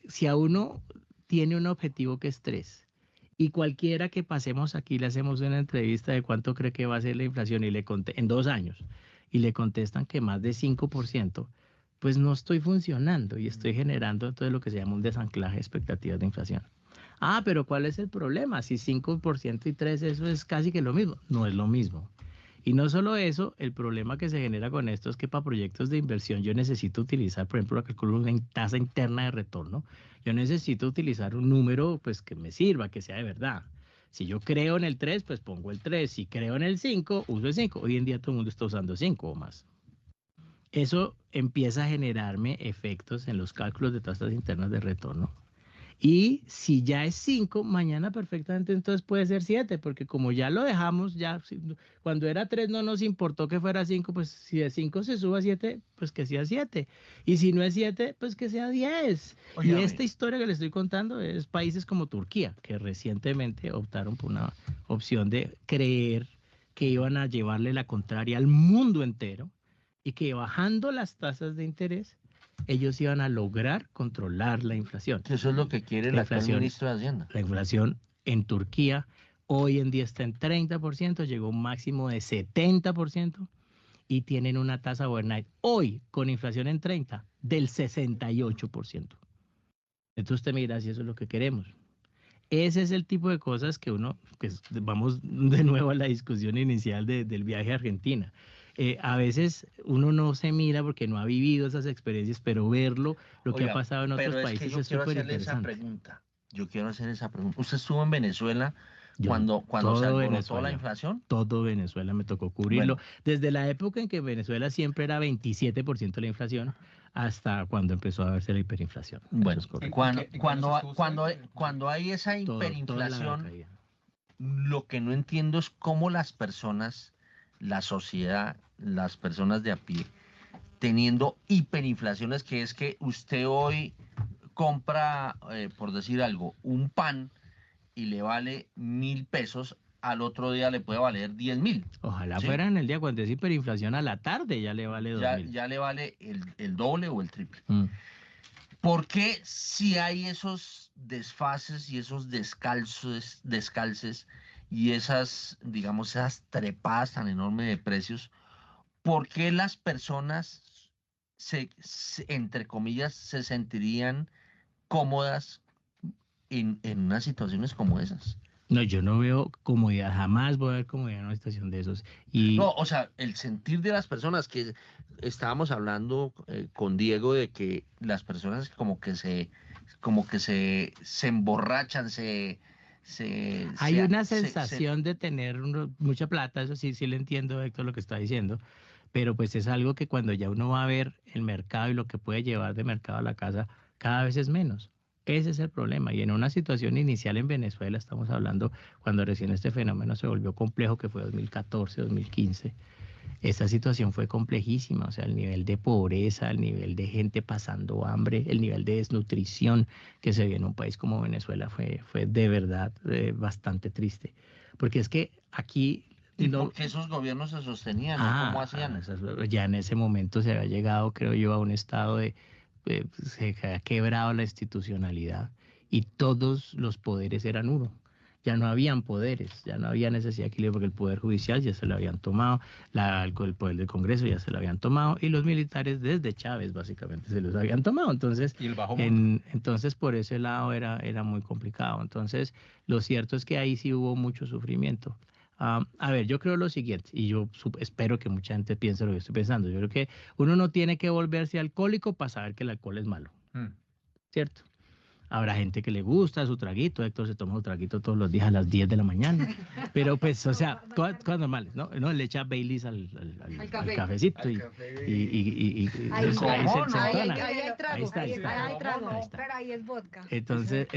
si a uno tiene un objetivo que es 3 y cualquiera que pasemos aquí le hacemos una entrevista de cuánto cree que va a ser la inflación y en 2 años y le contestan que más de 5%, pues no estoy funcionando y estoy generando entonces lo que se llama un desanclaje de expectativas de inflación. Ah, pero ¿cuál es el problema? Si 5% y 3, eso es casi que lo mismo. No es lo mismo. Y no solo eso, el problema que se genera con esto es que para proyectos de inversión yo necesito utilizar, por ejemplo, una tasa interna de retorno. Yo necesito utilizar un número pues que me sirva, que sea de verdad. Si yo creo en el 3, pues pongo el 3. Si creo en el 5, uso el 5. Hoy en día todo el mundo está usando 5 o más. Eso empieza a generarme efectos en los cálculos de tasas internas de retorno. Y si ya es 5, mañana perfectamente entonces puede ser 7, porque como ya lo dejamos, ya cuando era 3 no nos importó que fuera 5, pues si de 5 se suba a 7, pues que sea 7. Y si no es 7, pues que sea 10. Y esta historia que le estoy contando es países como Turquía, que recientemente optaron por una opción de creer que iban a llevarle la contraria al mundo entero y que bajando las tasas de interés ellos iban a lograr controlar la inflación. Eso es lo que quiere el actual ministro de Hacienda. La inflación en Turquía hoy en día está en 30%, llegó a un máximo de 70% y tienen una tasa overnight hoy con inflación en 30 del 68%. Entonces usted mira si eso es lo que queremos. Ese es el tipo de cosas que uno, pues vamos de nuevo a la discusión inicial del viaje a Argentina. A veces uno no se mira porque no ha vivido esas experiencias, pero verlo, lo que ha pasado en otros países es súper interesante. Yo quiero hacer esa pregunta. ¿Usted estuvo en Venezuela cuando se alborotó la inflación? Todo Venezuela me tocó cubrirlo. Bueno, desde la época en que Venezuela siempre era 27% la inflación hasta cuando empezó a verse la hiperinflación. Bueno, cuando hay esa hiperinflación, lo que no entiendo es cómo las personas, la sociedad, las personas de a pie, teniendo hiperinflaciones, que es que usted hoy compra, por decir algo, un pan y le vale 1.000 pesos, al otro día le puede valer 10.000. Ojalá fuera en el día cuando es hiperinflación a la tarde ya le vale 2.000. Ya le vale el doble o el triple. ¿Por qué si hay esos desfases y esos descalces y esas, digamos, esas trepadas tan enormes de precios, por qué las personas, entre comillas, se sentirían cómodas en unas situaciones como esas? No, yo no veo comodidad, jamás voy a ver comodidad en una situación de esos. Y No, o sea, el sentir de las personas que estábamos hablando con Diego de que las personas como que se emborrachan, hay una se- sensación de tener mucha plata, eso sí, sí le entiendo, Héctor, lo que está diciendo, pero pues es algo que cuando ya uno va a ver el mercado y lo que puede llevar de mercado a la casa, cada vez es menos. Ese es el problema. Y en una situación inicial en Venezuela, estamos hablando cuando recién este fenómeno se volvió complejo, que fue 2014, 2015, esta situación fue complejísima, o sea, el nivel de pobreza, el nivel de gente pasando hambre, el nivel de desnutrición que se vio en un país como Venezuela fue de verdad bastante triste. Porque es que aquí... ¿Y por qué esos gobiernos se sostenían? ¿O cómo hacían? Ya en ese momento se había llegado, creo yo, a un estado se había quebrado la institucionalidad y todos los poderes eran uno. Ya no habían poderes, ya no había necesidad de equilibrio porque el poder judicial ya se lo habían tomado, el poder del Congreso ya se lo habían tomado y los militares desde Chávez básicamente se los habían tomado. Entonces, ¿Y el bajo mundo? entonces por ese lado era muy complicado. Entonces, lo cierto es que ahí sí hubo mucho sufrimiento. A ver, yo creo lo siguiente, y yo espero que mucha gente piense lo que estoy pensando. Yo creo que uno no tiene que volverse alcohólico para saber que el alcohol es malo, ¿cierto? Habrá gente que le gusta su traguito, Héctor se toma su traguito todos los días a las 10 de la mañana, pero pues, o sea, cosas normales, ¿no? No le echa Baileys al cafecito y Ahí se entona. hay trago, Ahí está. pero ahí es vodka. Entonces,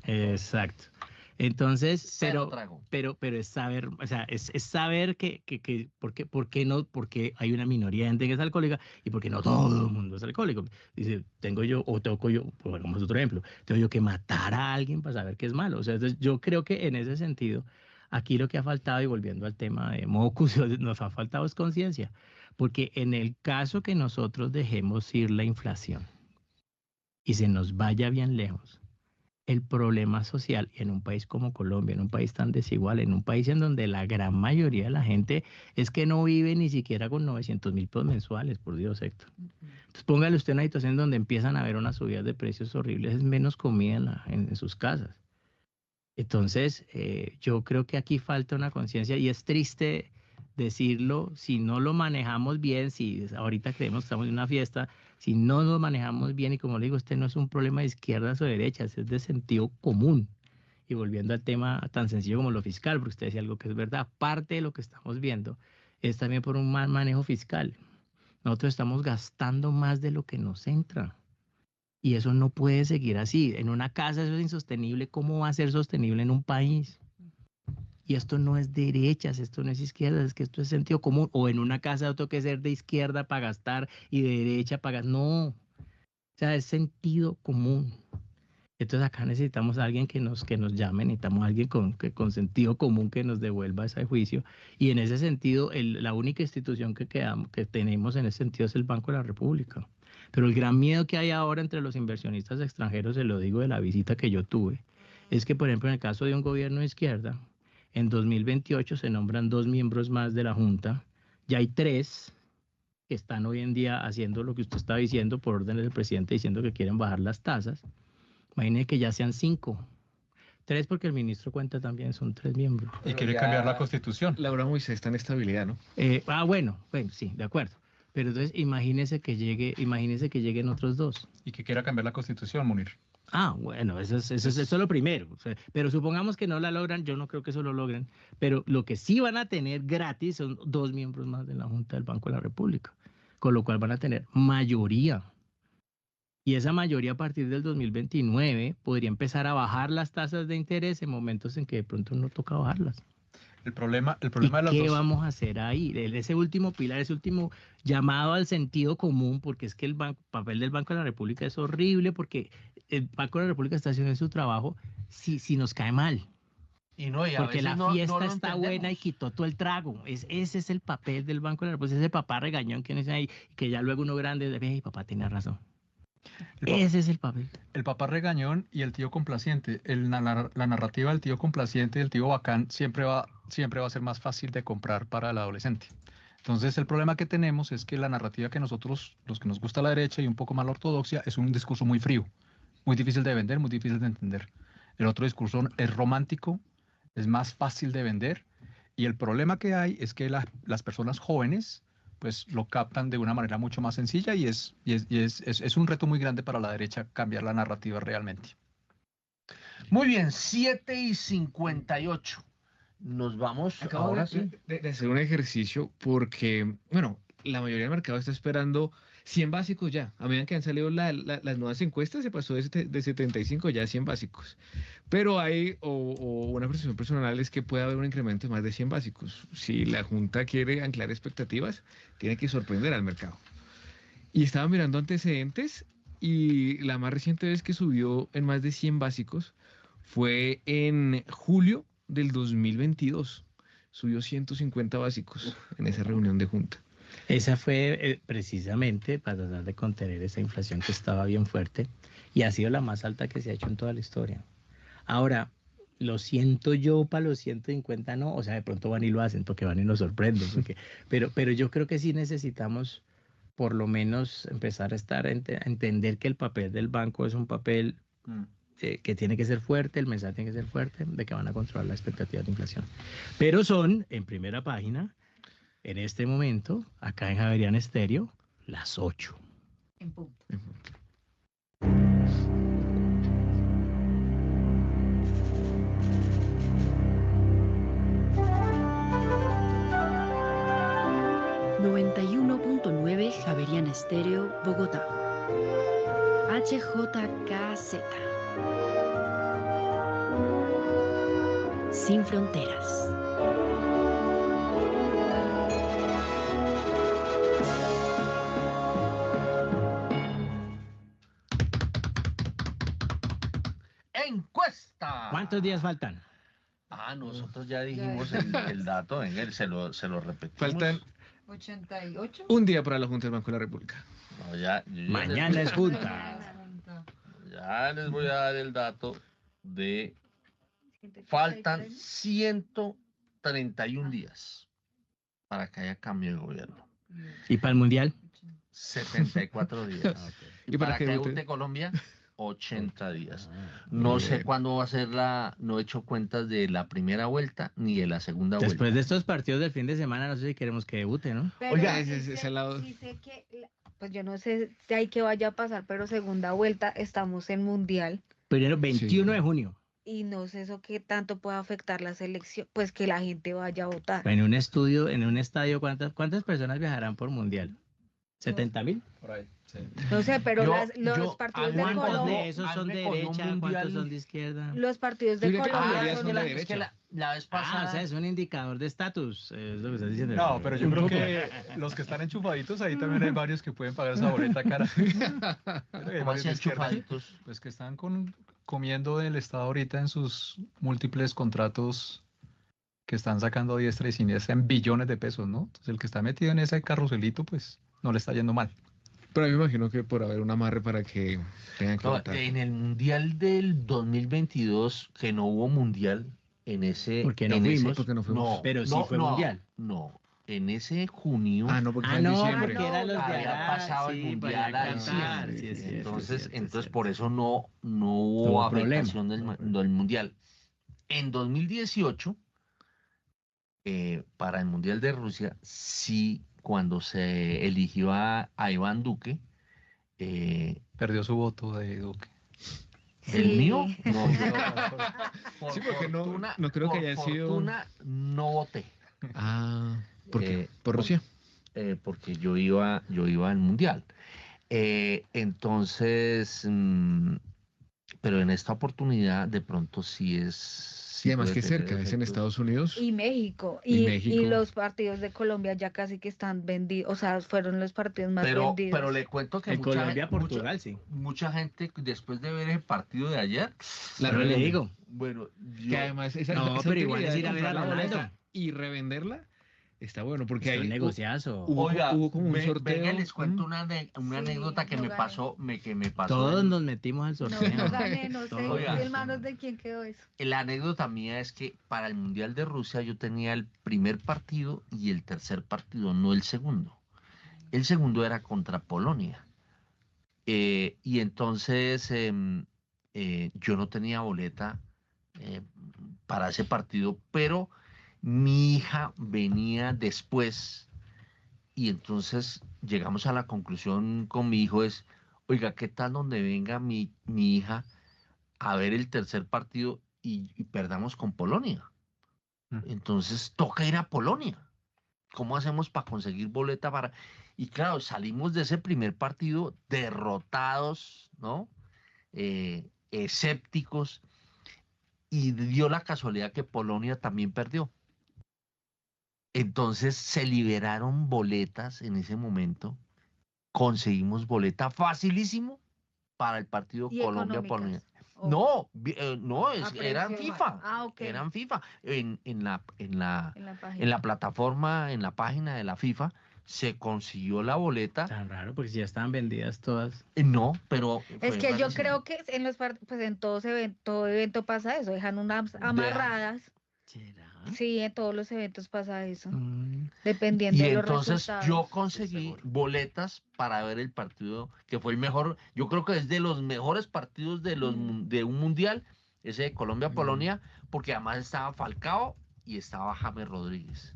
exacto. Entonces, trago. pero es saber, o sea, es saber por qué no, porque hay una minoría de gente que es alcohólica y porque no todo el mundo es alcohólico. Dice, tengo yo, o tengo yo, pongamos otro ejemplo, tengo yo que matar a alguien para saber que es malo. O sea, entonces yo creo que en ese sentido, aquí lo que ha faltado, y volviendo al tema de Mocus, nos ha faltado es conciencia. Porque en el caso que nosotros dejemos ir la inflación y se nos vaya bien lejos, el problema social en un país como Colombia, en un país tan desigual, en un país en donde la gran mayoría de la gente es que no vive ni siquiera con 900.000 pesos mensuales, por Dios, Héctor. Entonces póngale usted una situación donde empiezan a haber unas subidas de precios horribles, es menos comida en sus casas. Entonces, yo creo que aquí falta una conciencia y es triste decirlo, si no lo manejamos bien, si ahorita creemos que estamos en una fiesta, si no lo manejamos bien, y como le digo, este no es un problema de izquierdas o derechas, es de sentido común. Y volviendo al tema tan sencillo como lo fiscal, porque usted decía algo que es verdad, parte de lo que estamos viendo es también por un mal manejo fiscal. Nosotros estamos gastando más de lo que nos entra. Y eso no puede seguir así. En una casa eso es insostenible. ¿Cómo va a ser sostenible en un país? Y esto no es derechas, esto no es izquierda, es que esto es sentido común. O en una casa yo tengo que ser de izquierda para gastar y de derecha para gastar. No, o sea, es sentido común. Entonces acá necesitamos a alguien que nos llame, necesitamos a alguien con sentido común que nos devuelva ese juicio. Y en ese sentido, la única institución que tenemos en ese sentido es el Banco de la República. Pero el gran miedo que hay ahora entre los inversionistas extranjeros, se lo digo de la visita que yo tuve, es que, por ejemplo, en el caso de un gobierno de izquierda, en 2028 se nombran 2 miembros más de la Junta, ya hay 3 que están hoy en día haciendo lo que usted está diciendo por orden del presidente, diciendo que quieren bajar las tasas. Imagine que ya sean 5. 3 porque el ministro cuenta también, son 3 miembros. Y quiere cambiar la Constitución. Laura Moisés está en estabilidad, ¿no? Bueno, sí, de acuerdo. Pero entonces imagínese que lleguen otros 2. Y que quiera cambiar la Constitución, Munir. Bueno, eso es lo primero. O sea, pero supongamos que no la logran, yo no creo que eso lo logren. Pero lo que sí van a tener gratis son 2 miembros más de la Junta del Banco de la República. Con lo cual van a tener mayoría. Y esa mayoría a partir del 2029 podría empezar a bajar las tasas de interés en momentos en que de pronto no toca bajarlas. El problema de las ¿Qué dos... vamos a hacer ahí? Ese último pilar, ese último llamado al sentido común, porque es que el papel del Banco de la República es horrible, porque el Banco de la República está haciendo su trabajo si nos cae mal. Porque la fiesta está buena y quitó todo el trago. Ese es el papel del Banco de la República, ese papá regañón que uno dice ahí, que ya luego uno grande dice, "Ay, papá tenía razón". Ese es el papel. El papá regañón y el tío complaciente. La narrativa del tío complaciente y del tío bacán siempre va a ser más fácil de comprar para el adolescente. Entonces el problema que tenemos es que la narrativa que nosotros, los que nos gusta la derecha y un poco más la ortodoxia, es un discurso muy frío, muy difícil de vender, muy difícil de entender. El otro discurso es romántico, es más fácil de vender, y el problema que hay es que las personas jóvenes pues lo captan de una manera mucho más sencilla y es un reto muy grande para la derecha cambiar la narrativa realmente. Muy bien, 7:58. Nos vamos Acabo ahora sí. de hacer un ejercicio porque, bueno, la mayoría del mercado está esperando 100 básicos ya. A medida que han salido las nuevas encuestas, se pasó de 75 ya a 100 básicos. Pero hay, o una percepción personal es que puede haber un incremento de más de 100 básicos. Si la Junta quiere anclar expectativas, tiene que sorprender al mercado. Y estaba mirando antecedentes y la más reciente vez que subió en más de 100 básicos fue en julio del 2022. Subió 150 básicos en esa reunión de Junta. Esa fue precisamente para tratar de contener esa inflación que estaba bien fuerte y ha sido la más alta que se ha hecho en toda la historia. Ahora, lo siento yo para los 150 no, o sea, de pronto van y lo hacen porque van y nos sorprenden, pero yo creo que sí necesitamos por lo menos empezar a entender que el papel del banco es un papel que tiene que ser fuerte, el mensaje tiene que ser fuerte de que van a controlar la expectativa de inflación. Pero son, en primera página, en este momento, acá en Javerian Estéreo, las 8. En punto. 91.9 Javerian Estéreo, Bogotá. HJKZ. Sin fronteras. Encuesta. ¿Cuántos días faltan? Nosotros ya dijimos el dato, venga, se lo repetimos. Faltan 88. un día para la Junta del Banco de la República. No, Mañana es Junta. Ya les voy a dar el dato de... Faltan 131 días para que haya cambio de gobierno. ¿Y para el Mundial? 74 días. ¿Y para que que debute Colombia? 80 días. No sé cuándo va a ser no he hecho cuentas de la primera vuelta ni de la segunda vuelta. Después de estos partidos del fin de semana, no sé si queremos que debute, ¿no? Pero Oiga, sí ese es el lado. sí sé que, pues yo no sé si hay que vaya a pasar, pero segunda vuelta estamos en Mundial Primero, 21 de junio. y no sé eso qué tanto puede afectar la selección, pues que la gente vaya a votar. En un estadio, ¿cuántas personas viajarán por Mundial? ¿70.000? Por ahí, sí. No sé, pero los partidos de ¿Cuántos Colombia, de esos son de derecha? ¿Cuántos son de izquierda? los partidos de Yo diría que la Colombia mayoría son son de de derecha. Es que la vez pasada... O sea, es un indicador de estatus, es lo que estás diciendo. No, pero yo creo que los que están enchufaditos, ahí también hay varios que pueden pagar esa boleta cara. ¿Cómo así enchufaditos? Pues que están comiendo del Estado ahorita en sus múltiples contratos que están sacando a diestra y siniestra en billones de pesos, ¿no? Entonces el que está metido en ese carruselito, pues no le está yendo mal. Pero me imagino que por haber un amarre para que tengan que votar. En el Mundial del 2022, que no hubo Mundial, en ese... Porque no fuimos. Porque no fuimos. No, Pero sí fue Mundial. No, en ese junio... No, porque fue en diciembre. porque eran los de había pasado el Mundial a diciembre. Sí, es cierto, Entonces, es cierto. por eso no hubo Tuvo afectación del Mundial. En 2018, para el Mundial de Rusia, sí, cuando se eligió a Iván Duque... Perdió su voto de Duque. ¿El mío? No. Sí, porque no creo que haya sido... Por fortuna, no voté. ¿Por qué? ¿Por Rusia? Porque yo iba al Mundial. Entonces, pero en esta oportunidad de pronto sí es... Y además que cerca, es en Estados Unidos. Y México. Y Y los partidos de Colombia ya casi que están vendidos, o sea, fueron los partidos más vendidos. Pero le cuento que En Colombia, Portugal, sí. Mucha gente, después de ver el partido de ayer... Claro, le digo. Bueno, Que además pero igual es ir a ver a la Ronaldo. boleta y revenderla está bueno, porque Es un ahí negociazo. hubo como un sorteo. Venga, les cuento una anécdota que me pasó. Todos nos metimos al sorteo. No gané, no sé Oiga. en manos de quién quedó eso. La anécdota mía es que para el Mundial de Rusia yo tenía el primer partido y el tercer partido, no el segundo. El segundo era contra Polonia. Y entonces yo no tenía boleta para ese partido, pero mi hija venía después y entonces llegamos a la conclusión con mi hijo es, oiga, ¿qué tal donde venga mi hija a ver el tercer partido y perdamos con Polonia? Entonces toca ir a Polonia. ¿Cómo hacemos para conseguir boleta para...? Y claro, salimos de ese primer partido derrotados, ¿no? Escépticos, y dio la casualidad que Polonia también perdió. Entonces se liberaron boletas en ese momento, conseguimos boleta facilísimo para el partido Y Colombia-Polonia. económicas. No, eran precio FIFA, normal. Ah, ok. eran FIFA. En la En la página. plataforma, en la página de la FIFA, se consiguió la boleta. Tan raro, porque ya estaban vendidas todas. No, pero Es fue que yo rarísimo. creo que en pues en todo evento pasa eso, dejan unas amarradas. ¿Será? Sí, en todos los eventos pasa eso, Mm. dependiendo Y de los entonces yo resultados. conseguí boletas para ver el partido, que fue el mejor, yo creo que es de los mejores partidos de de un mundial, ese de Colombia-Polonia, porque además estaba Falcao y estaba James Rodríguez.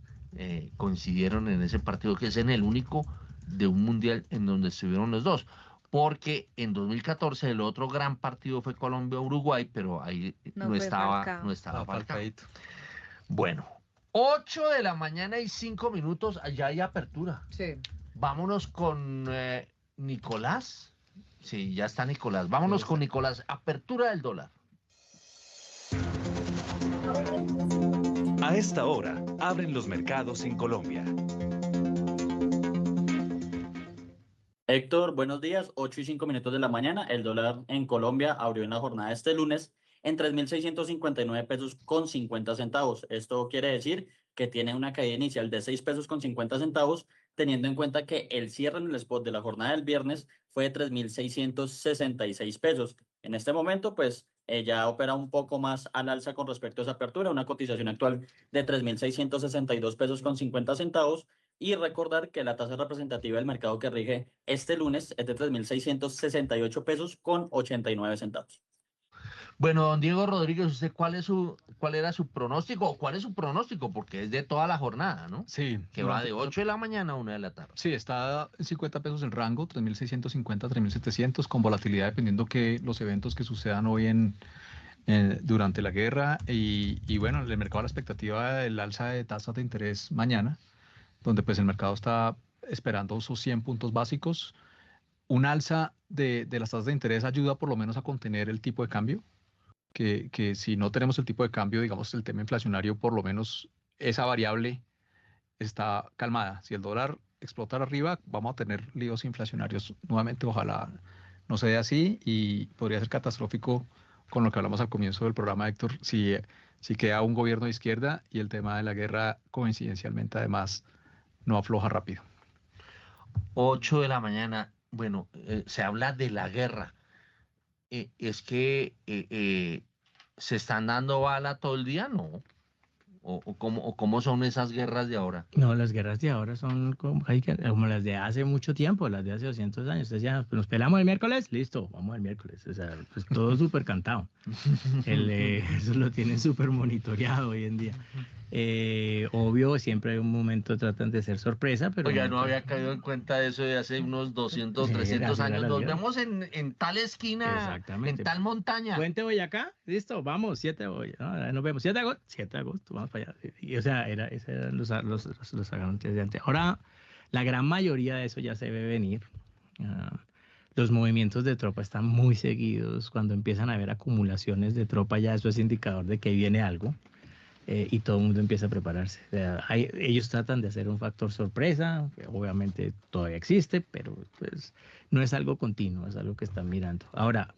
Coincidieron en ese partido, que es en el único de un mundial en donde estuvieron los dos. Porque en 2014 el otro gran partido fue Colombia-Uruguay, pero ahí No no fue estaba Falcao. Falcao. Bueno, 8 de la mañana y 5 minutos, allá hay apertura. Sí. Vámonos con Nicolás. Sí, ya está Nicolás. Vámonos con Nicolás. Apertura del dólar. A esta hora, abren los mercados en Colombia. Héctor, buenos días. 8:05 de la mañana. El dólar en Colombia abrió en la jornada de este lunes en 3.659 pesos con 50 centavos. Esto quiere decir que tiene una caída inicial de 6 pesos con 50 centavos, teniendo en cuenta que el cierre en el spot de la jornada del viernes fue de 3.666 pesos. En este momento, pues, ya opera un poco más al alza con respecto a esa apertura, una cotización actual de 3.662 pesos con 50 centavos. Y recordar que la tasa representativa del mercado que rige este lunes es de 3.668 pesos con 89 centavos. Bueno, don Diego Rodríguez, ¿usted cuál era su pronóstico? ¿O cuál es su pronóstico? Porque es de toda la jornada, ¿no? Sí. Que va de 8 de la mañana a 1 de la tarde. Sí, está en 50 pesos el rango, 3.650, 3.700, con volatilidad dependiendo que los eventos que sucedan hoy durante la guerra. Y bueno, el mercado a la expectativa del alza de tasas de interés mañana, donde pues el mercado está esperando esos 100 puntos básicos. Un alza de las tasas de interés ayuda por lo menos a contener el tipo de cambio, que si no tenemos el tipo de cambio, digamos, el tema inflacionario, por lo menos esa variable está calmada. Si el dólar explota arriba, vamos a tener líos inflacionarios nuevamente. Ojalá no sea así, y podría ser catastrófico con lo que hablamos al comienzo del programa, Héctor, si queda un gobierno de izquierda y el tema de la guerra coincidencialmente además no afloja rápido. 8 de la mañana, bueno, se habla de la guerra. ¿Es que se están dando bala todo el día? No. ¿O cómo son esas guerras de ahora? No, las guerras de ahora son como las de hace mucho tiempo, las de hace 200 años. Entonces ya nos pelamos el miércoles, listo, vamos el miércoles. O sea, pues todo súper cantado. Eso lo tienen súper monitoreado hoy en día. Obvio, siempre hay un momento, tratan de ser sorpresa, pero... Oiga, no había caído en cuenta de eso de hace unos 200, 300 años. Nos vemos en tal esquina, en tal montaña. Puente Boyacá, listo, vamos, 7 de Boyacá. No, nos vemos, 7 de agosto, vamos para allá. Y, o sea, esos eran los agantes de antes. Ahora, la gran mayoría de eso ya se ve venir. Los movimientos de tropa están muy seguidos. Cuando empiezan a haber acumulaciones de tropa, ya eso es indicador de que viene algo. Y todo el mundo empieza a prepararse. O sea, ellos tratan de hacer un factor sorpresa, que obviamente todavía existe, pero pues no es algo continuo, es algo que están mirando. Ahora,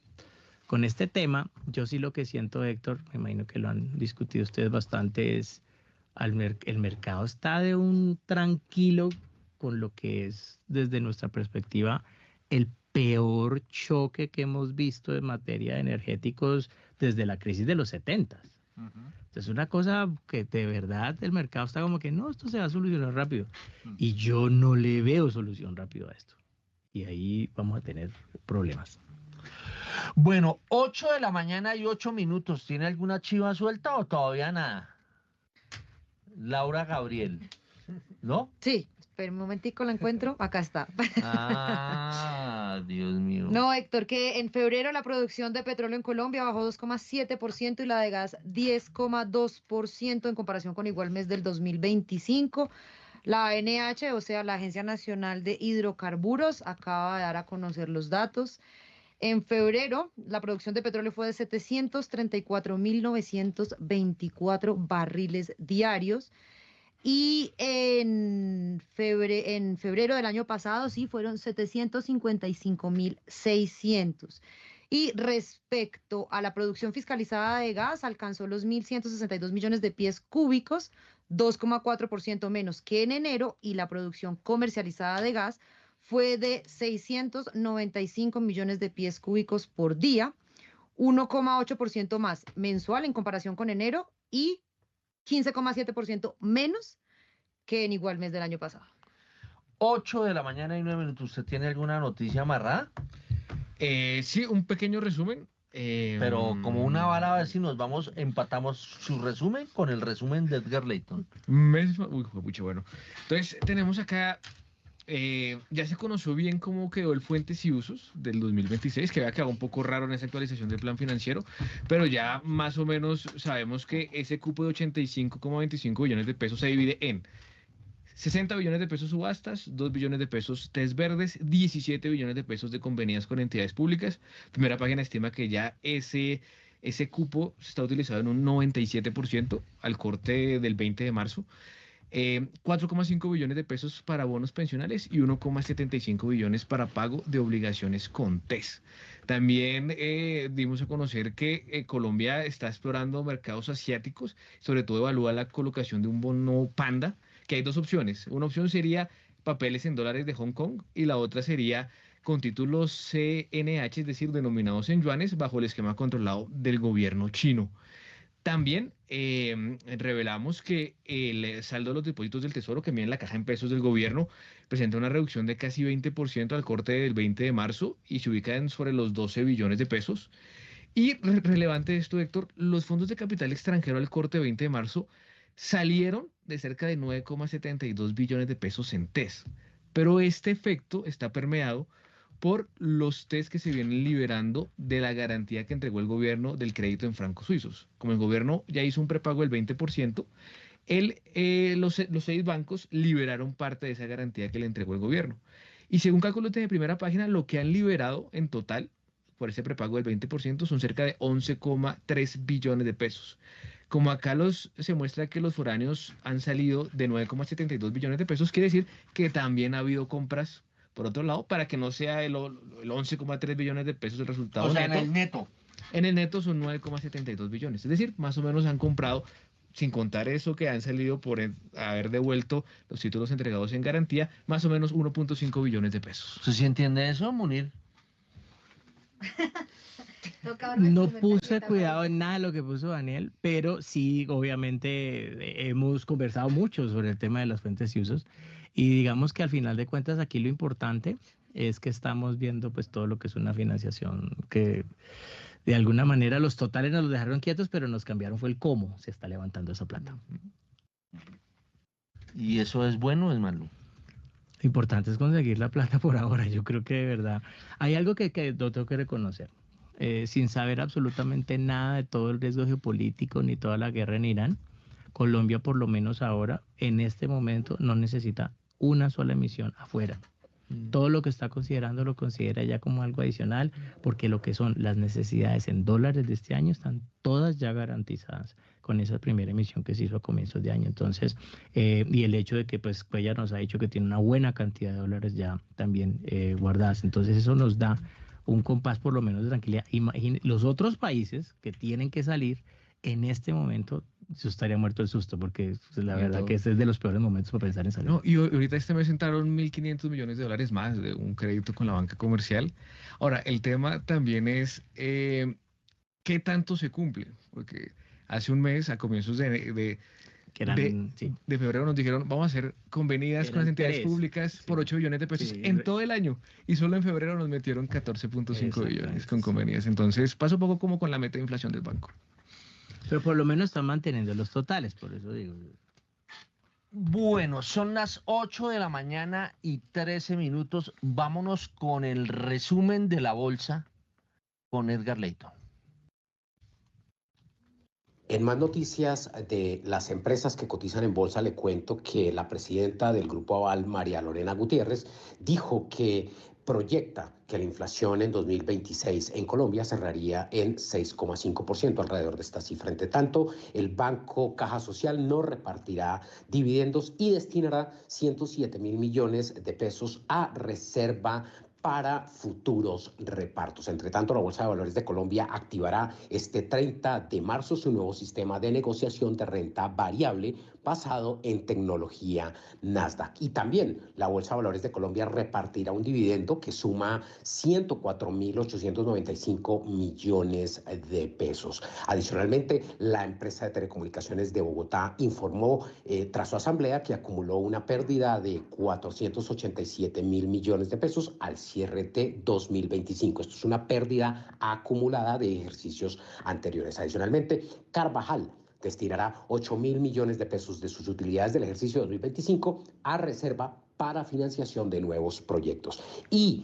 con este tema, yo sí lo que siento, Héctor, me imagino que lo han discutido ustedes bastante, es el mercado está de un tranquilo con lo que es, desde nuestra perspectiva, el peor choque que hemos visto en materia de energéticos desde la crisis de los 70s. Es una cosa que de verdad el mercado está como que no, esto se va a solucionar rápido. Y yo no le veo solución rápido a esto. Y ahí vamos a tener problemas. Bueno, 8 de la mañana y 8 minutos. ¿Tiene alguna chiva suelta o todavía nada? Laura Gabriel, ¿no? Sí, espera un momentico, la encuentro. Acá está. Ah, Dios mío. No, Héctor, que en febrero la producción de petróleo en Colombia bajó 2,7% y la de gas 10,2% en comparación con igual mes del 2025. La ANH, o sea, la Agencia Nacional de Hidrocarburos, acaba de dar a conocer los datos. En febrero, la producción de petróleo fue de 734.924 barriles diarios. Y en febrero del año pasado, sí, fueron 755.600. Y respecto a la producción fiscalizada de gas, alcanzó los 1.162 millones de pies cúbicos, 2,4% menos que en enero, y la producción comercializada de gas fue de 695 millones de pies cúbicos por día, 1,8% más mensual en comparación con enero y 15,7% menos que en igual mes del año pasado. 8 de la mañana y 9 minutos. ¿Usted tiene alguna noticia amarrada? Sí, un pequeño resumen. Pero como una bala, a ver si nos vamos, empatamos su resumen con el resumen de Edgar Layton. Uy, pucha, bueno. Entonces, tenemos acá, ya se conoció bien cómo quedó el Fuentes y Usos del 2026, que había quedado un poco raro en esa actualización del plan financiero, pero ya más o menos sabemos que ese cupo de 85,25 billones de pesos se divide en 60 billones de pesos subastas, 2 billones de pesos test verdes, 17 billones de pesos de convenias con entidades públicas. Primera página estima que ya ese cupo se está utilizado en un 97% al corte del 20 de marzo. 4,5 billones de pesos para bonos pensionales y 1,75 billones para pago de obligaciones con TES. También dimos a conocer que Colombia está explorando mercados asiáticos, sobre todo evalúa la colocación de un bono panda, que hay dos opciones. Una opción sería papeles en dólares de Hong Kong y la otra sería con títulos CNH, es decir, denominados en yuanes, bajo el esquema controlado del gobierno chino. También revelamos que el saldo de los depósitos del Tesoro, que miden la caja en pesos del gobierno, presenta una reducción de casi 20% al corte del 20 de marzo y se ubica en sobre los 12 billones de pesos. Y relevante esto, Héctor, los fondos de capital extranjero al corte 20 de marzo salieron de cerca de 9,72 billones de pesos en TES. Pero este efecto está permeado por los test que se vienen liberando de la garantía que entregó el gobierno del crédito en francos suizos. Como el gobierno ya hizo un prepago del 20%, los 6 bancos liberaron parte de esa garantía que le entregó el gobierno. Y según cálculos de primera página, lo que han liberado en total por ese prepago del 20% son cerca de 11,3 billones de pesos. Como acá se muestra que los foráneos han salido de 9,72 billones de pesos, quiere decir que también ha habido compras, por otro lado, para que no sea el 11,3 billones de pesos el resultado O sea, neto. en el neto. En el neto son 9,72 billones. Es decir, más o menos han comprado, sin contar eso que han salido por haber devuelto los títulos entregados en garantía, más o menos 1,5 billones de pesos. ¿Usted sí entiende eso, Munir? No puse cuidado en nada de lo que puso Daniel, pero sí, obviamente, hemos conversado mucho sobre el tema de las fuentes y usos. Y digamos que al final de cuentas aquí lo importante es que estamos viendo pues todo lo que es una financiación que de alguna manera los totales nos los dejaron quietos, pero nos cambiaron fue el cómo se está levantando esa plata. ¿Y eso es bueno o es malo? Lo importante es conseguir la plata por ahora. Yo creo que de verdad hay algo que lo tengo que reconocer. Sin saber absolutamente nada de todo el riesgo geopolítico ni toda la guerra en Irán, Colombia por lo menos ahora, en este momento, no necesita una sola emisión afuera. Todo lo que está considerando lo considera ya como algo adicional, porque lo que son las necesidades en dólares de este año están todas ya garantizadas con esa primera emisión que se hizo a comienzos de año. Entonces, y el hecho de que pues Cuellar nos ha dicho que tiene una buena cantidad de dólares ya también guardadas. Entonces, eso nos da un compás por lo menos de tranquilidad. Los otros países que tienen que salir en este momento, yo estaría muerto de susto, porque la verdad que este es de los peores momentos para pensar en salir. No, y ahorita este mes entraron 1.500 millones de dólares más de un crédito con la banca comercial. Ahora, el tema también es qué tanto se cumple, porque hace un mes, a comienzos que eran, de febrero nos dijeron, vamos a hacer convenidas con las entidades públicas por 8 billones de pesos en todo el año, y solo en febrero nos metieron 14.5 billones con convenidas. Entonces pasa un poco como con la meta de inflación del banco. Pero por lo menos están manteniendo los totales, por eso digo. Bueno, son las 8 de la mañana y 13 minutos. Vámonos con el resumen de la bolsa con Edgar Leyton. En más noticias de las empresas que cotizan en bolsa, le cuento que la presidenta del Grupo Aval, María Lorena Gutiérrez, dijo que proyecta que la inflación en 2026 en Colombia cerraría en 6,5%, alrededor de esta cifra. Entre tanto, el Banco Caja Social no repartirá dividendos y destinará 107.000 millones de pesos a reserva para futuros repartos. Entre tanto, la Bolsa de Valores de Colombia activará este 30 de marzo su nuevo sistema de negociación de renta variable basado en tecnología Nasdaq. Y también la Bolsa de Valores de Colombia repartirá un dividendo que suma 104.895 millones de pesos. Adicionalmente, la empresa de telecomunicaciones de Bogotá informó tras su asamblea que acumuló una pérdida de 487.000 millones de pesos al cierre de 2025. Esto es una pérdida acumulada de ejercicios anteriores. Adicionalmente, Carvajal destinará 8.000 millones de pesos de sus utilidades del ejercicio 2025 a reserva para financiación de nuevos proyectos. Y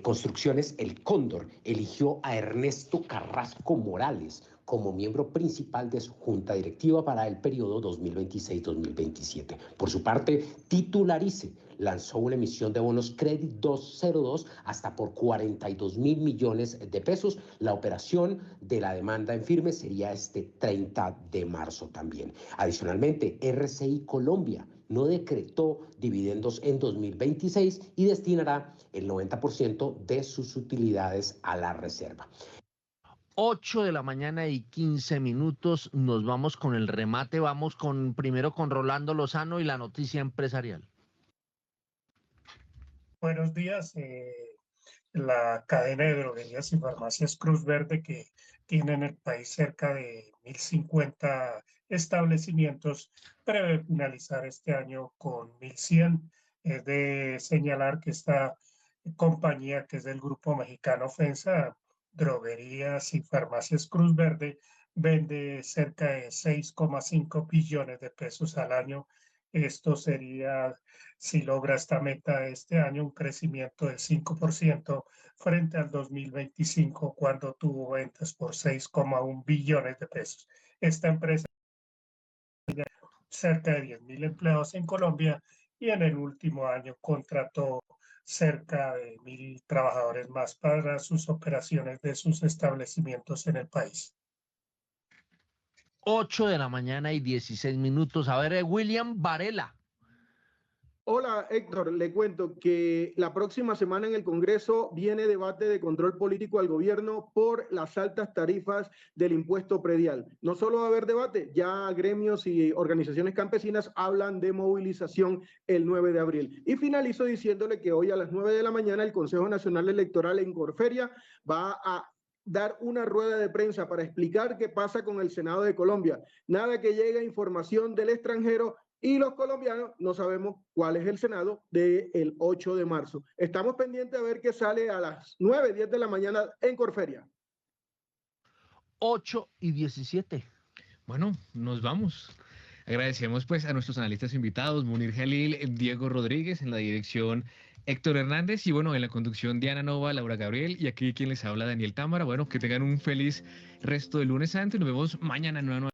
Construcciones El Cóndor eligió a Ernesto Carrasco Morales como miembro principal de su junta directiva para el periodo 2026-2027. Por su parte, Titularice lanzó una emisión de bonos Credit 202 hasta por 42.000 millones de pesos. La operación de la demanda en firme sería este 30 de marzo también. Adicionalmente, RCI Colombia no decretó dividendos en 2026 y destinará el 90% de sus utilidades a la reserva. 8 de la mañana y 15 minutos, nos vamos con el remate, vamos primero con Rolando Lozano y la noticia empresarial. Buenos días. La cadena de droguerías y farmacias Cruz Verde, que tiene en el país cerca de 1.050 establecimientos, prevé finalizar este año con 1.100. Es de señalar que esta compañía, que es del grupo mexicano FEMSA, Droguerías y Farmacias Cruz Verde, vende cerca de 6,5 billones de pesos al año. Esto sería, si logra esta meta este año, un crecimiento del 5% frente al 2025, cuando tuvo ventas por 6,1 billones de pesos. Esta empresa tiene cerca de 10.000 empleados en Colombia y en el último año contrató cerca de 1.000 trabajadores más para sus operaciones de sus establecimientos en el país. 8 de la mañana y 16 minutos. A ver, William Varela. Hola, Héctor. Le cuento que la próxima semana en el Congreso viene debate de control político al gobierno por las altas tarifas del impuesto predial. No solo va a haber debate, ya gremios y organizaciones campesinas hablan de movilización el 9 de abril. Y finalizo diciéndole que hoy a las 9 de la mañana el Consejo Nacional Electoral en Corferia va a dar una rueda de prensa para explicar qué pasa con el Senado de Colombia. Nada que llegue información del extranjero y los colombianos no sabemos cuál es el Senado del 8 de marzo. Estamos pendientes a ver qué sale a las 9, 10 de la mañana en Corferia. 8 y 17. Bueno, nos vamos. Agradecemos pues a nuestros analistas invitados, Munir Jalil, Diego Rodríguez en la dirección, Héctor Hernández y bueno, en la conducción Diana Nova, Laura Gabriel y aquí quien les habla Daniel Támara. Bueno, que tengan un feliz resto de lunes santo y nos vemos mañana en una nueva